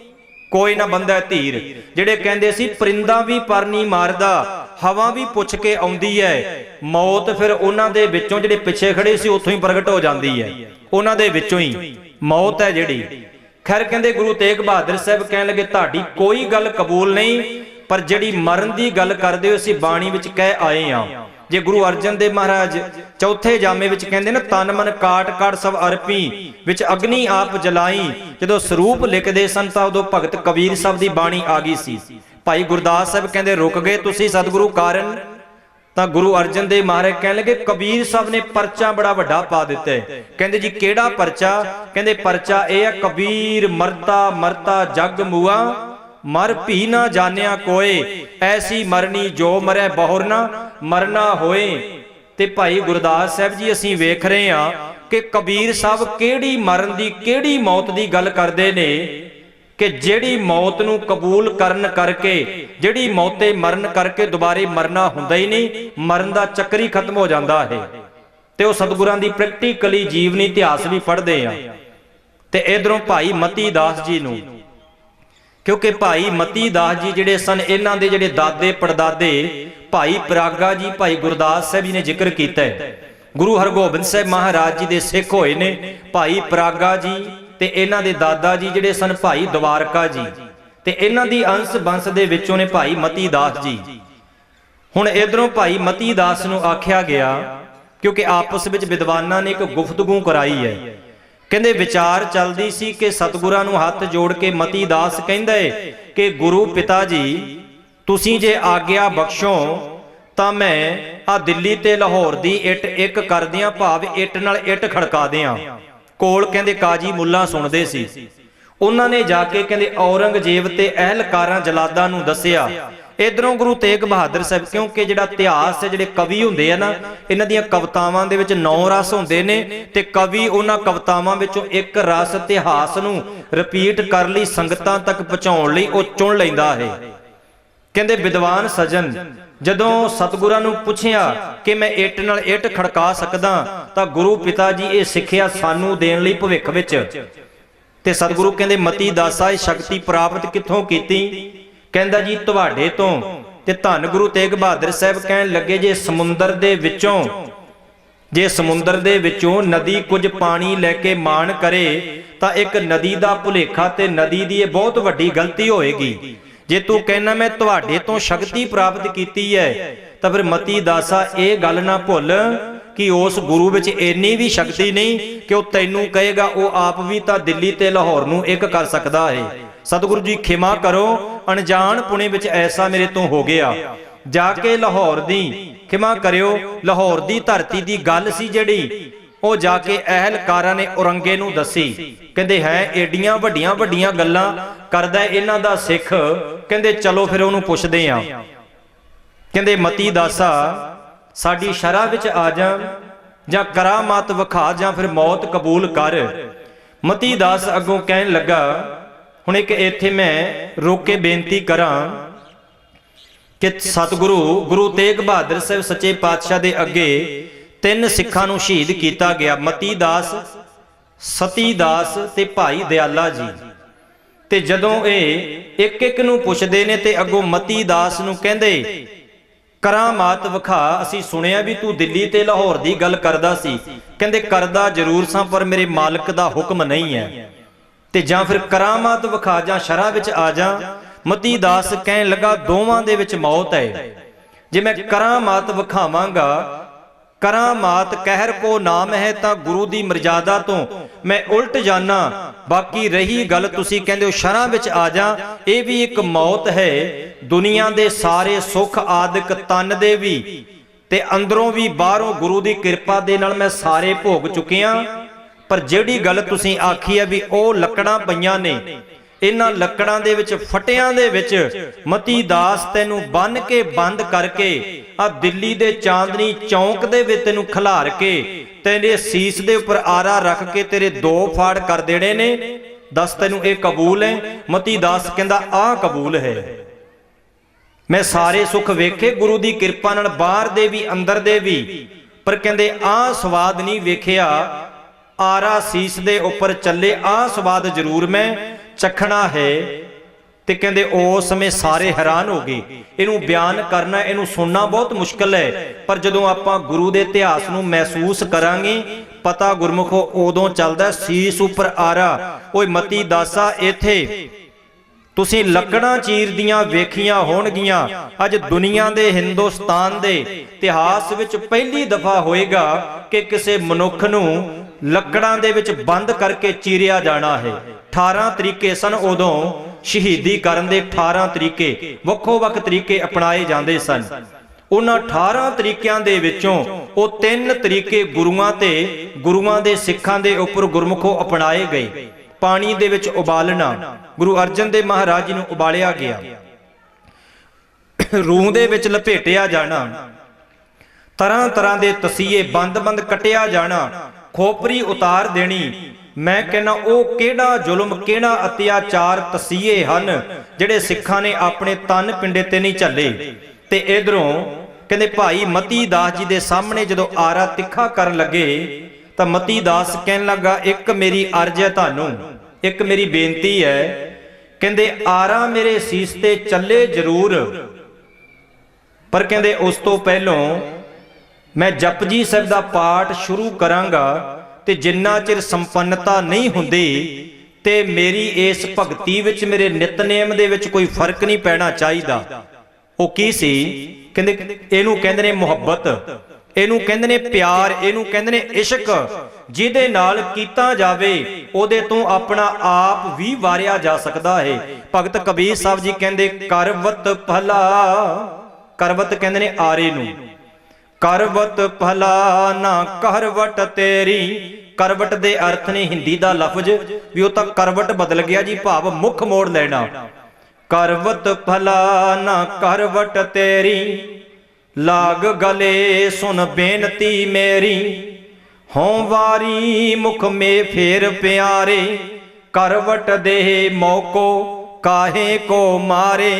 ਕੋਈ ਨਾ ਬੰਦਾ ਧੀਰ। ਜਿਹੜੇ ਕਹਿੰਦੇ ਸੀ ਪਰਿੰਦਾ ਵੀ ਪਰ ਨਹੀਂ ਮਾਰਦਾ, ਹਵਾ ਵੀ ਪੁੱਛ ਕੇ ਆਉਂਦੀ ਹੈ, ਮੌਤ ਫਿਰ ਉਹਨਾਂ ਦੇ ਵਿੱਚੋਂ, ਜਿਹੜੇ ਪਿੱਛੇ ਖੜੇ ਸੀ ਉੱਥੋਂ ਹੀ ਪ੍ਰਗਟ ਹੋ ਜਾਂਦੀ ਹੈ। ਉਹਨਾਂ ਦੇ ਵਿੱਚੋਂ ਹੀ ਮੌਤ ਹੈ ਜਿਹੜੀ। ਖੈਰ ਕਹਿੰਦੇ ਗੁਰੂ ਤੇਗ ਬਹਾਦਰ ਸਾਹਿਬ ਕਹਿਣ ਲੱਗੇ, ਤੁਹਾਡੀ ਕੋਈ ਗੱਲ ਕਬੂਲ ਨਹੀਂ, ਪਰ ਜਿਹੜੀ ਮਰਨ ਦੀ ਗੱਲ ਕਰਦੇ ਹੋ ਅਸੀਂ ਬਾਣੀ ਵਿੱਚ ਕਹਿ ਆਏ ਆ। ਜੇ ਗੁਰੂ ਅਰਜਨ ਦੇਵ ਮਹਾਰਾਜ ਚੌਥੇ ਜਾਮੇ ਵਿੱਚ ਕਹਿੰਦੇ ਨਾ, ਤਨ ਮਨ ਕਾਟ ਕਾਟ ਸਭ ਅਰਪੀ, ਵਿੱਚ ਅਗਨੀ ਆਪ ਜਲਾਈ, ਜਦੋਂ ਸਰੂਪ ਲਿਖਦੇ ਸਨ ਤਾਂ ਉਦੋਂ ਭਗਤ ਕਬੀਰ ਸਾਹਿਬ ਦੀ ਬਾਣੀ ਆ ਗਈ ਸੀ। ਭਾਈ ਗੁਰਦਾਸ ਸਾਹਿਬ ਕਹਿੰਦੇ ਰੁਕ ਗਏ ਤੁਸੀਂ ਸਤਿਗੁਰੂ ਕਾਰਨ, ਤਾਂ ਗੁਰੂ ਅਰਜਨ ਦੇਵ ਮਹਾਰਾਜ ਕਹਿਣ ਲੱਗੇ ਕਬੀਰ ਸਾਹਿਬ ਨੇ ਪਰਚਾ ਬੜਾ ਵੱਡਾ ਪਾ ਦਿੱਤਾ ਹੈ। ਕਹਿੰਦੇ ਜੀ ਕਿਹੜਾ ਪਰਚਾ? ਕਹਿੰਦੇ ਪਰਚਾ ਇਹ ਹੈ, ਕਬੀਰ ਮਰਤਾ ਮਰਤਾ ਜਗ ਮੂਆ, ਮਰ ਭੀ ਨਾ ਜਾਣਿਆ ਕੋਏ, ਐਸੀ ਮਰਨੀ ਜੋ ਮਰੈ ਬਹੁਰ ਨਾ ਮਰਨਾ ਹੋਏ। ਤੇ ਭਾਈ ਗੁਰਦਾਸ ਸਾਹਿਬ ਜੀ ਅਸੀਂ ਵੇਖ ਰਹੇ ਹਾਂ ਕਿ ਕਬੀਰ ਸਾਹਿਬ ਕਿਹੜੀ ਮਰਨ ਦੀ, ਕਿਹੜੀ ਮੌਤ ਦੀ ਗੱਲ ਕਰਦੇ ਨੇ, ਕਿ ਜਿਹੜੀ ਮੌਤ ਨੂੰ ਕਬੂਲ ਕਰਨ ਕਰਕੇ, ਜਿਹੜੀ ਮੌਤੇ ਮਰਨ ਕਰਕੇ ਦੁਬਾਰੇ ਮਰਨਾ ਹੁੰਦਾ ਹੀ ਨਹੀਂ, ਮਰਨ ਦਾ ਚੱਕਰ ਹੀ ਖਤਮ ਹੋ ਜਾਂਦਾ ਹੈ। ਤੇ ਉਹ ਸਤਿਗੁਰਾਂ ਦੀ ਪ੍ਰੈਕਟੀਕਲੀ ਜੀਵਨੀ ਇਤਿਹਾਸ ਵੀ ਪੜ੍ਹਦੇ ਆ। ਤੇ ਇਧਰੋਂ ਭਾਈ ਮਤੀ ਦਾਸ ਜੀ ਨੂੰ, ਕਿਉਂਕਿ ਭਾਈ ਮਤੀ ਦਾਸ ਜੀ ਜਿਹੜੇ ਸਨ, ਇਹਨਾਂ ਦੇ ਜਿਹੜੇ ਦਾਦੇ ਪੜਦਾਦੇ ਭਾਈ ਪਰਾਗਾ ਜੀ, ਭਾਈ ਗੁਰਦਾਸ ਸਾਹਿਬ ਜੀ ਨੇ ਜ਼ਿਕਰ ਕੀਤਾ ਹੈ। ਗੁਰੂ ਹਰਗੋਬਿੰਦ ਸਾਹਿਬ ਮਹਾਰਾਜ ਜੀ ਦੇ ਸਿੱਖ ਹੋਏ ਨੇ ਭਾਈ ਪਰਾਗਾ ਜੀ, ਤੇ ਇਹਨਾਂ ਦੇ ਦਾਦਾ ਜੀ ਜਿਹੜੇ ਸਨ ਭਾਈ ਦਵਾਰਕਾ ਜੀ, ਤੇ ਇਹਨਾਂ ਦੀ ਅੰਸ਼ ਬੰਸ ਦੇ ਵਿੱਚੋਂ ਨੇ ਭਾਈ ਮਤੀ ਦਾਸ ਜੀ। ਹੁਣ ਇਧਰੋਂ ਭਾਈ ਮਤੀ ਦਾਸ ਨੂੰ ਆਖਿਆ ਗਿਆ, ਕਿਉਂਕਿ ਆਪਸ ਵਿੱਚ ਵਿਦਵਾਨਾਂ ਨੇ ਇੱਕ ਗੁਫ਼ਤਗੂ ਕਰਾਈ ਹੈ। ਕਹਿੰਦੇ ਵਿਚਾਰ ਚੱਲਦੀ ਸੀ ਕਿ ਸਤਿਗੁਰਾਂ ਨੂੰ ਹੱਥ ਜੋੜ ਕੇ ਮਤੀ ਦਾਸ ਕਹਿੰਦਾ ਹੈ ਕਿ ਗੁਰੂ ਪਿਤਾ ਜੀ, ਤੁਸੀਂ ਜੇ ਆਗਿਆ ਬਖਸ਼ੋ ਤਾਂ ਮੈਂ ਆ ਦਿੱਲੀ ਤੇ ਲਾਹੌਰ ਦੀ ਇੱਟ ਇੱਕ ਕਰ ਦਿਆਂ, ਭਾਵ ਇੱਟ ਨਾਲ ਇੱਟ ਖੜਕਾ ਦਿਆਂ। ਕੋਲ ਕਹਿੰਦੇ ਕਾਜੀ ਮੁੱਲਾ ਸੁਣਦੇ ਸੀ। ਉਹਨਾਂ ਨੇ ਜਾ ਕੇ ਕਹਿੰਦੇ ਔਰੰਗਜ਼ੇਬ ਤੇ ਅਹਿਲਕਾਰਾਂ ਜਲਾਦਾਂ ਨੂੰ ਦੱਸਿਆ। ਇਧਰੋਂ ਗੁਰੂ ਤੇਗ ਬਹਾਦਰ ਸਾਹਿਬ, ਕਿਉਂਕਿ ਜਿਹੜਾ ਇਤਿਹਾਸ ਹੈ, ਜਿਹੜੇ ਕਵੀ ਹੁੰਦੇ ਆ ਨਾ, ਇਹਨਾਂ ਦੀਆਂ ਕਵਿਤਾਵਾਂ ਦੇ ਵਿੱਚ 9 ਰਸ ਹੁੰਦੇ ਨੇ, ਤੇ ਕਵੀ ਉਹਨਾਂ ਕਵਿਤਾਵਾਂ ਵਿੱਚੋਂ ਇੱਕ ਰਸ ਇਤਿਹਾਸ ਨੂੰ ਰਿਪੀਟ ਕਰ ਲਈ, ਸੰਗਤਾਂ ਤੱਕ ਪਹੁੰਚਾਉਣ ਲਈ ਉਹ ਚੁਣ ਲੈਂਦਾ ਹੈ। ਕਹਿੰਦੇ ਵਿਦਵਾਨ ਸੱਜਣ ਜਦੋਂ ਸਤਿਗੁਰਾਂ ਨੂੰ ਪੁੱਛਿਆ ਕਿ ਮੈਂ ਇੱਟ ਨਾਲ ਇੱਟ ਖੜਕਾ ਸਕਦਾ, ਤਾਂ ਗੁਰੂ ਪਿਤਾ ਜੀ ਇਹ ਸਿੱਖਿਆ ਸਾਨੂੰ ਦੇਣ ਲਈ ਭਵਿੱਖ ਵਿੱਚ। ਤੇ ਸਤਿਗੁਰੂ ਕਹਿੰਦੇ ਮਤੀ ਦਾਸਾ ਇਹ ਸ਼ਕਤੀ ਪ੍ਰਾਪਤ ਕਿੱਥੋਂ ਕੀਤੀ? ਕਹਿੰਦਾ ਜੀ ਤੁਹਾਡੇ ਤੋਂ। ਤੇ ਧੰਨ ਗੁਰੂ ਤੇਗ ਬਹਾਦਰ ਸਾਹਿਬ ਕਹਿਣ ਲੱਗੇ, ਜੇ ਸਮੁੰਦਰ ਦੇ ਵਿੱਚੋਂ ਨਦੀ ਕੁਝ ਪਾਣੀ ਲੈ ਕੇ ਮਾਣ ਕਰੇ ਤਾਂ ਇੱਕ ਨਦੀ ਦਾ ਭੁਲੇਖਾ ਤੇ ਨਦੀ ਦੀ ਇਹ ਬਹੁਤ ਵੱਡੀ ਗਲਤੀ ਹੋਏਗੀ। ਜੇ ਤੂੰ ਕਹਿਣਾ ਮੈਂ ਤੁਹਾਡੇ ਤੋਂ ਸ਼ਕਤੀ ਪ੍ਰਾਪਤ ਕੀਤੀ ਹੈ, ਤਾਂ ਫਿਰ ਮਤੀ ਦਾਸਾ ਇਹ ਗੱਲ ਨਾ ਭੁੱਲ ਕਿ ਉਸ ਗੁਰੂ ਵਿੱਚ ਇੰਨੀ ਵੀ ਸ਼ਕਤੀ ਨਹੀਂ ਕਿ ਉਹ ਤੈਨੂੰ ਕਹੇਗਾ ਉਹ ਆਪ ਵੀ ਤਾਂ ਦਿੱਲੀ ਤੇ ਲਾਹੌਰ ਨੂੰ ਇੱਕ ਕਰ ਸਕਦਾ ਹੈ। ਸਤਿਗੁਰੂ ਜੀ ਖਿਮਾ ਕਰੋ, ਅਣਜਾਣ ਪੁਣੇ ਵਿੱਚ ਐਸਾ ਮੇਰੇ ਤੋਂ ਹੋ ਗਿਆ। ਜਾ ਕੇ ਲਾਹੌਰ ਦੀ, ਖਿਮਾ ਕਰਿਓ, ਲਾਹੌਰ ਦੀ ਧਰਤੀ ਦੀ ਗੱਲ ਸੀ ਜਿਹੜੀ, ਉਹ ਜਾ ਕੇ ਅਹਿਲਕਾਰਾਂ ਨੇ ਔਰੰਗੇ ਨੂੰ ਦੱਸੀ। ਕਹਿੰਦੇ ਹੈ ਏਡੀਆਂ ਵੱਡੀਆਂ ਵੱਡੀਆਂ ਗੱਲਾਂ ਕਰਦਾ ਇਹਨਾਂ ਦਾ ਸਿੱਖ। ਕਹਿੰਦੇ ਚਲੋ ਫਿਰ ਉਹਨੂੰ ਪੁੱਛਦੇ ਆ। ਕਹਿੰਦੇ ਮਤੀ ਦਾਸਾ ਸਾਡੀ ਸ਼ਰ੍ਹਾ ਵਿੱਚ ਆ ਜਾ, ਜਾਂ ਕਰਾਮਾਤ ਵਿਖਾ, ਜਾਂ ਫਿਰ ਮੌਤ ਕਬੂਲ ਕਰ। ਮਤੀ ਦਾਸ ਅੱਗੋਂ ਕਹਿਣ ਲੱਗਾ, ਹੁਣ ਇੱਕ ਇੱਥੇ ਮੈਂ ਰੋਕ ਕੇ ਬੇਨਤੀ ਕਰਾਂ ਕਿ ਸਤਿਗੁਰੂ ਗੁਰੂ ਤੇਗ ਬਹਾਦਰ ਸਾਹਿਬ ਸੱਚੇ ਪਾਤਸ਼ਾਹ ਦੇ ਅੱਗੇ 3 ਸਿੱਖਾਂ ਨੂੰ ਸ਼ਹੀਦ ਕੀਤਾ ਗਿਆ, ਮਤੀ ਦਾਸ, ਸਤੀ ਦਾਸ ਤੇ ਭਾਈ ਦਿਆਲਾ ਜੀ। ਤੇ ਜਦੋਂ ਇਹ ਇੱਕ ਇੱਕ ਨੂੰ ਪੁੱਛਦੇ ਨੇ ਤੇ ਅੱਗੋਂ ਮਤੀ ਦਾਸ ਨੂੰ ਕਹਿੰਦੇ ਕਰਾਮਾਤ ਵਿਖਾ। ਅਸੀਂ ਸੁਣਿਆ ਵੀ ਤੂੰ ਦਿੱਲੀ ਤੇ ਲਾਹੌਰ ਦੀ ਗੱਲ ਕਰਦਾ ਸੀ। ਕਹਿੰਦੇ ਕਰਦਾ ਜ਼ਰੂਰ ਸਾਂ, ਪਰ ਮੇਰੇ ਮਾਲਕ ਦਾ ਹੁਕਮ ਨਹੀਂ ਹੈ। ਤੇ ਜਾਂ ਫਿਰ ਕਰਾਮਾਤ ਵਿਖਾ ਜਾਂ ਸ਼ਰ੍ਹਾਂ ਵਿੱਚ ਆ ਜਾ। ਮਤੀ ਦਾਸ ਕਹਿਣ ਲੱਗਾ ਦੋਵਾਂ ਦੇ ਵਿੱਚ ਮੌਤ ਹੈ। ਜੇ ਮੈਂ ਕਰਾਮਾਤ ਵਿਖਾਵਾਂਗਾ, ਕਰਾਮਾਤ ਕਹਿਰ ਕੋ ਨਾਮ ਹੈ, ਤਾਂ ਗੁਰੂ ਦੀ ਮਰਜ਼ਾਦਾ ਤੋਂ ਮੈਂ ਉਲਟ ਜਾਣਾ। ਬਾਕੀ ਰਹੀ ਗੱਲ ਤੁਸੀਂ ਕਹਿੰਦੇ ਹੋ ਸ਼ਰ੍ਹਾਂ ਵਿੱਚ ਆ ਜਾ, ਇਹ ਵੀ ਇੱਕ ਮੌਤ ਹੈ। ਦੁਨੀਆ ਦੇ ਸਾਰੇ ਸੁੱਖ ਆਦਿਕ ਤਨ ਦੇ ਵੀ ਤੇ ਅੰਦਰੋਂ ਵੀ ਬਾਹਰੋਂ ਗੁਰੂ ਦੀ ਕਿਰਪਾ ਦੇ ਨਾਲ ਮੈਂ ਸਾਰੇ ਭੋਗ ਚੁੱਕਿਆ। ਪਰ ਜਿਹੜੀ ਗੱਲ ਤੁਸੀਂ ਆਖੀ ਹੈ ਵੀ ਉਹ ਲੱਕੜਾਂ ਪਈਆਂ ਨੇ, ਇਹਨਾਂ ਲੱਕੜਾਂ ਦੇ ਵਿੱਚ ਫਟਿਆਂ ਦੇ ਵਿੱਚ ਮਤੀ ਦਾਸ ਤੈਨੂੰ ਬੰਨ ਕੇ ਬੰਦ ਕਰਕੇ ਆ ਦਿੱਲੀ ਦੇ ਚਾਂਦਨੀ ਚੌਂਕ ਦੇ ਵਿੱਚ ਤੈਨੂੰ ਖਿਲਾਰ ਕੇ ਤੇਰੇ ਸੀਸ ਦੇ ਉੱਪਰ ਆਰਾ ਰੱਖ ਕੇ ਤੇਰੇ 2 ਫਾੜ ਕਰ ਦੇਣੇ ਨੇ। ਦੱਸ ਤੈਨੂੰ ਇਹ ਕਬੂਲ ਹੈ? ਮਤੀ ਦਾਸ ਕਹਿੰਦਾ ਆਹ ਕਬੂਲ ਹੈ। ਮੈਂ ਸਾਰੇ ਸੁੱਖ ਵੇਖੇ ਗੁਰੂ ਦੀ ਕਿਰਪਾ ਨਾਲ, ਬਾਹਰ ਦੇ ਵੀ ਅੰਦਰ ਦੇ ਵੀ, ਪਰ ਕਹਿੰਦੇ ਆਹ ਸਵਾਦ ਨਹੀਂ ਵੇਖਿਆ। ਆਰਾ ਸੀਸ ਦੇ ਉੱਪਰ ਚੱਲੇ, ਆਹ ਸਵਾਦ ਜ਼ਰੂਰ ਮੈਂ ਚਖਣਾ ਹੈ। ਤੇ ਕਹਿੰਦੇ ਉਸ ਸਮੇਂ ਸਾਰੇ ਹੈਰਾਨ ਹੋ ਗਏ। ਇਹਨੂੰ ਬਿਆਨ ਕਰਨਾ, ਇਹਨੂੰ ਸੁਣਨਾ ਬਹੁਤ ਮੁਸ਼ਕਲ ਹੈ, ਪਰ ਜਦੋਂ ਆਪਾਂ ਗੁਰੂ ਦੇ ਇਤਿਹਾਸ ਨੂੰ ਮਹਿਸੂਸ ਕਰਾਂਗੇ ਪਤਾ ਗੁਰਮੁਖੋ ਉਦੋਂ ਚੱਲਦਾ। ਸੀਸ ਉੱਪਰ ਆਰਾ, ਓਏ ਮਤੀ ਦਾਸਾ ਇੱਥੇ ਤੁਸੀਂ ਲੱਕੜਾਂ ਚੀਰਦੀਆਂ ਵੇਖੀਆਂ ਹੋਣਗੀਆਂ। ਅੱਜ ਦੁਨੀਆ ਦੇ ਹਿੰਦੁਸਤਾਨ ਦੇ ਇਤਿਹਾਸ ਵਿੱਚ ਪਹਿਲੀ ਦਫਾ ਹੋਏਗਾ ਕਿ ਕਿਸੇ ਮਨੁੱਖ ਨੂੰ ਲੱਕੜਾਂ ਦੇ ਵਿੱਚ ਬੰਦ ਕਰਕੇ ਚੀਰਿਆ ਜਾਣਾ ਹੈ। 18 ਤਰੀਕੇ ਸਨ ਉਦੋਂ ਸ਼ਹੀਦੀ ਕਰਨ ਦੇ, 18 ਤਰੀਕੇ, ਵੱਖੋ ਵੱਖ ਤਰੀਕੇ ਅਪਣਾਏ ਜਾਂਦੇ ਸਨ। ਉਹਨਾਂ 18 ਤਰੀਕਿਆਂ ਦੇ ਵਿੱਚੋਂ ਉਹ 3 ਤਰੀਕੇ ਗੁਰੂਆਂ ਦੇ ਸਿੱਖਾਂ ਦੇ ਉੱਪਰ ਗੁਰਮੁਖੋ ਅਪਣਾਏ ਗਏ। ਪਾਣੀ ਦੇ ਵਿੱਚ ਉਬਾਲਣਾ, ਗੁਰੂ ਅਰਜਨ ਦੇਵ ਮਹਾਰਾਜ ਜੀ ਨੂੰ ਉਬਾਲਿਆ ਗਿਆ। ਰੂਹ ਦੇ ਵਿੱਚ ਲਪੇਟਿਆ ਜਾਣਾ, ਤਰ੍ਹਾਂ ਤਰ੍ਹਾਂ ਦੇ ਤਸੀਹੇ ਬੰਦ-ਬੰਦ ਕਟਿਆ ਜਾਣਾ, ਖੋਪਰੀ ਉਤਾਰ ਦੇਣੀ। ਮੈਂ ਕਹਿੰਦਾ ਉਹ ਕਿਹੜਾ ਜ਼ੁਲਮ, ਕਿਹੜਾ ਅਤਿਆਚਾਰ, ਤਸੀਹੇ ਹਨ ਜਿਹੜੇ ਸਿੱਖਾਂ ਨੇ ਆਪਣੇ ਤਨ ਪਿੰਡੇ ਤੇ ਨਹੀਂ ਝੱਲੇ। ਤੇ ਇਧਰੋਂ ਕਹਿੰਦੇ ਭਾਈ ਮਤੀ ਦਾਸ ਜੀ ਦੇ ਸਾਹਮਣੇ ਜਦੋਂ ਆਰਾ ਤਿੱਖਾ ਕਰਨ ਲੱਗੇ ਤਾਂ ਮਤੀ ਦਾਸ ਕਹਿਣ ਲੱਗਾ ਇੱਕ ਮੇਰੀ ਅਰਜ਼ ਹੈ ਤੁਹਾਨੂੰ, ਇੱਕ ਮੇਰੀ ਬੇਨਤੀ ਹੈ। ਕਹਿੰਦੇ ਆਰਾ ਮੇਰੇ ਸੀਸ ਤੇ ਚੱਲੇ ਜ਼ਰੂਰ, ਪਰ ਕਹਿੰਦੇ ਉਸ ਤੋਂ ਪਹਿਲੋਂ ਮੈਂ ਜਪਜੀ ਸਾਹਿਬ ਦਾ ਪਾਠ ਸ਼ੁਰੂ ਕਰਾਂਗਾ ਤੇ ਜਿੰਨਾ ਚਿਰ ਸੰਪੰਨਤਾ ਨਹੀਂ ਹੁੰਦੀ ਤੇ ਮੇਰੀ ਇਸ ਭਗਤੀ ਵਿੱਚ, ਮੇਰੇ ਨਿਤਨੇਮ ਦੇ ਵਿੱਚ ਕੋਈ ਫਰਕ ਨਹੀਂ ਪੈਣਾ ਚਾਹੀਦਾ। ਉਹ ਕੀ ਸੀ? ਕਹਿੰਦੇ ਇਹਨੂੰ ਕਹਿੰਦੇ ਨੇ ਮੁਹੱਬਤ, ਇਹਨੂੰ ਕਹਿੰਦੇ ਨੇ ਪਿਆਰ, ਇਹਨੂੰ ਕਹਿੰਦੇ ਨੇ ਇਸ਼ਕ। ਜਿਹਦੇ ਨਾਲ ਕੀਤਾ ਜਾਵੇ ਉਹਦੇ ਤੋਂ ਆਪਣਾ ਆਪ ਵੀ ਵਾਰਿਆ ਜਾ ਸਕਦਾ ਹੈ। ਭਗਤ ਕਬੀਰ ਸਾਹਿਬ ਜੀ ਕਹਿੰਦੇ ਕਰਵਤ ਭਲਾ, ਕਰਵਤ ਕਹਿੰਦੇ ਨੇ ਆਰੇ ਨੂੰ, ਕਰਵਤ ਭਲਾ ਨਾ ਕਰਵਟ ਤੇਰੀ। ਕਰਵਟ ਦੇ ਅਰਥ ਨੇ ਹਿੰਦੀ ਦਾ ਲਫ਼ਜ਼ ਵੀ ਉਹ ਤਾਂ ਕਰਵਟ ਬਦਲ ਗਿਆ ਜੀ, ਭਾਵ ਮੁੱਖ ਮੋੜ ਲੈਣਾ। ਕਰਵਤ ਭਲਾ ਨਾ ਕਰਵਟ ਤੇਰੀ, ਲਾਗ ਗਲੇ ਸੁਨ ਬੇਨਤੀ ਮੇਰੀ। ਹੋਂ ਵਾਰੀ ਮੁਖ ਮੇ ਫੇਰ ਪਿਆਰੇ, ਕਰਵਟ ਦੇ ਮੌਕੋ ਕਾਹੇ ਕੋ ਮਾਰੇ।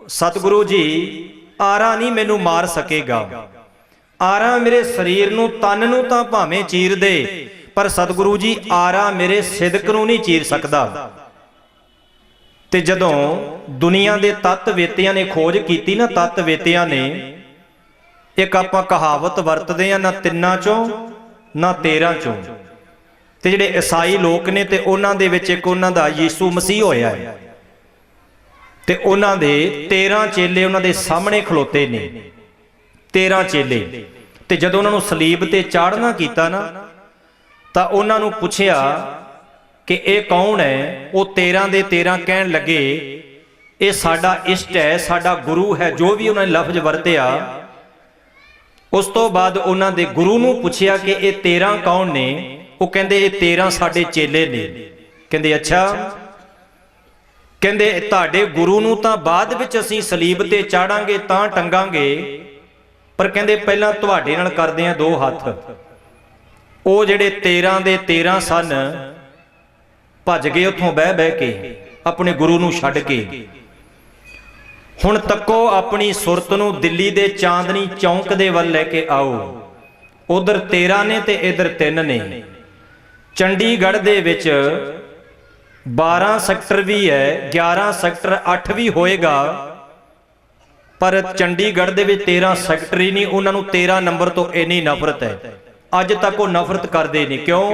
ਸਤਿਗੁਰੂ ਜੀ ਆਰਾ ਨਹੀਂ ਮੈਨੂੰ ਮਾਰ ਸਕੇਗਾ। ਆਰਾ ਮੇਰੇ ਸਰੀਰ ਨੂੰ, ਤਨ ਨੂੰ ਤਾਂ ਭਾਵੇਂ ਚੀਰ ਦੇ, ਪਰ ਸਤਿਗੁਰੂ ਜੀ ਆਰਾ ਮੇਰੇ ਸਿਦਕ ਨੂੰ ਨਹੀਂ ਚੀਰ ਸਕਦਾ। ਤੇ ਜਦੋਂ ਦੁਨੀਆ ਦੇ ਤੱਤ ਵੇਤਿਆਂ ਨੇ ਖੋਜ ਕੀਤੀ ਨਾ, ਤੱਤ ਵੇਤਿਆਂ ਨੇ, ਇੱਕ ਆਪਾਂ ਕਹਾਵਤ ਵਰਤਦੇ ਆ, ਨਾ 3 ਚੋਂ ਨਾ 13 ਚੋਂ। ਤੇ ਜਿਹੜੇ ਈਸਾਈ ਲੋਕ ਨੇ ਤੇ ਉਹਨਾਂ ਦੇ ਵਿੱਚ ਇੱਕ ਉਹਨਾਂ ਦਾ ਯੀਸ਼ੂ ਮਸੀਹ ਹੋਇਆ ਹੈ ਤੇ ਉਹਨਾਂ ਦੇ 13 ਚੇਲੇ ਉਹਨਾਂ ਦੇ ਸਾਹਮਣੇ ਖਲੋਤੇ ਨੇ, 13 ਚੇਲੇ। ਤੇ ਜਦੋਂ ਉਹਨਾਂ ਨੂੰ ਸਲੀਬ ਤੇ ਚਾੜਨਾ ਕੀਤਾ ਨਾ ਤਾਂ ਉਹਨਾਂ ਨੂੰ ਪੁੱਛਿਆ ਕਿ ਇਹ ਕੌਣ ਹੈ? ਉਹ 13 ਦੇ 13 ਕਹਿਣ ਲੱਗੇ ਇਹ ਸਾਡਾ ਇਸ਼ਟ ਹੈ, ਸਾਡਾ ਗੁਰੂ ਹੈ, ਜੋ ਵੀ ਉਹਨਾਂ ਨੇ ਲਫ਼ਜ਼ ਵਰਤਿਆ। ਉਸ ਤੋਂ ਬਾਅਦ ਉਹਨਾਂ ਦੇ ਗੁਰੂ ਨੂੰ ਪੁੱਛਿਆ ਕਿ ਇਹ 13 ਕੌਣ ਨੇ? ਉਹ ਕਹਿੰਦੇ ਇਹ 13 ਸਾਡੇ ਚੇਲੇ ਨੇ। ਕਹਿੰਦੇ ਅੱਛਾ। ਕਹਿੰਦੇ ਤੁਹਾਡੇ ਗੁਰੂ ਨੂੰ ਤਾਂ ਬਾਅਦ ਵਿੱਚ ਅਸੀਂ ਸਲੀਬ ਤੇ ਚਾੜਾਂਗੇ ਤਾਂ ਟੰਗਾਂਗੇ, ਪਰ ਕਹਿੰਦੇ ਪਹਿਲਾਂ ਤੁਹਾਡੇ ਨਾਲ ਕਰਦੇ ਆ 2 ਹੱਥ। ਉਹ ਜਿਹੜੇ 13 ਦੇ 13 ਸਨ ਭੱਜ ਗਏ ਉੱਥੋਂ ਬਹਿ ਬਹਿ ਕੇ, ਆਪਣੇ ਗੁਰੂ ਨੂੰ ਛੱਡ ਕੇ। ਹੁਣ ਤੱਕੋ ਆਪਣੀ ਸੁਰਤ ਨੂੰ ਦਿੱਲੀ ਦੇ ਚਾਂਦਨੀ ਚੌਂਕ ਦੇ ਵੱਲ ਲੈ ਕੇ ਆਓ। ਉਧਰ 13 ਨੇ ਤੇ ਇਧਰ 3 ਨੇ। ਚੰਡੀਗੜ੍ਹ ਦੇ ਵਿੱਚ 12 ਸੈਕਟਰ ਵੀ ਹੈ, 11 ਸੈਕਟਰ 8 ਵੀ ਹੋਏਗਾ। पर चंडीगढ़ दे विच 13 सैकटरी नहीं, उन्होंने 13 नंबर तो इन्नी नफरत है। अज तक वो नफरत करते नहीं। क्यों?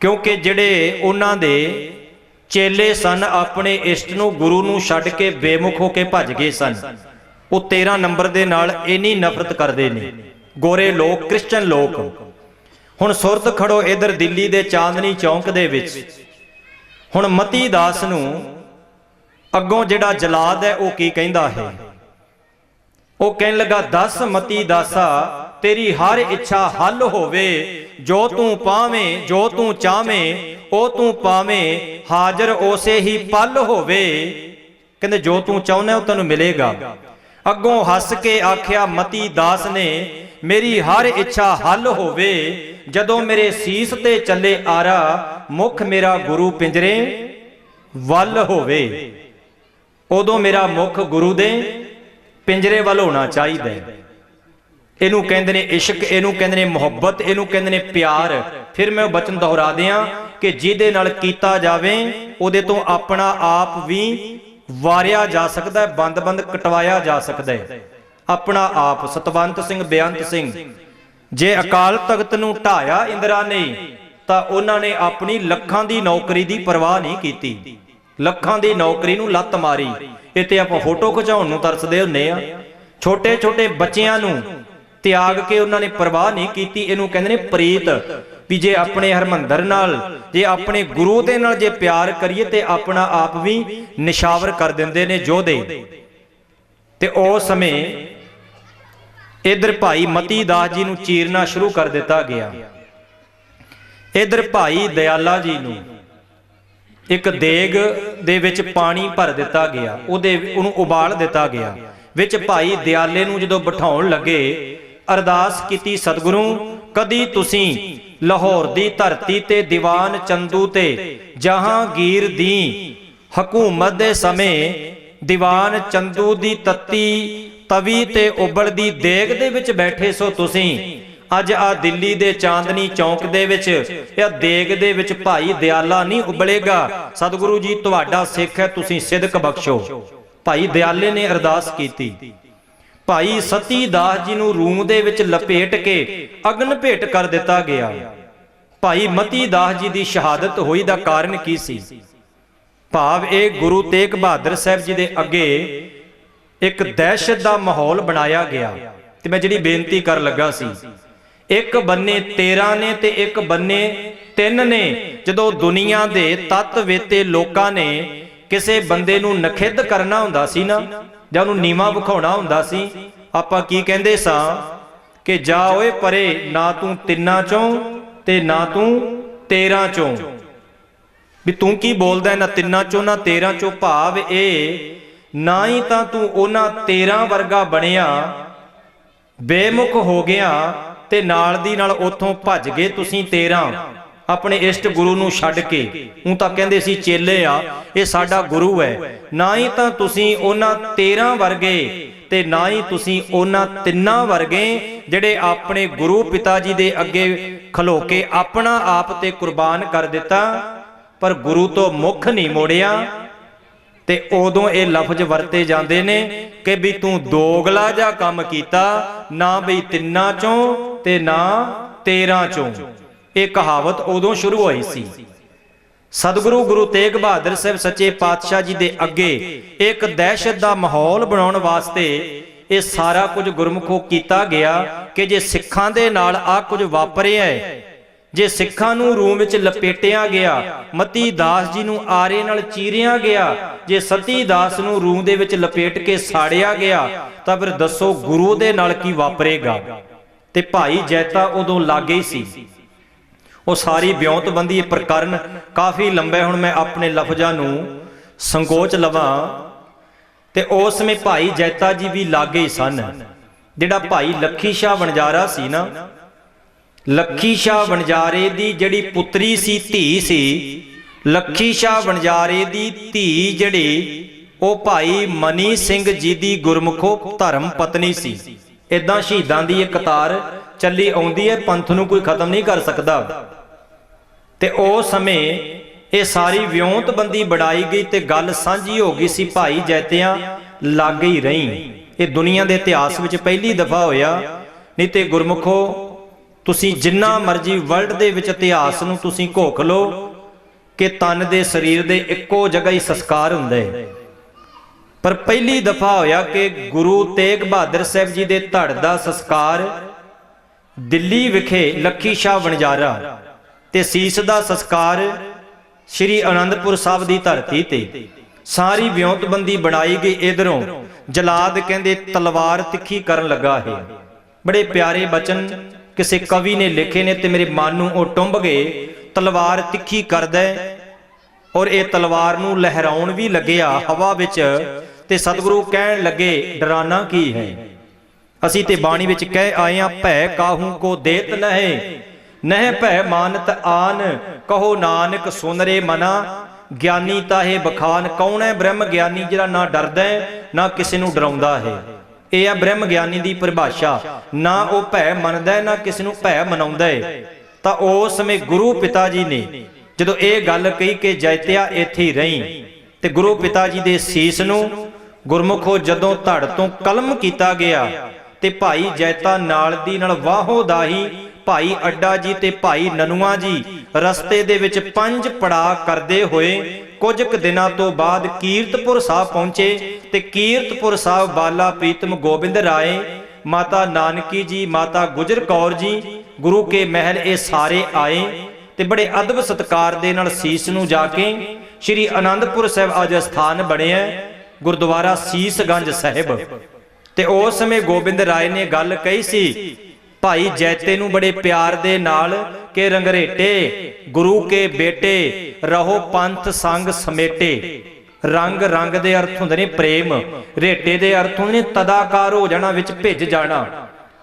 क्योंकि जिहड़े उन्हां दे चेले सन अपने इष्ट नूं गुरु नूं छड्ड के बेमुख होके भज गए सन। वो 13 नंबर दे नाल इन्नी नफरत करते ने गोरे लोग, क्रिश्चन लोग। हुण सुरत खड़ो इधर दिल्ली दे चांदनी चौंक दे विच। हुण मती दास नूं अगों जिहड़ा जलाद है वो की कहंदा है, वो कहन लगा, दस मती दासा तेरी हर इच्छा हल होवे, जो तू पावें जो तू चावें ओ तू पावें, हाजर उसे ही पल होवे। कहंदे जो तू चाहुंदा वो तैनूं मिलेगा। अगों हस के आख्या मती दास ने, मेरी हर इच्छा हल होवे, जदों मेरे सीस ते चले आरा, मुख मेरा गुरु पिंजरे वल होवे। उदों मेरा मुख गुरु दे पिंजरे वल होना चाहिए। इनू कहंदे ने इश्क, इनू कहंदे ने मुहब्बत, इनू कहंदे ने प्यार। फिर मैं वचन दोहरा दियां कि जिहदे नाल कीता जावे उहदे तो अपना आप भी वारिया जा सकता है, बंद बंद कटवाया जा सकता है अपना आप। सतवंत सिंह बेअंत सिंह, जे अकाल तख्त नूं ढाया इंदिरा ने तां उन्हां ने अपनी लखां दी नौकरी दी परवाह नहीं कीती, लखां दी नौकरी नूं लत्त मारी। इत्थे आपां फोटो खिचाउण नूं तरसदे हुंदे आ। छोटे छोटे बच्चियां नूं त्याग के उन्होंने परवाह नहीं की। इनू कहंदे ने प्रीत, भी जे अपने हरमंदर नाल, जे अपने गुरु दे नाल जे प्यार करिए ते अपना आप भी निशावर कर दिंदे ने जोधे। ते उस समय इधर भाई मती दास जी नूं चीरना शुरू कर दिता गया। इधर भाई दयाला जी नूं एक देग दे विच पानी भर दिता गया, उहनूं उबाल दिता गया। विच भाई दयाले नूं जदों बिठाउण लगे, अरदास कीती, सतगुरू कदी तुसीं लाहौर दी धरती ते दीवान चंदू ते जहांगीर दी हकूमत दे समय दीवान चंदू दी तत्ती तवी ते उबलदी देग दे विच बैठे सो तुसीं, अज आ दिल्ली दे चांदनी चौंक दे विच या देग दे विच भाई दयाला नहीं उबलेगा। सतगुरु जी तुहाडा सिख है, तुसीं सिदक बख्शो। भाई दयाले ने अरदास कीती। भाई सती दास जी नूं रूम दे विच लपेट के अग्न भेट कर दिता गया। भाई मती दास जी दी शहादत होई दा कारण की सी? भाव एक गुरु तेग बहादुर साहब जी दे अगे एक दहशत दा माहौल बनाया गया। ते मैं जिहड़ी बेनती कर लगा सी, एक बन्ने 13 ने ते एक बन्ने 3 ने। जदों दुनिया दे तत्वेते लोकां ने किसे बंदे नूं नखिद्ध करना हुंदा सी ना, जां उहनूं नीवा विखाउणा हुंदा सी, आपां की कहंदे सां कि जा ओए परे, ना तूं 3 चों ते ना तूं 13 चों। भी तूं की बोलदा ना 3 चों ना 13 चों। भाव ए ना ही तां तूं उहनां 13 वर्गा बणिया, बेमुख हो गया, ते नाल दी नाल उत्थों भज गए तुसीं 13 अपने इष्ट गुरु नूं छड्ड के। ऊं तां कहंदे सी चेले आ, ये साडा गुरु है। ना ही तां तुसीं उहनां 13 वर्गे ते ना ही तुसीं उहनां 3 वर्गे जिहड़े अपने गुरु पिता जी दे अगे खलो के अपना आप ते कुर्बान कर दिता, पर गुरु तो मुख नहीं मोड़िया। ते उदों ये लफ्ज वरते जाते ने कि भी तू दोगला जा काम कीता, ना बई 3 चों ते ना 13 चों। ये कहावत उदों शुरू हुई सी। सतगुरु गुरु तेग बहादुर साहब सच्चे पातशाह जी दे अगे एक दहशत दा माहौल बनाउण वास्ते ये सारा कुछ गुरमुखों कीता गया कि जे सिखां दे नाल आ कुछ वापरिया है, जे सिखां नूं रूम विच लपेटिया गया, मती दास जी नूं आरे नाल चीरिया गया, जे सती दास नूं रूम दे विच लपेट के साड़िया गया, तां फिर दसो गुरु दे नाल की वापरेगा। ते भाई जैता उदों लागे ही सी। वो सारी ब्योंतबंदी प्रकरण काफ़ी लंबे, हुण मैं अपने लफ्जां नूं संकोच लवां। ते उस समय भाई जैता जी भी लागे ही सन। जिहड़ा भाई लखी शाह वणजारा सी ना, लखी शाह वणजारे दी जिहड़ी पुत्री सी, धी सी, लखी शाह वणजारे दी धी जिहड़ी वो भाई मनी सिंह जी दी गुरमुखो धर्म पत्नी सी। इदां शहीदां दी एक कतार चली आउंदी है, पंथ नूं कोई खत्म नहीं कर सकदा। ते उस समय ये सारी विਉਂਤਬੰਦੀ बढ़ाई गई ते गल सांझी हो गई सी भाई जैतियां लागे ही रही। ये दुनिया के इतिहास में पहली दफा होया। नहीं तो गुरमुखो तुसी जिन्ना मर्जी वर्ल्ड दे विच इतिहास नूं तुसी घोख लो कि तन दे शरीर दे इक्को जगह ही संस्कार हुंदे, पर पहली दफा होया कि गुरु तेग बहादुर साहब जी दे धड़ दा संस्कार दिल्ली विखे लखी शाह वणजारा ते सीस दा संस्कार श्री आनंदपुर साहब की धरती ते सारी विਉਂਤਬੰਦੀ बनाई गई। इधरों जलाद कहते तलवार तिखी करन लगा है। बड़े प्यारे बचन किसी कवि ने लिखे ने ते मेरे मन नूं ओ टुंब गए। तलवार तिखी करदा और ये तलवार नूं लहराउण भी लग्या हवा विच ते सतगुरु कहण लगे डराना की है। असीं ते बाणी विच कह आए हां भै काहू को देत नहे नह भै मानत आन कहो नानक सुन रे मना ज्ञानी ताहे बखान। कौन है ब्रह्म ज्ञानी जिहड़ा ना डरदा है ना किसी नूं डराउंदा है। यह है ब्रह्म ज्ञानी की परिभाषा। ना वह भै मनदा है ना किसी नूं भै मनाउंदा है। तां उस समय गुरु पिता जी ने जदों ये गल कही कि जैतिया इत्थे ही रही ते गुरु पिता जी दे सीस नूं गुरमुखो जदों धड़ तों कलम कीता गया ते भाई जैता नाल दी नाल वाहो दाही भाई अड्डा जी ते भाई ननुआ जी रस्ते दे विच 5 पड़ाव करदे होए कुछ क दिनां तो बाद कीरतपुर साहब पहुंचे ते कीरतपुर साहब बाला प्रीतम गोबिंद राय माता नानकी जी माता गुजर कौर जी गुरु के महल ये सारे आए ते बड़े अदब सत्कार दे नाल सीस नूं जाके श्री आनंदपुर साहब अज स्थान बनिया गुरुद्वारा सीसगंज साहिब। ते उस समय गोबिंद राय ने गल कही सी भाई जैते नूं बड़े प्यार दे नाल के रंगरेटे गुरु के बेटे रहो पंथ संग समेटे। रंग रंग दे अर्थ हुंदे ने प्रेम, रेटे दे अर्थ हुंदे ने तदाकार हो जाना विच भिज जाना।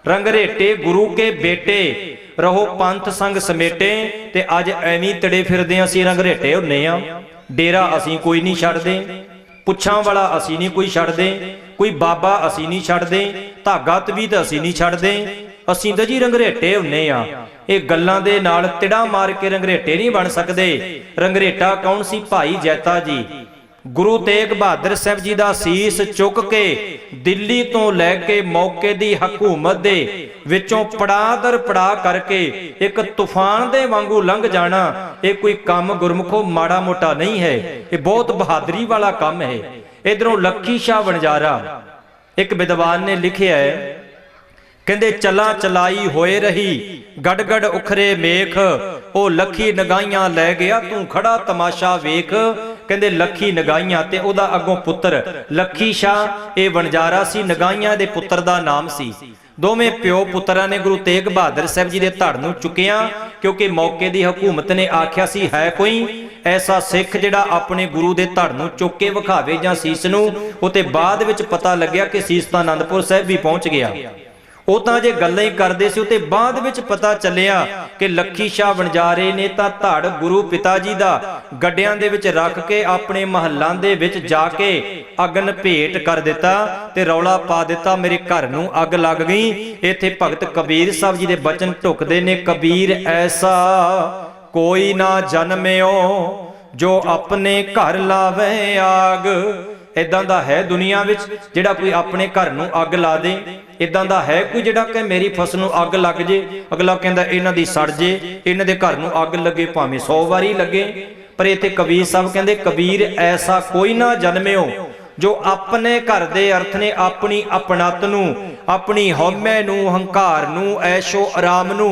रंगरेटे गुरु के बेटे रहो पंथ संग समेटे। ते अज एवें तड़े फिरदे असीं रंगरेटे हुंदे आ। डेरा असीं कोई नहीं छड्डदे, पुच्छां वाला असीं नहीं कोई छड्डदे, कोई बाबा असीं नहीं छड्डदे, धागा तवीत असीं नहीं छड्डदे। असीं तां जी रंगरेटे हुंदे आ। ये गल्लां दे नाल तिड़ा मार के रंगरेटे नहीं बन सकदे। रंगरेटा कौन सी? भाई जैता जी गुरु तेग बहादुर साहब जी दा सीस चुक के दिल्ली तो लैके मौके दी हकूमत दे विचों पड़ा दर पड़ा करके एक तूफान दे वांगू लंघ जाना ये कोई काम गुरमुखो माड़ा मोटा नहीं है, ये बहुत बहादुरी वाला काम है। इधरों लखी शाह वणजारा एक विद्वान ने लिखिया है कहंदे चला चलाई होए रही गड़ उखरे मेख ओ लखी नगाइयां लै गया तू खड़ा तमाशा वेख। कहंदे लखी नगाइयां ते ओदा अगों पुत्र लखी शाह ए वणजारा सी, नगाइयां दे पुत्र दा नाम सी। दोवें प्यो पुत्रा ने गुरु तेग बहादुर साहब जी दे धड़ नूं चुकिया क्योंकि मौके दी हुकूमत ने आख्या सी है कोई ऐसा सिख जिहड़ा अपने गुरु दे धड़ नूं चुक के विखावे जां सीस नूं। उते बाद विच पता लग्या कि सीस तां आनंदपुर साहब भी पहुंच गया। ਉਹ ਤਾਂ ਜੇ ਗੱਲਾਂ ਹੀ ਕਰਦੇ ਸੀ ਉਤੇ ਬਾਅਦ ਵਿੱਚ ਪਤਾ ਚੱਲਿਆ ਕਿ ਲੱਖੀ ਸ਼ਾਹ ਵਣਜਾਰੇ ਨੇ ਤਾਂ ਧੜ ਗੁਰੂ ਪਿਤਾ ਜੀ ਦਾ ਗੱਡਿਆਂ ਦੇ ਵਿੱਚ ਰੱਖ ਕੇ ਆਪਣੇ ਮਹੱਲਾਂ ਦੇ ਵਿੱਚ ਜਾ ਕੇ ਅਗਨ ਭੇਟ ਕਰ ਦਿੱਤਾ ਤੇ ਰੌਲਾ ਪਾ ਦਿੱਤਾ ਮੇਰੇ ਘਰ ਨੂੰ ਅੱਗ ਲੱਗ ਗਈ। ਇੱਥੇ ਭਗਤ ਕਬੀਰ ਸਾਹਿਬ ਜੀ ਦੇ ਬਚਨ ਢੁਕਦੇ ਨੇ ਕਬੀਰ ਐਸਾ ਕੋਈ ਨਾ ਜਨਮਿਓ ਜੋ ਆਪਣੇ ਘਰ ਲਾਵੇ ਆਗ। इदां दा है दुनिया विच जिहड़ा कोई अपने घर नूं अग ला दे। इदां दा है कोई जिहड़ा कि मेरी फसल नूं अग लग जे अगला कहंदा इन्हां दी सड़ जे, इन्हां दे घर नूं अग लगे भावें 100 वारी लगे। पर इत्थे कबीर साहब कहंदे कबीर ऐसा कोई ना जन्मियो जो अपने घर दे अर्थ ने अपनी अपनत नूं अपनी हौमे नूं हंकार नूं ऐशो आराम नूं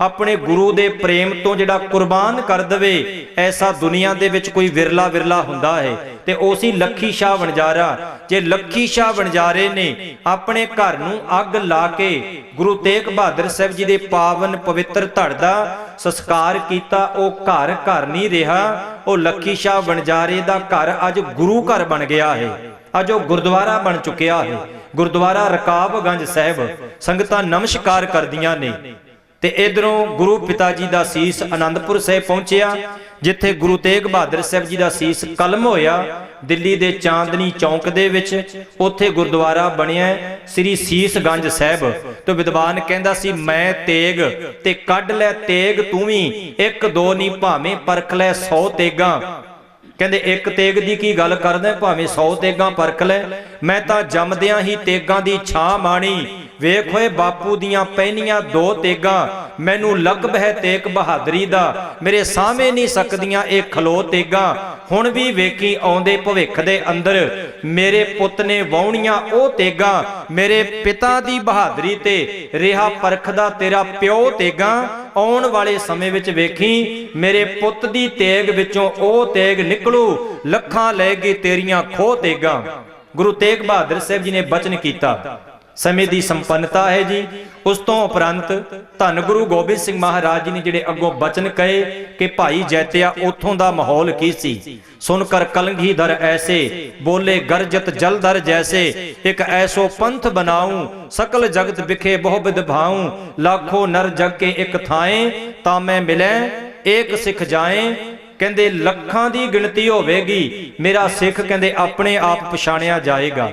अपने गुरु दे प्रेम तो जिहड़ा कुर्बान कर दवे। ऐसा दुनिया दे विच कोई विरला विरला हुंदा है ते उसी लखी शाह वणजारा। जे लखी शाह वणजारे ने अपने घर नूं अग ला के गुरु तेग बहादुर साहब जी दे पावन पवित्र धड़ दा संस्कार कीता, ओ घर घर नहीं रहा। ओ लखी शाह वणजारे दा घर अज गुरु घर बन गया है, अज ओ गुरुद्वारा बन चुकिया है। गुरुद्वारा रकाबगंज साहब संगतां नमस्कार करदियां ने। ते इधरों गुरु पिता जी का सीस आनंदपुर साहब पहुंचया जिथे गुरु तेग बहादुर साहब जी का सीस कलम होया। दिल्ली दे चांदनी चौक दे विच उत्थे गुरुद्वारा बनिया श्री सीसगंज साहब। तो विद्वान कहंदा सी मैं तेग ते कढ लै तेग तू भी, एक दो नहीं भावें परख लै 100 तेगां। ਕਹਿੰਦੇ ਇੱਕ ਤੇਗ ਦੀ ਕੀ ਗੱਲ ਕਰਦਾ, ਭਾਵੇਂ 100 ਤੇਗਾਂ ਪਰਖ ਲੈ, ਮੈਂ ਤਾਂ ਜੰਮਦਿਆਂ ਹੀ ਤੇਗਾਂ ਦੀ ਛਾਂ ਮਾਣੀ। ਵੇਖ ਹੋਏ ਬਾਪੂ ਦੀਆਂ ਪਹਿਨੀਆਂ 2 ਤੇਗਾਂ, ਮੈਨੂੰ ਲਕਬ ਹੈ ਤੇਗ ਬਹਾਦਰੀ ਦਾ, ਮੇਰੇ ਸਾਹਮਣੇ ਨਹੀਂ ਸਕਦੀਆਂ ਇਹ ਖਲੋ ਤੇਗਾਂ। ਹੁਣ ਵੀ ਵੇਖੀ ਆਉਂਦੇ ਭਵਿੱਖ ਦੇ ਅੰਦਰ, ਮੇਰੇ ਪੁੱਤ ਨੇ ਵਾਹੁਣੀਆਂ ਉਹ ਤੇਗਾਂ, ਮੇਰੇ ਪਿਤਾ ਦੀ ਬਹਾਦਰੀ ਤੇ ਰਿਹਾ ਪਰਖਦਾ ਤੇਰਾ ਪਿਓ ਤੇਗਾਂ। ਆਉਣ ਵਾਲੇ ਸਮੇਂ ਵਿੱਚ ਵੇਖੀ ਮੇਰੇ ਪੁੱਤ ਦੀ ਤੇਗ ਵਿੱਚੋਂ ਉਹ ਤੇਗ ਨਿਕਲੂ, ਲੱਖਾਂ ਲੈ ਗਈ ਤੇਰੀਆਂ ਖੋਹ ਤੇਗਾਂ। ਗੁਰੂ ਤੇਗ ਬਹਾਦਰ ਸਾਹਿਬ ਜੀ ਨੇ ਬਚਨ ਕੀਤਾ। ਸਮੇਂ ਦੀ ਸੰਪੰਨਤਾ ਹੈ ਜੀ। ਉਸ ਤੋਂ ਉਪਰੰਤ ਧੰਨ ਗੁਰੂ ਗੋਬਿੰਦ ਸਿੰਘ ਮਹਾਰਾਜ ਜੀ ਨੇ ਜਿਹੜੇ ਅੱਗੋਂ ਬਚਨ ਕਹੇ ਕਿ ਭਾਈ ਜੈਤਿਆ ਉੱਥੋਂ ਦਾ ਮਾਹੌਲ ਕੀ ਸੀ। ਸੁਣ ਕਰ ਕਲੰਗੀਧਰ ਐਸੇ, ਬੋਲੇ ਗਰਜਤ ਜਲਧਰ ਜੈਸੇ, ਇੱਕ ਐਸੋ ਪੰਥ ਬਣਾऊं, ਸਕਲ ਜਗਤ ਵਿਖੇ ਬਹੁ ਵਿਧ ਭਾऊं, लाखों नर जग के एक थाएं, ਤਾਂ ਮੈਂ ਮਿਲੈ ਏਕ ਸਿੱਖ ਜਾਏ। ਕਹਿੰਦੇ ਲੱਖਾਂ ਦੀ ਗਿਣਤੀ ਹੋਵੇਗੀ, ਮੇਰਾ ਸਿੱਖ ਕਹਿੰਦੇ ਆਪਣੇ ਆਪ ਪਛਾਣਿਆ ਜਾਏਗਾ।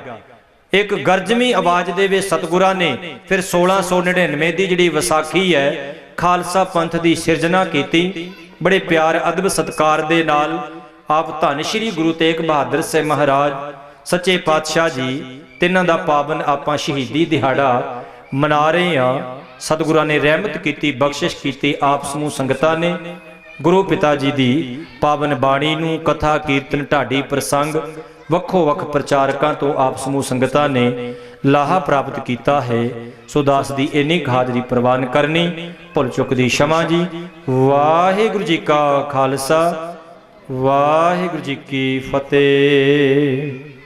ਇੱਕ ਗਰਜਵੀਂ ਆਵਾਜ਼ ਦੇ ਵਿੱਚ ਸਤਿਗੁਰਾਂ ਨੇ ਫਿਰ 1699 ਦੀ ਜਿਹੜੀ ਵਿਸਾਖੀ ਹੈ ਖਾਲਸਾ ਪੰਥ ਦੀ ਸਿਰਜਣਾ ਕੀਤੀ। ਬੜੇ ਪਿਆਰ ਅਦਬ ਸਤਿਕਾਰ ਦੇ ਨਾਲ ਆਪ ਧੰਨ ਸ਼੍ਰੀ ਗੁਰੂ ਤੇਗ ਬਹਾਦਰ ਸਾਹਿਬ ਮਹਾਰਾਜ ਸੱਚੇ ਪਾਤਸ਼ਾਹ ਜੀ ਤਿੰਨਾਂ ਦਾ ਪਾਵਨ ਆਪਾਂ ਸ਼ਹੀਦੀ ਦਿਹਾੜਾ ਮਨਾ ਰਹੇ ਹਾਂ। ਸਤਿਗੁਰਾਂ ਨੇ ਰਹਿਮਤ ਕੀਤੀ, ਬਖਸ਼ਿਸ਼ ਕੀਤੀ ਆਪ ਸਮੂਹ ਸੰਗਤਾਂ ਨੇ। ਗੁਰੂ ਪਿਤਾ ਜੀ ਦੀ ਪਾਵਨ ਬਾਣੀ ਨੂੰ ਕਥਾ ਕੀਰਤਨ ਢਾਡੀ ਪ੍ਰਸੰਗ ਵੱਖੋ ਵੱਖ ਪ੍ਰਚਾਰਕਾਂ ਤੋਂ ਆਪ ਸਮੂਹ ਸੰਗਤਾਂ ਨੇ ਲਾਹਾ ਪ੍ਰਾਪਤ ਕੀਤਾ ਹੈ। ਸੋ ਦਾਸ ਦੀ ਇੰਨੀ ਹਾਜ਼ਰੀ ਪ੍ਰਵਾਨ ਕਰਨੀ, ਭੁੱਲ ਚੁੱਕ ਦੀ क्षमा ਜੀ। ਵਾਹਿਗੁਰੂ ਜੀ ਕਾ ਖਾਲਸਾ, ਵਾਹਿਗੁਰੂ ਜੀ ਕੀ ਫਤਿਹ।